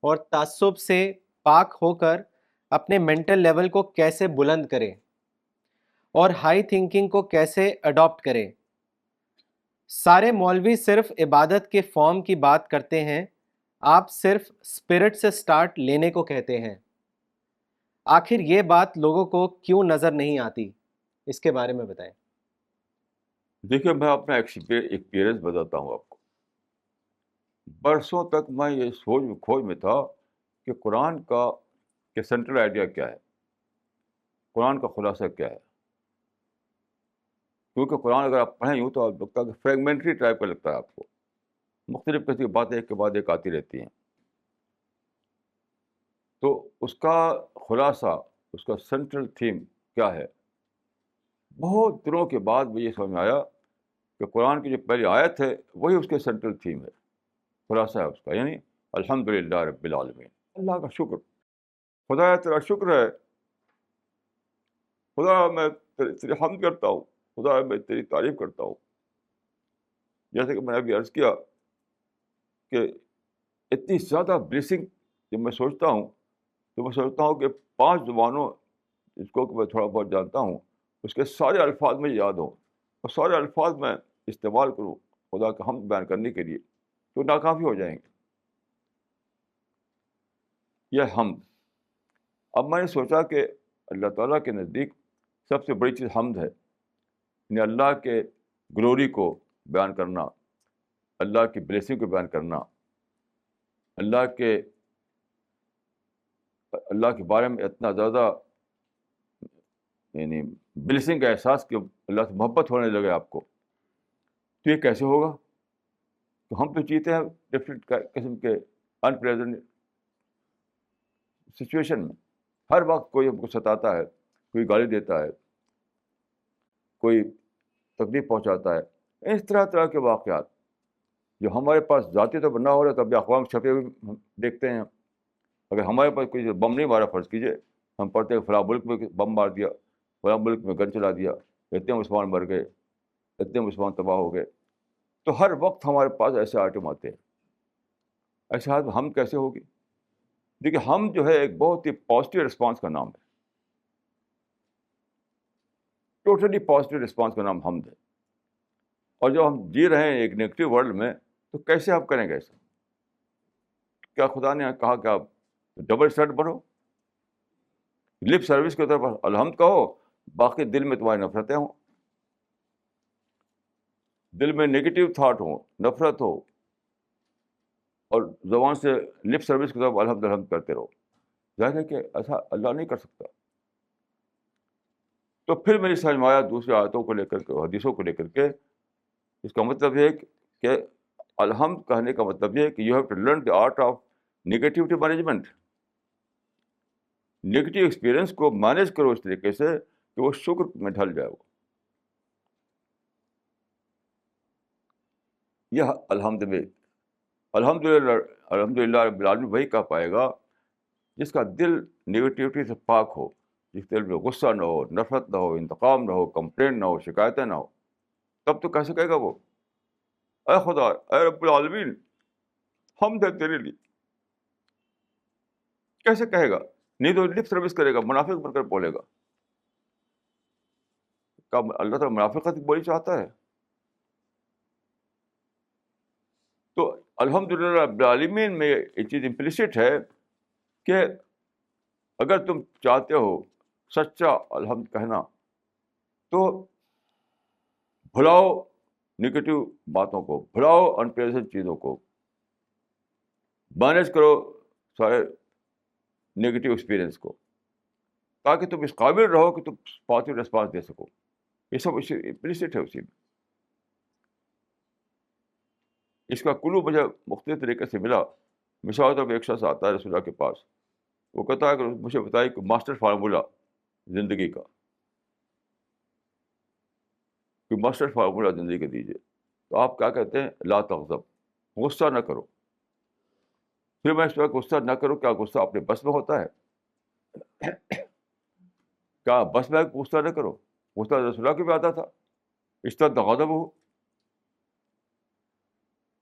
B: اور تعصب سے پاک ہو کر اپنے مینٹل لیول کو کیسے بلند کرے. اور ہائی تھنکنگ کو کیسے اڈاپٹ کریں۔ سارے مولوی صرف عبادت کے فارم کی بات کرتے ہیں، آپ صرف اسپرٹ سے سٹارٹ لینے کو کہتے ہیں۔ آخر یہ بات لوگوں کو کیوں نظر نہیں آتی؟ اس کے بارے میں بتائیں۔
A: دیکھیے، میں اپنا ایکسپیرئنس بتاتا ہوں آپ کو۔ برسوں تک میں یہ سوچ کھوج میں تھا کہ قرآن کا کہ سینٹرل آئیڈیا کیا ہے، قرآن کا خلاصہ کیا ہے۔ کیونکہ قرآن اگر آپ پڑھیں یوں تو آپ لگتا ہے کہ فریگمنٹری ٹائپ کا لگتا ہے آپ کو، مختلف قسم کی باتیں ایک کے بعد ایک آتی رہتی ہیں۔ تو اس کا خلاصہ، اس کا سینٹرل تھیم کیا ہے، بہت دنوں کے بعد مجھے سمجھ میں آیا کہ قرآن کی جو پہلی آیت ہے وہی اس کے سینٹرل تھیم ہے، خلاصہ ہے اس کا، یعنی الحمدللہ رب العالمین، اللہ کا شکر، خدا تیرا شکر ہے، خدا میں تیری حمد کرتا ہوں، خدا میں تیری تعریف کرتا ہوں۔ جیسے کہ میں نے ابھی عرض کیا کہ اتنی زیادہ بلیسنگ جب میں سوچتا ہوں تو میں سوچتا ہوں کہ 5 زبانوں جس کو کہ میں تھوڑا بہت جانتا ہوں اس کے سارے الفاظ مجھے یاد ہوں اور سارے الفاظ میں استعمال کروں خدا کا حمد بیان کرنے کے لیے تو ناکافی ہو جائیں گے۔ یہ حمد، اب میں نے سوچا کہ اللہ تعالیٰ کے نزدیک سب سے بڑی چیز حمد ہے، یعنی اللہ کے گلوری کو بیان کرنا، اللہ کی بلیسنگ کو بیان کرنا، اللہ کے بارے میں اتنا زیادہ یعنی بلیسنگ کا احساس کہ اللہ سے محبت ہونے لگے آپ کو، تو یہ کیسے ہوگا؟ تو ہم تو جیتے ہیں ڈفرینٹ قسم کے ان پلیزنٹ سچویشن میں، ہر وقت کوئی ہم کو ستاتا ہے، کوئی گالی دیتا ہے، کوئی تکلیف پہنچاتا ہے، اس طرح کے واقعات جو ہمارے پاس ذاتی طور پر نہ ہو رہے تب بھی اقوام چھپے ہوئے ہم دیکھتے ہیں۔ اگر ہمارے پاس کوئی بم نہیں مارا، فرض کیجیے ہم پڑھتے ہیں فلاں ملک میں بم مار دیا، فلاں ملک میں گن چلا دیا، اتنے مسلمان مر گئے، اتنے مسلمان تباہ ہو گئے، تو ہر وقت ہمارے پاس ایسے آئٹم آتے ہیں۔ ایسے حالت میں ہم کیسے ہوگی؟ دیکھیے، ہم جو ہے ایک بہت ہی پازیٹیو رسپانس کا نام ہے، ٹوٹلی پازیٹیو رسپانس کا نام حمد ہے۔ اور جب ہم جی رہے ہیں ایک نیگیٹو ورلڈ میں تو کیسے آپ کریں گے ایسا؟ کیا خدا نے کہا کہ آپ ڈبل اسٹینڈرڈ بنو، لپ سروس کی طرف الحمد کہو، باقی دل میں تمہاری نفرتیں ہوں، دل میں نیگیٹو تھاٹ ہو، نفرت ہو، اور زبان سے لپ سروس کی طرف الحمد الحمد کرتے رہو؟ ظاہر ہے کہ ایسا اللہ نہیں کر سکتا۔ تو پھر میری سمجھ میں آیا دوسری آیتوں کو لے کر کے، حدیثوں کو لے کر کے، اس کا مطلب یہ ہے کہ الحمد کہنے کا مطلب یہ ہے کہ you have to learn the art of negativity management. Negative experience کو مینیج کرو اس طریقے سے کہ وہ شکر میں ڈھل جائے۔ یہ الحمد میں الحمدللہ رب العالمین وہی کہہ پائے گا جس کا دل نیگیٹیوٹی سے پاک ہو، جس دل میں غصہ نہ ہو، نفرت نہ ہو، انتقام نہ ہو، کمپلین نہ ہو، شکایتیں نہ ہو۔ تب تو کیسے کہے گا وہ اے خدا، اے رب العالمین، حمد ہے تیرے لیے؟ کیسے کہے گا؟ نہیں تو لپ سروس کرے گا، منافق بن کر بولے گا۔ کیا اللہ تعالیٰ منافقت بولی چاہتا ہے؟ تو الحمدللہ رب العالمین میں یہ چیز امپلیسٹ ہے کہ اگر تم چاہتے ہو سچا الحمد کہنا تو بھلاؤ نگیٹو باتوں کو، بھلاؤ انپلیزنٹ چیزوں کو، مینیج کرو سارے نگیٹو ایکسپیرئنس کو، تاکہ تم اس قابل رہو کہ تم پازیٹیو ریسپانس دے سکو۔ یہ سب اسی امپلیسٹ ہے اسی میں۔ اس کا کلو مجھے مختلف طریقے سے ملا۔ مثال طور پہ ایک شخص آتا ہے رسول اللہ کے پاس، وہ کہتا ہے کہ مجھے بتائیے کہ ماسٹر فارمولہ زندگی کا، کہ ماسٹر فارمولہ زندگی کا دیجیے۔ تو آپ کیا کہتے ہیں؟ لا تغضب، غصہ نہ کرو۔ پھر میں اس وقت غصہ نہ کرو، کیا غصہ اپنے بس میں ہوتا ہے؟ کیا بس میں غصہ نہ کرو؟ غصہ رسول اللہ کے بھی آتا تھا، اشتد غضب ہو۔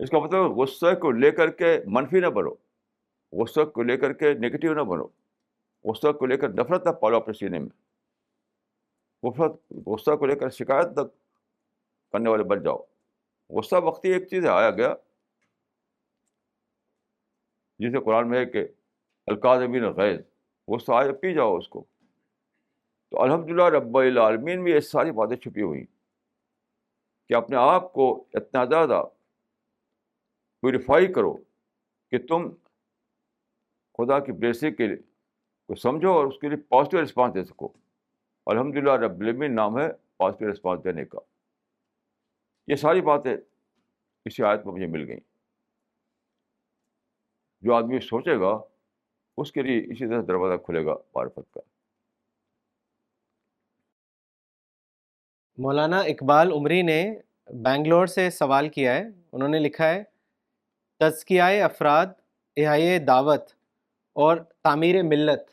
A: اس کا مطلب غصے کو لے کر کے منفی نہ بنو، غصے کو لے کر کے نگیٹیو نہ بنو، غصے کو لے کر نفرت نہ پالو اپنے سینے میں۔ غصہ کو لے کر شکایت تک کرنے والے بن جاؤ. غصہ وقتی ایک چیز ہے، آیا گیا، جسے قرآن میں ہے کہ الکاظمین الغیظ، غصہ آئے پی جاؤ اس کو. تو الحمدللہ رب العالمین میں یہ ساری باتیں چھپی ہوئی کہ اپنے آپ کو اتنا زیادہ پیوریفائی کرو کہ تم خدا کی بلیسنگ کے کو سمجھو اور اس کے لیے پازیٹیو رسپانس دے سکو. الحمدللہ رب العالمین نام ہے پازیٹیو رسپانس دینے کا. یہ ساری باتیں اسی آیت میں مجھے مل گئیں. جو آدمی سوچے گا اس کے لیے اسی طرح دروازہ کھلے گا معرفت کا.
B: مولانا اقبال عمری نے بنگلور سے سوال کیا ہے. انہوں نے لکھا ہے تزکیہ افراد، احیاء دعوت اور تعمیر ملت،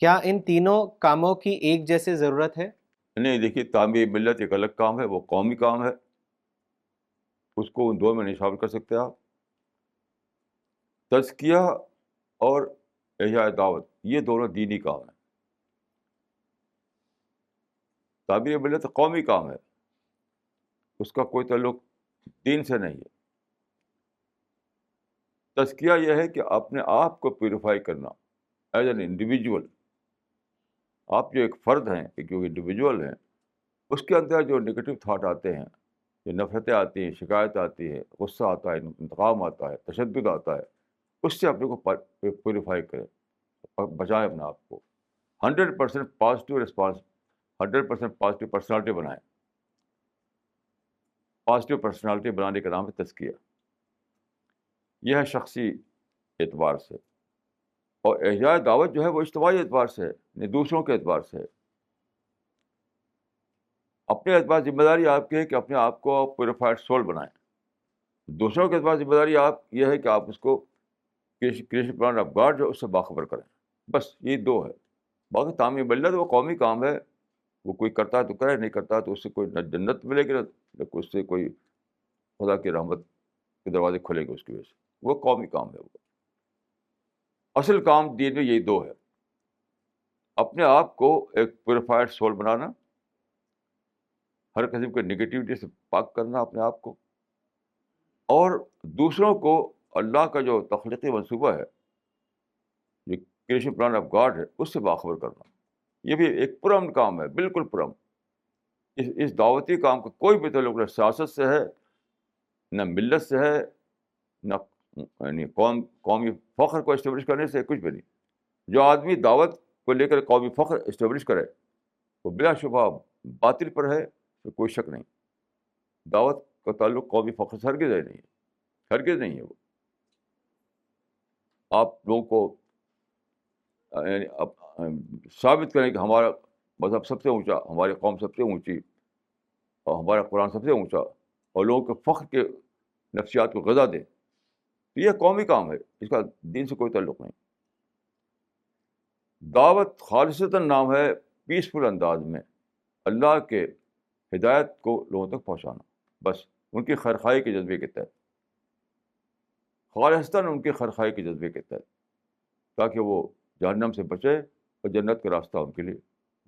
B: کیا ان تینوں کاموں کی ایک جیسے ضرورت ہے؟
A: نہیں، دیکھیے، تعمیر ملت ایک الگ کام ہے، وہ قومی کام ہے، اس کو ان دو میں نہیں شامل کر سکتے آپ. تزکیہ اور احیاء دعوت یہ دونوں دینی کام ہیں. تعمیر ملت قومی کام ہے، اس کا کوئی تعلق دین سے نہیں ہے. تزکیہ یہ ہے کہ اپنے آپ کو پیوریفائی کرنا ایز این انڈیویجول. آپ جو ایک فرد ہیں، ایک جو انڈیویجول ہیں، اس کے اندر جو نگیٹو تھاٹ آتے ہیں، جو نفرتیں آتی ہیں، شکایت آتی ہے، غصہ آتا ہے، انتقام آتا ہے، تشدد آتا ہے، اس سے اپنے کو پیوریفائی کریں، بچائیں اپنے آپ کو. 100% پازیٹیو رسپانس، 100% پازیٹیو پرسنالٹی بنائیں. پازیٹیو پرسنالٹی بنانے کا نام ہے تزکیہ. یہ ہے شخصی اعتبار سے. اور احیاء دعوت جو ہے وہ اجتماعی اعتبار سے ہے، یعنی دوسروں کے اعتبار سے ہے. اپنے اعتبار ذمہ داری آپ کی ہے کہ اپنے آپ کو پیوریفائڈ سول بنائیں. دوسروں کے اعتبار ذمہ داری آپ یہ ہے کہ آپ اس کو کریشن پلان آف گاڈ جو اس سے باخبر کریں. بس یہ دو ہے. باقی تعمیر ملت وہ قومی کام ہے، وہ کوئی کرتا ہے تو کرے، نہیں کرتا تو اس سے کوئی نہ جنت ملے گی نہ اس سے کوئی خدا کی رحمت کے دروازے کھلے گے اس کی وجہ سے. وہ قومی کام ہے. وہ اصل کام دین میں یہی دو ہے: اپنے آپ کو ایک پیوریفائڈ سول بنانا، ہر قسم کے نگیٹیوٹی سے پاک کرنا اپنے آپ کو، اور دوسروں کو اللہ کا جو تخلیقی منصوبہ ہے، جو کریشن پلان آف گاڈ ہے، اس سے باخبر کرنا. یہ بھی ایک پرامن کام ہے، بالکل پرامن. اس دعوتی کام کا کوئی بھی تعلق نہ سیاست سے ہے، نہ ملت سے ہے، نہ یعنی قومی فخر کو اسٹیبلش کرنے سے، کچھ بھی نہیں. جو آدمی دعوت کو لے کر قومی فخر اسٹیبلش کرے وہ بلا شبہ باطل پر ہے، تو کوئی شک نہیں. دعوت کا تعلق قومی فخر سے ہرگز نہیں ہے، ہرگز نہیں ہے. وہ آپ لوگوں کو یعنی ثابت کریں کہ ہمارا مذہب سب سے اونچا، ہماری قوم سب سے اونچی، اور ہمارا قرآن سب سے اونچا، اور لوگوں کے فخر کے نفسیات کو غذا دے، تو یہ قومی کام ہے، اس کا دین سے کوئی تعلق نہیں. دعوت خالصتاً نام ہے پیسفل انداز میں اللہ کے ہدایت کو لوگوں تک پہنچانا، بس ان کی خیرخواہی کے جذبے کے تحت، خالصتاً ان کی خیرخواہی کے جذبے کے تحت، تاکہ وہ جہنم سے بچے اور جنت کا راستہ ان کے لیے،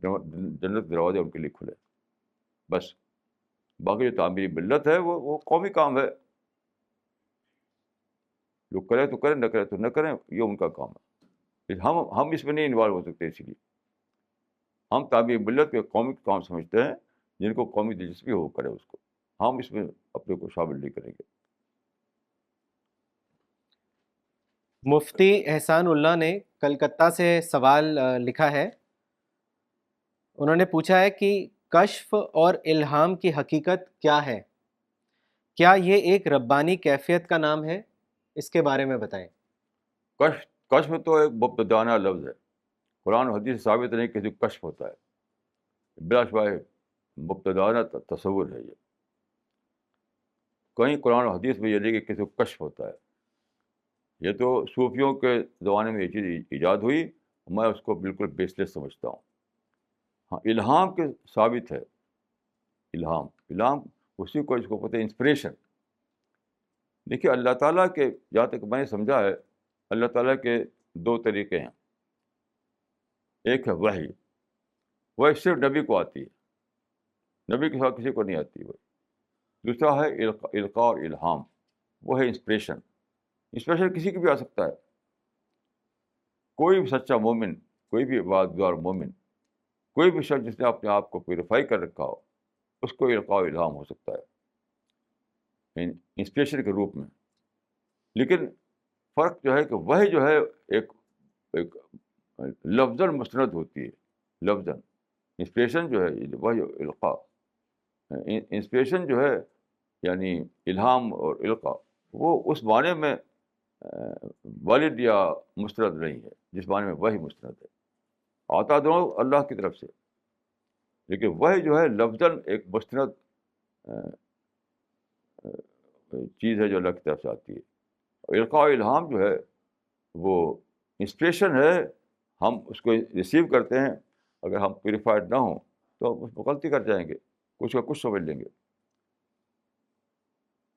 A: جنت کے دروازے ان کے لیے کھلے. بس باقی جو تعمیری ملت ہے وہ قومی کام ہے. جو کرے تو کریں، نہ کرے تو نہ کریں، یہ ان کا کام ہے. ہم اس میں نہیں انوالو ہو سکتے. اسی لیے ہم تعمیر ملت کے قومی کام سمجھتے ہیں، جن کو قومی دلچسپی ہو کرے اس کو. ہم اس میں اپنے کو شامل نہیں کریں گے.
B: مفتی احسان اللہ نے کلکتہ سے سوال لکھا ہے. انہوں نے پوچھا ہے کہ کشف اور الہام کی حقیقت کیا ہے؟ کیا یہ ایک ربانی کیفیت کا نام ہے؟ اس کے بارے میں بتائیں.
A: کشف تو ایک مبتدانہ لفظ ہے. قرآن و حدیث سے ثابت نہیں کسی کو کشف ہوتا ہے. بلا شبہ مبتدانہ تصور ہے. یہ کہیں قرآن و حدیث میں یہ نہیں کہ کسی کو کشف ہوتا ہے. یہ تو صوفیوں کے زمانے میں یہ چیز ایجاد ہوئی، میں اس کو بالکل بیس لیس سمجھتا ہوں. ہاں، الہام کے ثابت ہے. الہام اسی کو اس کو کہتے ہیں انسپریشن. دیکھیے، اللہ تعالیٰ کے، جہاں تک میں نے سمجھا ہے، اللہ تعالیٰ کے دو طریقے ہیں. ایک ہے وحی، وہ صرف نبی کو آتی ہے، نبی کے ساتھ کسی کو نہیں آتی وہ۔ دوسرا ہے القاء اور الہام، وہ ہے انسپریشن۔ انسپریشن کسی کو بھی آ سکتا ہے، کوئی بھی سچا مومن، کوئی بھی عبادتگار مومن، کوئی بھی شخص جس نے اپنے آپ کو پیوریفائی کر رکھا ہو، اس کو القاء و الہام ہو سکتا ہے انسپریشن کے روپ میں۔ لیکن فرق جو ہے کہ وہ جو ہے ایک لفظاً مستند ہوتی ہے، لفظاً۔ انسپریشن جو ہے وہ القاء، انسپریشن جو ہے یعنی الہام اور القاء، وہ اس معنی میں والد یا مستند نہیں ہے جس معنی میں وہی مستند ہے۔ آتا دونوں اللہ کی طرف سے، لیکن وہی جو ہے لفظاً ایک مستند چیز ہے جو اللہ کی طرف سے آتی ہے۔ القاء و الہام جو ہے وہ انسپریشن ہے، ہم اس کو ریسیو کرتے ہیں، اگر ہم پیوریفائڈ نہ ہوں تو ہم اس میں غلطی کر جائیں گے، کچھ کا کچھ سمجھ لیں گے۔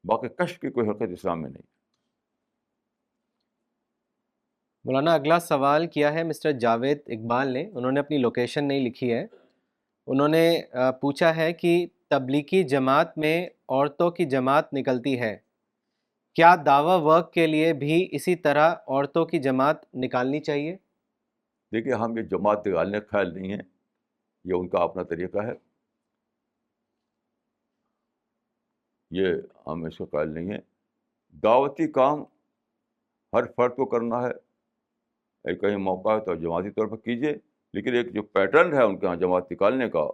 A: باقی کشف کی کوئی حرکت اسلام میں نہیں۔
B: مولانا اگلا سوال کیا ہے مسٹر جاوید اقبال نے، انہوں نے اپنی لوکیشن نہیں لکھی ہے۔ انہوں نے پوچھا ہے کہ تبلیغی جماعت میں عورتوں کی جماعت نکلتی ہے، کیا دعویٰ ورک کے لیے بھی اسی طرح عورتوں کی جماعت نکالنی چاہیے؟
A: دیکھیے، ہم یہ جماعت نکالنے کا خیال نہیں ہے، یہ ان کا اپنا طریقہ ہے، یہ ہم اس کا خیال نہیں ہے۔ دعوتی کام ہر فرد کو کرنا ہے، کہیں موقع ہے تو جماعتی طور پر کیجیے، لیکن ایک جو پیٹرن ہے ان کے یہاں جماعت نکالنے کا،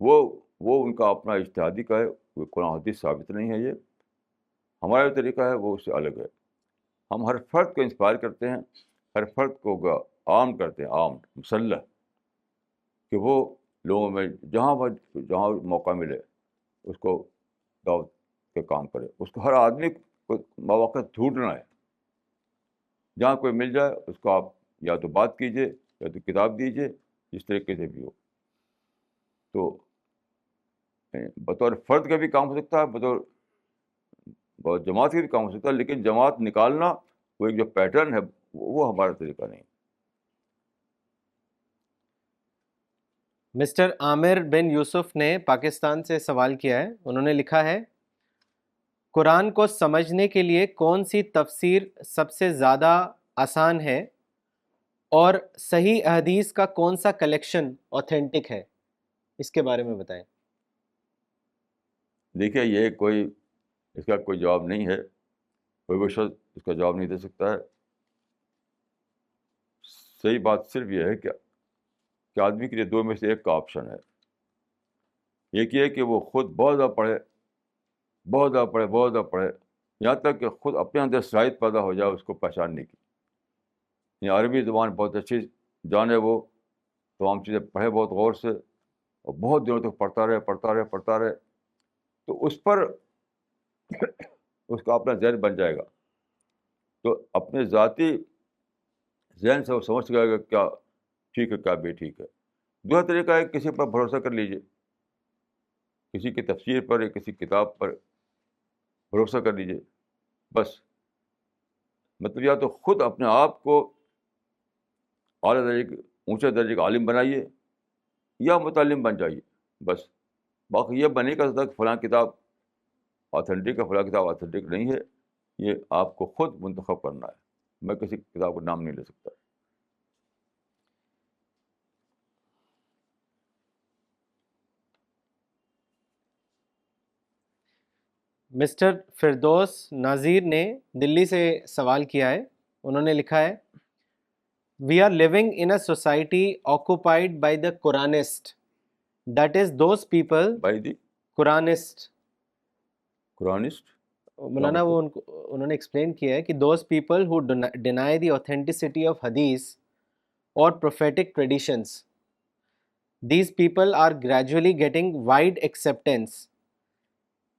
A: وہ ان کا اپنا اجتہادی کا ہے، کوئی قرآن حدیث ثابت نہیں ہے۔ یہ ہمارا جو طریقہ ہے وہ اس سے الگ ہے۔ ہم ہر فرد کو انسپائر کرتے ہیں، ہر فرد کو عام کرتے ہیں، عام مسلح، کہ وہ لوگوں میں جہاں موقع ملے اس کو دعوت کے کام کرے۔ اس کو ہر آدمی کو مواقع ڈھونڈنا ہے، جہاں کوئی مل جائے اس کو آپ یا تو بات کیجیے یا تو کتاب دیجیے، جس طریقے سے بھی ہو۔ تو بطور فرد کا بھی کام ہو سکتا ہے، بطور جماعت کا بھی کام ہو سکتا ہے، لیکن جماعت نکالنا وہ ایک جو پیٹرن ہے وہ ہمارا طریقہ نہیں۔
B: مسٹر عامر بن یوسف نے پاکستان سے سوال کیا ہے، انہوں نے لکھا ہے قرآن کو سمجھنے کے لیے کون سی تفسیر سب سے زیادہ آسان ہے، اور صحیح احادیث کا کون سا کلیکشن اوتھینٹک ہے، اس کے بارے میں بتائیں۔
A: دیکھیے، یہ اس کا کوئی جواب نہیں ہے، کوئی بھی شخص اس کا جواب نہیں دے سکتا ہے۔ صحیح بات صرف یہ ہے کہ آدمی کے لیے دو میں سے ایک کا آپشن ہے۔ ایک یہ کہ وہ خود بہت زیادہ پڑھے، بہت زیادہ پڑھے، بہت زیادہ پڑھے، یہاں تک کہ خود اپنے اندر صلاحیت پیدا ہو جائے اس کو پہچاننے کی، یعنی عربی زبان بہت اچھی جانے، وہ تمام چیزیں پڑھے بہت غور سے، اور بہت دنوں تک پڑھتا رہے، تو اس پر اس کا اپنا ذہن بن جائے گا، تو اپنے ذاتی ذہن سے وہ سمجھ سکے گا کیا ٹھیک ہے کیا بے ٹھیک ہے۔ دوسرا طریقہ ہے کسی پر بھروسہ کر لیجیے، کسی کی تفسیر پر یا کسی کتاب پر بھروسہ کر لیجیے، بس۔ مطلب یا تو خود اپنے آپ کو اعلیٰ درجے کے اونچے درجے کا عالم بنائیے یا متعلم بن جائیے، بس۔ باقی یہ بنے کا کہ فلاں کتاب آتھینٹک ہے، فلاں کتاب آتھینٹک نہیں ہے، یہ آپ کو خود منتخب کرنا ہے، میں کسی کتاب کا نام نہیں لے سکتا۔
B: مسٹر فردوس ناظیر نے دلی سے سوال کیا ہے، انہوں نے لکھا ہے we are living in a society occupied by the Quranist, that is those people
A: by the
B: Quranist.
A: Quranist
B: مولانا وہ انہوں نے ایکسپلین کیا ہے کہ those people who deny the authenticity of حدیث اور prophetic traditions, these people are gradually getting wide acceptance,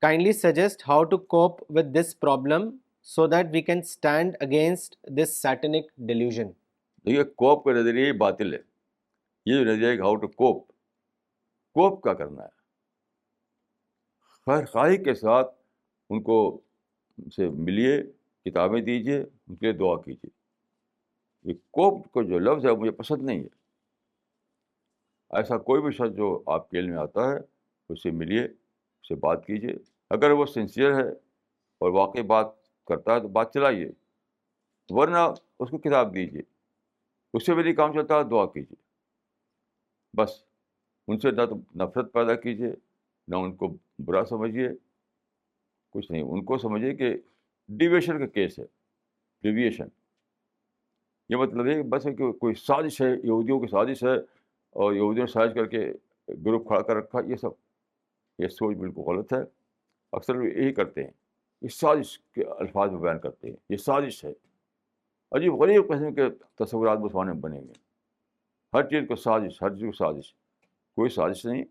B: kindly suggest how to cope with this problem so that we can stand against this satanic delusion۔
A: دیکھیے، کوپ کا نظریہ ہی باطل ہے۔ یہ جو نظریہ ہے کہ ہاؤ ٹو کوپ کیا کرنا ہے، خیر خواہی کے ساتھ ان کو سے ملیے، کتابیں دیجیے، ان کے لیے دعا کیجیے۔ یہ کوپ کو جو لفظ ہے مجھے پسند نہیں ہے۔ ایسا کوئی بھی شخص جو آپ کے علم میں آتا ہے اس سے ملیے، اس سے بات کیجیے. اگر وہ سنسیئر ہے اور واقعی بات کرتا ہے تو بات چلائیے، ورنہ اس کو کتاب دیجیے. اس سے بھی نہیں کام چلتا دعا کیجیے. بس ان سے نہ تو نفرت پیدا کیجیے، نہ ان کو برا سمجھیے، کچھ نہیں. ان کو سمجھیے کہ ڈیویشن کا کیس ہے، ڈیویشن. یہ مطلب ہے کہ بس ہے کہ کوئی سازش ہے، یہودیوں کی سازش ہے اور یہودیوں نے سازش کر کے گروپ کھڑا کر رکھا. یہ سوچ بالکل غلط ہے. اکثر لوگ یہی کرتے ہیں، یہ سازش کے الفاظ میں بیان کرتے ہیں، یہ سازش ہے. عجیب غریب قسم کے تصورات مسلمانوں میں بنیں گے. ہر چیز کو سازش، ہر چیز کو سازش. کوئی سازش نہیں.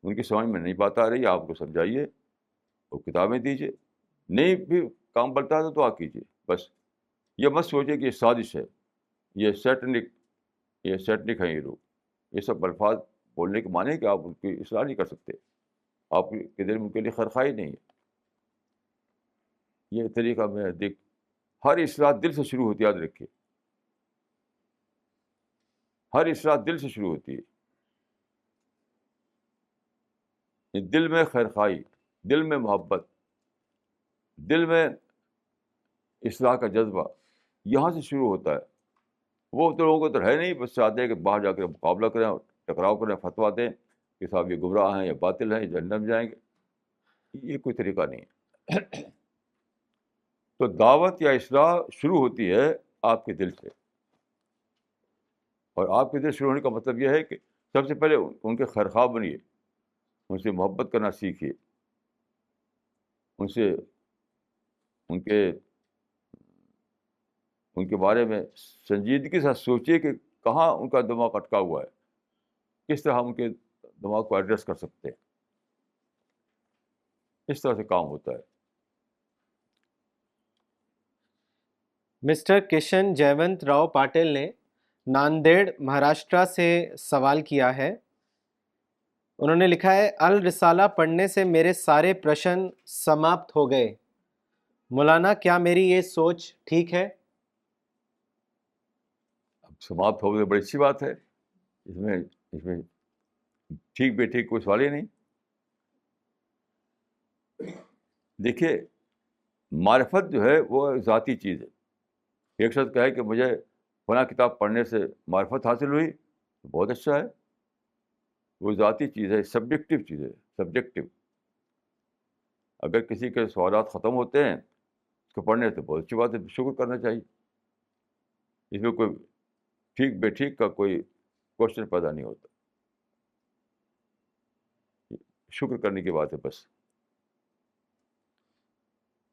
A: ان کی سمجھ میں نہیں بات آ رہی، آپ کو سمجھائیے اور کتابیں دیجیے. نہیں بھی کام بلتا ہے تو دعا کیجیے. بس یہ مت سوچیے کہ یہ سازش ہے، یہ سیٹنک ہیں یہ لوگ. یہ سب الفاظ بولنے کے معنی ہے کہ آپ ان کی اصلاح نہیں کر سکتے، آپ کے دل میں ان کے لیے خیرخواہی نہیں ہے. یہ طریقہ میں دیکھ، ہر اصلاح دل سے شروع ہوتی ہے، یاد رکھیے. ہر اصلاح دل سے شروع ہوتی ہے. دل میں خیرخواہی، دل میں محبت، دل میں اصلاح کا جذبہ یہاں سے شروع ہوتا ہے. وہ تو لوگوں کو تو ہے نہیں، بس چاہتے ہیں کہ باہر جا کے مقابلہ کریں اور ٹکراؤ کریں، فتویٰ دیں کہ صاحب یہ گمراہ ہیں، یہ باطل ہیں، یہ جہنم میں جائیں گے. یہ کوئی طریقہ نہیں ہے. تو دعوت یا اصلاح شروع ہوتی ہے آپ کے دل سے. اور آپ کے دل شروع ہونے کا مطلب یہ ہے کہ سب سے پہلے ان کے خیرخواہ بنیے، ان سے محبت کرنا سیکھیے، ان سے ان کے بارے میں سنجیدگی سے سوچیے کہ کہاں ان کا دماغ اٹکا ہوا ہے، کس طرح ہم ان کے دماغ کو ایڈریس کر سکتے ہیں. اس طرح سے کام ہوتا ہے.
B: مسٹر کشن جیونت راؤ پاٹل نے ناندیڑ مہاراشٹرا سے سوال کیا ہے. انہوں نے لکھا ہے، الرسالہ پڑھنے سے میرے سارے پرشن سماپت ہو گئے. مولانا کیا میری یہ سوچ ٹھیک ہے؟
A: اب سماپت ہو گئی بڑی اچھی بات ہے. اس میں ٹھیک بے ٹھیک کوئی سوال ہی نہیں. دیکھیے، معرفت جو ہے وہ ذاتی چیز ہے. ایک شخص کہے کہ مجھے فلاں کتاب پڑھنے سے معرفت حاصل ہوئی، بہت اچھا ہے. وہ ذاتی چیز ہے، سبجیکٹو چیز ہے، سبجیکٹو. اگر کسی کے سوالات ختم ہوتے ہیں اس کو پڑھنے سے بہت اچھی بات ہے، شکر کرنا چاہیے. اس میں کوئی ٹھیک بے ٹھیک کا کوئی کوشچن پیدا نہیں ہوتا. شکر کرنے کی بات ہے بس.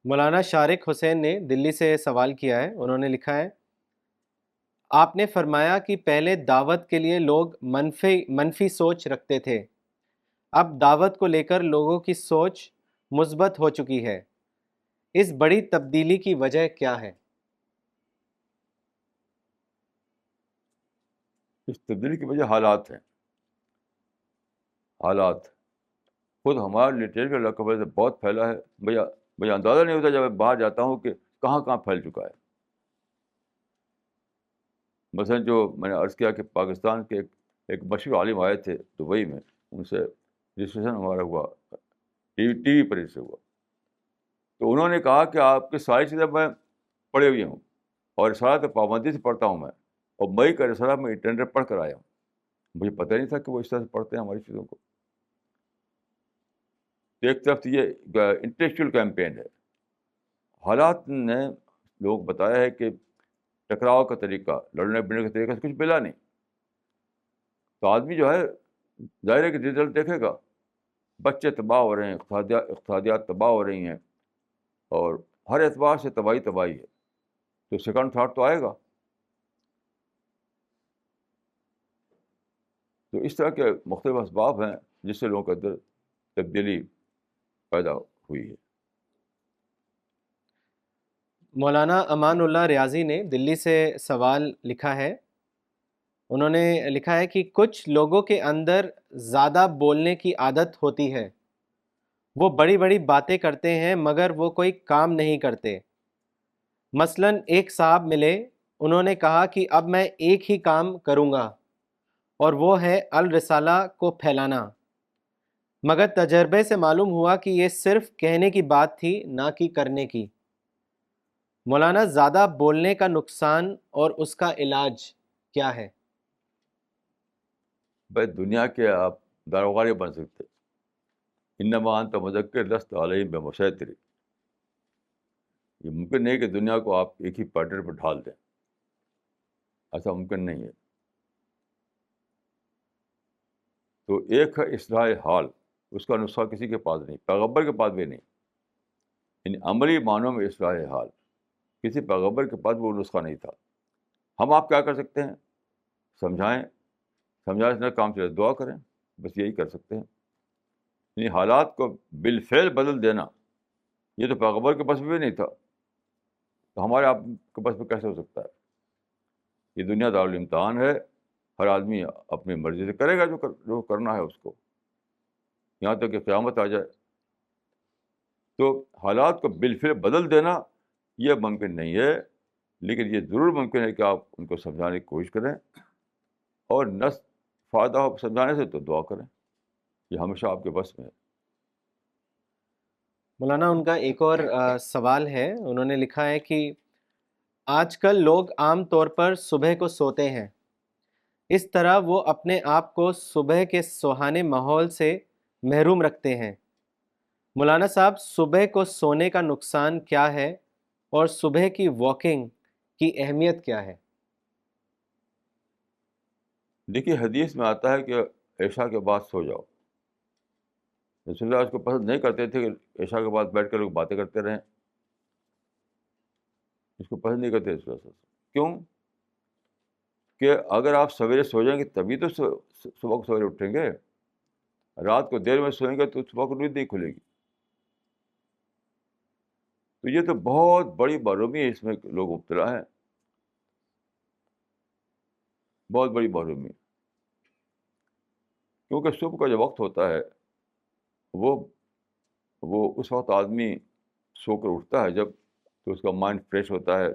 B: مولانا شارق حسین نے دلی سے سوال کیا ہے. انہوں نے لکھا ہے، آپ نے فرمایا کہ پہلے دعوت کے لیے لوگ منفی سوچ رکھتے تھے، اب دعوت کو لے کر لوگوں کی سوچ مثبت ہو چکی ہے. اس بڑی تبدیلی کی وجہ کیا ہے؟
A: اس تبدیلی کی وجہ حالات ہیں. حالات خود ہمارا لٹریچر لقب سے بہت پھیلا ہے. مجھے اندازہ نہیں ہوتا جب میں باہر جاتا ہوں کہ کہاں کہاں پھیل چکا ہے. مثلا جو میں نے عرض کیا کہ پاکستان کے ایک مشہور عالم آئے تھے دبئی میں، ان سے رجسٹریشن ہمارا ہوا، ٹی وی پر سے ہوا. تو انہوں نے کہا کہ آپ کی ساری چیزیں میں پڑھے ہوئے ہوں اور رسالہ تو پابندی سے پڑھتا ہوں میں، اور مئی کا رسالہ میں انٹرنیٹ پڑھ کر آیا ہوں. مجھے پتہ نہیں تھا کہ وہ اس طرح سے پڑھتے ہیں ہماری چیزوں کو. ایک طرف یہ انٹلیکچوئل کیمپین ہے. حالات نے لوگ بتایا ہے کہ ٹکراؤ کا طریقہ، لڑنے بڑھنے کا طریقہ سے کچھ ملا نہیں. تو آدمی جو ہے ظاہر ہے کہ رزلٹ دیکھے گا. بچے تباہ ہو رہے ہیں، اقتصادیات تباہ ہو رہی ہیں، اور ہر اعتبار سے تباہی ہے. تو سیکنڈ تھاٹ تو آئے گا. تو اس طرح کے مختلف اسباب ہیں جس سے لوگوں کے اندر تبدیلی پیدا ہوئی ہے.
B: مولانا امان اللہ ریاضی نے دلی سے سوال لکھا ہے. انہوں نے لکھا ہے کہ کچھ لوگوں کے اندر زیادہ بولنے کی عادت ہوتی ہے. وہ بڑی بڑی باتیں کرتے ہیں مگر وہ کوئی کام نہیں کرتے. مثلاً ایک صاحب ملے، انہوں نے کہا کہ اب میں ایک ہی کام کروں گا، اور وہ ہے الرسالہ کو پھیلانا، مگر تجربے سے معلوم ہوا کہ یہ صرف کہنے کی بات تھی نہ کہ کرنے کی۔ مولانا، زیادہ بولنے کا نقصان اور اس کا علاج کیا ہے؟
A: بھائی دنیا کے آپ داروغہ نہیں بن سکتے، انما انت مذکر لست علیہم بمسیطر۔ یہ ممکن نہیں کہ دنیا کو آپ ایک ہی پیٹرن پہ ڈھال دیں، ایسا ممکن نہیں ہے۔ تو ایک ہے اصلاح حال، اس کا نسخہ کسی کے پاس نہیں، پیغمبر کے پاس بھی نہیں، یعنی عملی معنوں میں اصلاح حال کسی پیغمبر کے پاس وہ نسخہ نہیں تھا۔ ہم آپ کیا کر سکتے ہیں؟ سمجھائیں، سمجھائیں نہ کام چلے دعا کریں، بس یہی کر سکتے ہیں۔ یعنی حالات کو بالفعل بدل دینا، یہ تو پیغمبر کے پاس بھی نہیں تھا، تو ہمارے آپ کے پاس میں کیسے ہو سکتا ہے؟ یہ دنیا دارالامتحان ہے، ہر آدمی اپنی مرضی سے کرے گا جو کرنا ہے اس کو، یہاں تک کہ قیامت آ جائے۔ تو حالات کو بالفعل بدل دینا یہ ممکن نہیں ہے، لیکن یہ ضرور ممکن ہے کہ آپ ان کو سمجھانے کی کوشش کریں، اور نہ فائدہ ہو سمجھانے سے تو دعا کریں، یہ ہمیشہ آپ کے بس میں ہے۔
B: مولانا، ان کا ایک اور سوال ہے، انہوں نے لکھا ہے کہ آج کل لوگ عام طور پر صبح کو سوتے ہیں، اس طرح وہ اپنے آپ کو صبح کے سہانے ماحول سے محروم رکھتے ہیں۔ مولانا صاحب، صبح کو سونے کا نقصان کیا ہے اور صبح کی واکنگ کی اہمیت کیا ہے؟
A: دیکھیے حدیث میں آتا ہے کہ عشاء کے بعد سو جاؤ۔ رسول اللہ اس کو پسند نہیں کرتے تھے کہ عشاء کے بعد بیٹھ کر لوگ باتیں کرتے رہیں، اس کو پسند نہیں کرتے رسول اللہ۔ کیوں؟ کہ اگر آپ سویرے سو جائیں گے تبھی تو صبح کو سویرے اٹھیں گے، رات کو دیر میں سوئیں گے تو صبح کو نیند نہیں کھلے گی۔ تو یہ تو بہت بڑی محرومی ہے، اس میں لوگ مبتلا ہیں، بہت بڑی محرومی ہے۔ کیونکہ صبح کا جو وقت ہوتا ہے وہ اس وقت آدمی سو کر اٹھتا ہے جب، تو اس کا مائنڈ فریش ہوتا ہے،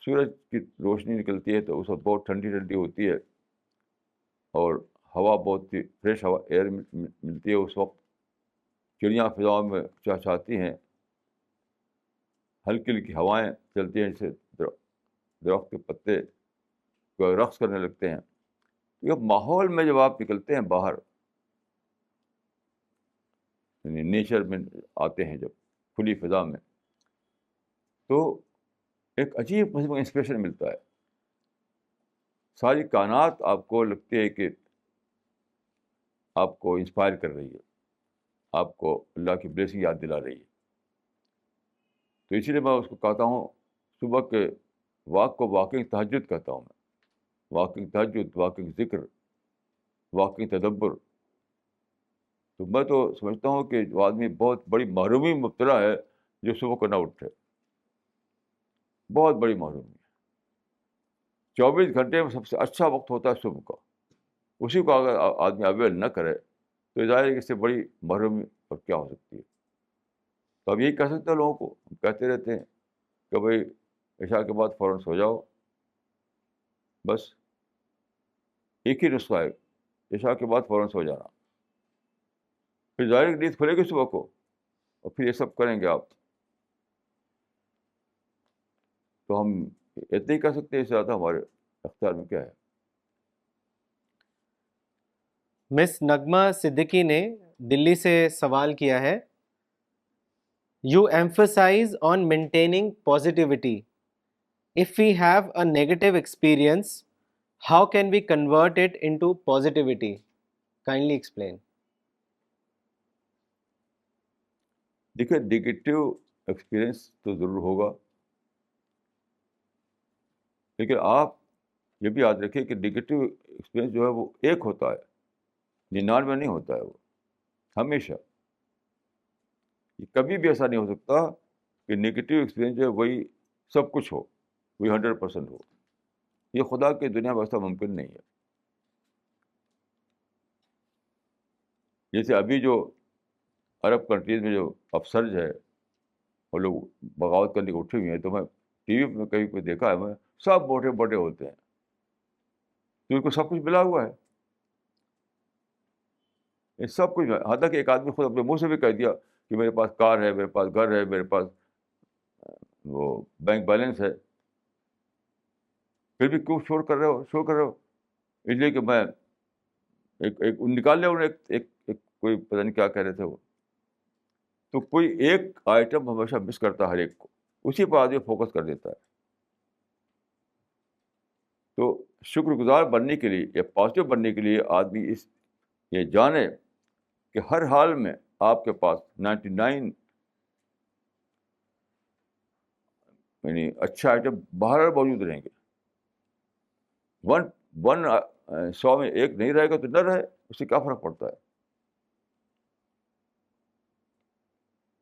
A: سورج کی روشنی نکلتی ہے تو اس وقت بہت ٹھنڈی ٹھنڈی ہوتی ہے، اور ہوا بہت ہی فریش ہوا ایئر ملتی ہے اس وقت، چڑیاں فضاؤں میں چہچہاتی ہیں، ہلکی ہلکی ہوائیں چلتی ہیں، جیسے درخت کے پتے رقص کرنے لگتے ہیں۔ یہ ماحول میں جب آپ نکلتے ہیں باہر، یعنی نیچر میں آتے ہیں جب کھلی فضا میں، تو ایک عجیب قسم کا انسپریشن ملتا ہے، ساری کائنات آپ کو لگتی ہے کہ آپ کو انسپائر کر رہی ہے، آپ کو اللہ کی بلیسنگ یاد دلا رہی ہے۔ تو اسی لیے میں اس کو کہتا ہوں صبح کے واک کو واکنگ تہجد کہتا ہوں میں، واکنگ تہجد، واکنگ ذکر، واکنگ تدبر۔ تو میں تو سمجھتا ہوں کہ جو آدمی بہت بڑی محرومی میں مبتلا ہے جو صبح کو نہ اٹھے، بہت بڑی محرومی ہے۔ 24 گھنٹے میں سب سے اچھا وقت ہوتا ہے صبح کا، اسی کو اگر آدمی اویل نہ کرے تو ظاہر ہے کہ اس سے بڑی محرومی اور کیا ہو سکتی ہے۔ تو اب یہی کہہ سکتے ہیں لوگوں کو، ہم کہتے رہتے ہیں کہ بھائی عشاء کے بعد فوراً سو جاؤ، بس ایک ہی نسخہ ہے، عشاء کے بعد فوراً سو جانا، پھر ظاہر ہے نیند کھلے گی صبح کو، اور پھر یہ سب کریں گے آپ۔ تو ہم اتنا ہی کر سکتے ہیں، اس سے زیادہ ہمارے اختیار میں کیا ہے۔
B: مس نغمہ صدیقی نے دلی سے سوال کیا ہے، you emphasize on maintaining positivity, if we have a negative experience, how can we convert it into positivity? Kindly explain.
A: دیکھیے نگیٹو ایکسپیرئنس تو ضرور ہوگا، لیکن آپ یہ بھی یاد رکھیں کہ نگیٹو ایکسپیرئنس جو ہے وہ ایک ہوتا ہے، 99 نہیں ہوتا ہے، وہ ہمیشہ، یہ کبھی بھی ایسا نہیں ہو سکتا کہ نگیٹو ایکسپیرئنس جو ہے وہی سب کچھ ہو، وہی 100% ہو، یہ خدا کی دنیا میں ایسا ممکن نہیں ہے۔ جیسے ابھی جو عرب کنٹریز میں جو افسرج ہے، وہ لوگ بغاوت کرنے کے اٹھے ہوئے ہیں، تو میں ٹی وی میں کہیں کوئی دیکھا ہے، میں سب موٹے موٹے ہوتے ہیں، تو ان کو سب کچھ ملا ہوا ہے، یہ سب کچھ ہے. حتیٰ کہ ایک آدمی خود اپنے منہ سے بھی کہہ دیا کہ میرے پاس کار ہے، میرے پاس گھر ہے، میرے پاس وہ بینک بیلنس ہے، پھر بھی کیوں شور کر رہے ہو؟ اس لیے کہ میں ایک نکال لیا انہوں نے ایک کوئی پتہ نہیں کیا کہہ رہے تھے وہ. تو کوئی ایک آئٹم ہمیشہ مس کرتا ہے ہر ایک کو، اسی پر آدمی فوکس کر دیتا ہے. تو شکر گزار بننے کے لیے یا پازیٹیو بننے کے لیے آدمی یہ جانے کہ ہر حال میں آپ کے پاس 99 یعنی اچھا آئٹم باہر موجود رہیں گے. ون 100 میں ایک نہیں رہے گا تو نہ رہے، اس سے کیا فرق پڑتا ہے.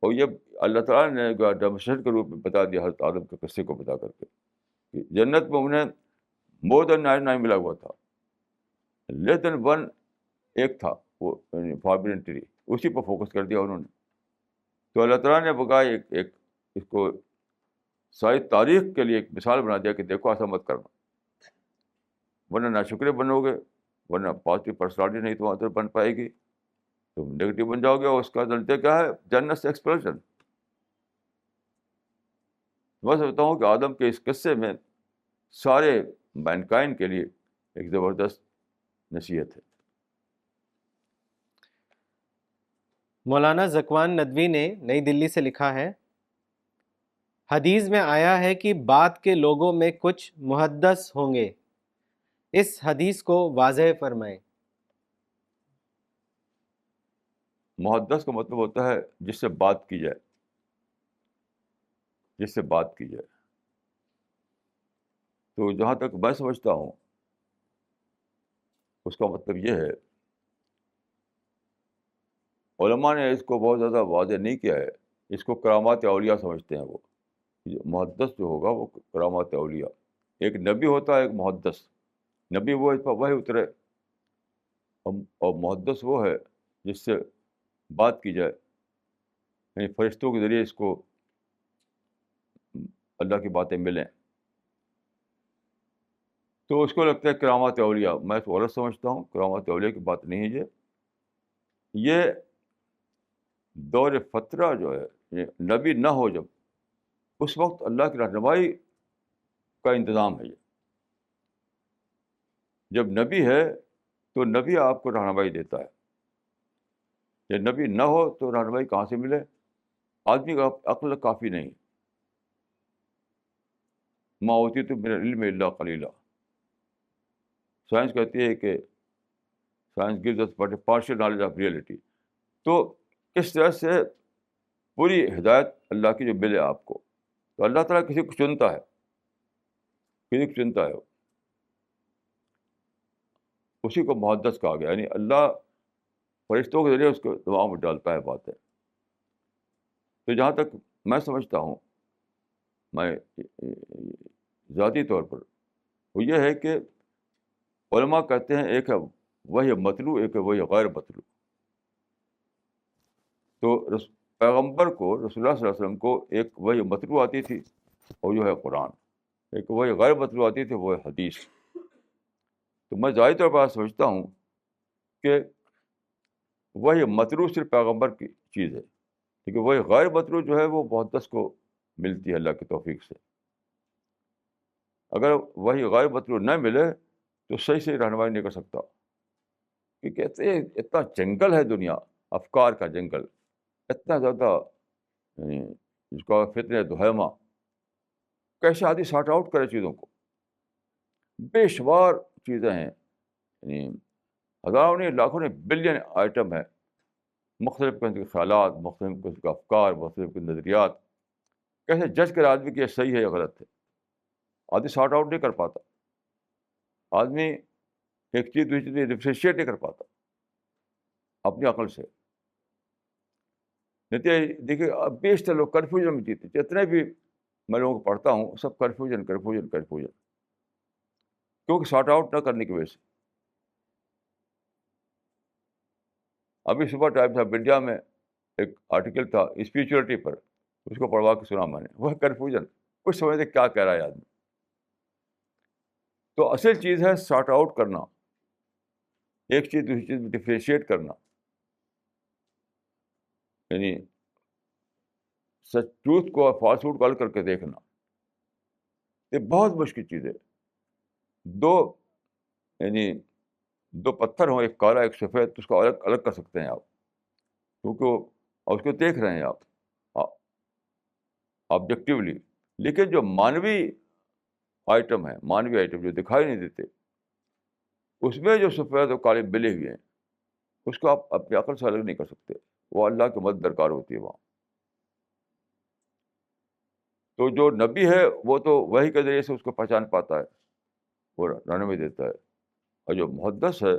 A: اور یہ اللہ تعالیٰ نے ڈیمونسٹریٹ کے روپ میں بتا دیا حضرت آدم کے قصے کو بتا کر کے کہ جنت میں انہیں مور دین 99 ملا ہوا تھا، لیس دین ون ایک تھا وہ فاربڈن ٹری، اسی پر فوکس کر دیا انہوں نے. تو اللہ تعالیٰ نے بگائے ایک اس کو ساری تاریخ کے لیے ایک مثال بنا دیا کہ دیکھو ایسا مت کرنا، ورنہ ناشکرے بنو گے، ورنہ پازیٹیو پرسنالٹی نہیں تمہارے اندر بن پائے گی، تم نگیٹو بن جاؤ گے، اور اس کا نتیجہ کیا ہے؟ جنت سے ایکسپلشن. میں سمجھتا ہوں کہ آدم کے اس قصے میں سارے مینکائنڈ کے لیے ایک زبردست نصیحت ہے.
B: مولانا ذکوان ندوی نے نئی دلی سے لکھا ہے، حدیث میں آیا ہے کہ بعد کے لوگوں میں کچھ محدث ہوں گے، اس حدیث کو واضح فرمائیں.
A: محدث کا مطلب ہوتا ہے جس سے بات کی جائے، جس سے بات کی جائے. تو جہاں تک میں سمجھتا ہوں اس کا مطلب یہ ہے، علماء نے اس کو بہت زیادہ واضح نہیں کیا ہے، اس کو کرامات اولیاء سمجھتے ہیں. وہ محدث جو ہوگا وہ کرامات اولیاء، ایک نبی ہوتا ہے ایک محدث. نبی وہ اس پر وحی اترے، اور محدث وہ ہے جس سے بات کی جائے، یعنی فرشتوں کے ذریعے اس کو اللہ کی باتیں ملیں. تو اس کو لگتا ہے کرامات اولیاء. میں اس کو غلط سمجھتا ہوں، کرامات اولیاء کی بات نہیں ہے یہ دور فترہ جو ہے، یہ نبی نہ ہو جب، اس وقت اللہ کی رہنمائی کا انتظام ہے. یہ جب نبی ہے تو نبی آپ کو رہنمائی دیتا ہے. جب نبی نہ ہو تو رہنمائی کہاں سے ملے؟ آدمی کا عقل کافی نہیں. ما اوتیت من العلم الا قلیلا. سائنس کہتی ہے کہ science gives us but a partial knowledge of reality. تو اس طرح سے پوری ہدایت اللہ کی جو ملے آپ کو، تو اللہ تعالیٰ کسی کو چنتا ہے، کسی کو چنتا ہے، اسی کو محدث کہا گیا. یعنی اللہ فرشتوں کے ذریعے اس کو دماغ میں ڈالتا ہے باتیں. تو جہاں تک میں سمجھتا ہوں، میں ذاتی طور پر، وہ یہ ہے کہ علماء کہتے ہیں ایک ہے وہی مطلوع، ایک ہے وہی غیر مطلوع. تو پیغمبر کو، رسول اللہ صلی اللہ علیہ وسلم کو ایک وہی مطلوع آتی تھی اور جو ہے قرآن، ایک وہی غیر مطلوع آتی تھی وہ ہے حدیث. تو میں ظاہری طور پر سمجھتا ہوں کہ وہی مطلوع صرف پیغمبر کی چیز ہے، لیکن وہی غیر مطلوع جو ہے وہ محدث کو ملتی ہے اللہ کی توفیق سے. اگر وہی غیر مطلوع نہ ملے تو صحیح رہنمائی نہیں کر سکتا. کہ کہتے ہیں اتنا جنگل ہے دنیا، افکار کا جنگل، اتنا زیادہ، یعنی جس کا فتنہ دہیمہ، کیسے آدمی سارٹ آؤٹ کرے چیزوں کو. بے شمار چیزیں ہیں، یعنی ہزاروں نہیں لاکھوں نہیں بلین آئٹم ہیں، مختلف قسم کے خیالات، مختلف قسم کے افکار، مختلف قسم کے نظریات. کیسے جج کرے آدمی کہ یہ صحیح ہے یا غلط ہے؟ آدمی سارٹ آؤٹ نہیں کر پاتا. آدمی ایک چیز دوسری چیز ڈفرینشیٹ نہیں کر پاتا اپنی عقل سے. نتیجہ دیکھیے، اب بیشتر لوگ کنفیوژن میں جیتے. جتنے بھی میں لوگوں کو پڑھتا ہوں سب کنفیوژن، کیونکہ سارٹ آؤٹ نہ کرنے کی وجہ سے. ابھی صبح ٹائمس آف انڈیا میں ایک آرٹیکل تھا اسپریچولیٹی پر، اس کو پڑھوا کے سنا میں نے. وہ کنفیوژن، کچھ سمجھتے کیا کہہ رہا ہے آدمی. تو اصل چیز ہے سارٹ آؤٹ کرنا، ایک چیز دوسری چیز میں ڈفرینشیٹ کرنا. یعنی سچ ٹروتھ کو اور فالسوڈ کو الگ کر کے دیکھنا یہ بہت مشکل چیز ہے. دو یعنی دو پتھر ہوں، ایک کالا ایک سفید، تو اس کو الگ الگ کر سکتے ہیں آپ، کیونکہ اور اس کو دیکھ رہے ہیں آپ آبجیکٹیولی. لیکن جو مانوی آئٹم ہے، مانوی آئٹم جو دکھائی نہیں دیتے، اس میں جو سفید اور کالے ملے ہوئے ہیں، اس کو آپ اپنی عقل سے الگ نہیں کر سکتے. وہ اللہ کی مدد درکار ہوتی ہے وہاں. تو جو نبی ہے وہ تو وحی کے ذریعے سے اس کو پہچان پاتا ہے، وہ رہنمائی دیتا ہے. اور جو محدث ہے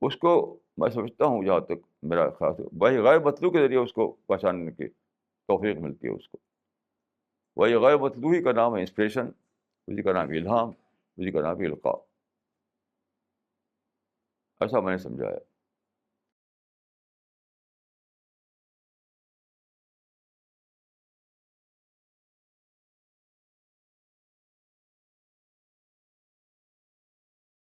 A: اس کو میں سمجھتا ہوں، جہاں تک میرا خیال ہے، وہی غیر مطلوع کے ذریعے اس کو پہچاننے کی توفیق ملتی ہے اس کو. وہی غیر مطلوع ہی کا نام ہے انسپریشن، اسی کا نام الہام، اسی کا نام القاء. ایسا میں نے سمجھا ہے.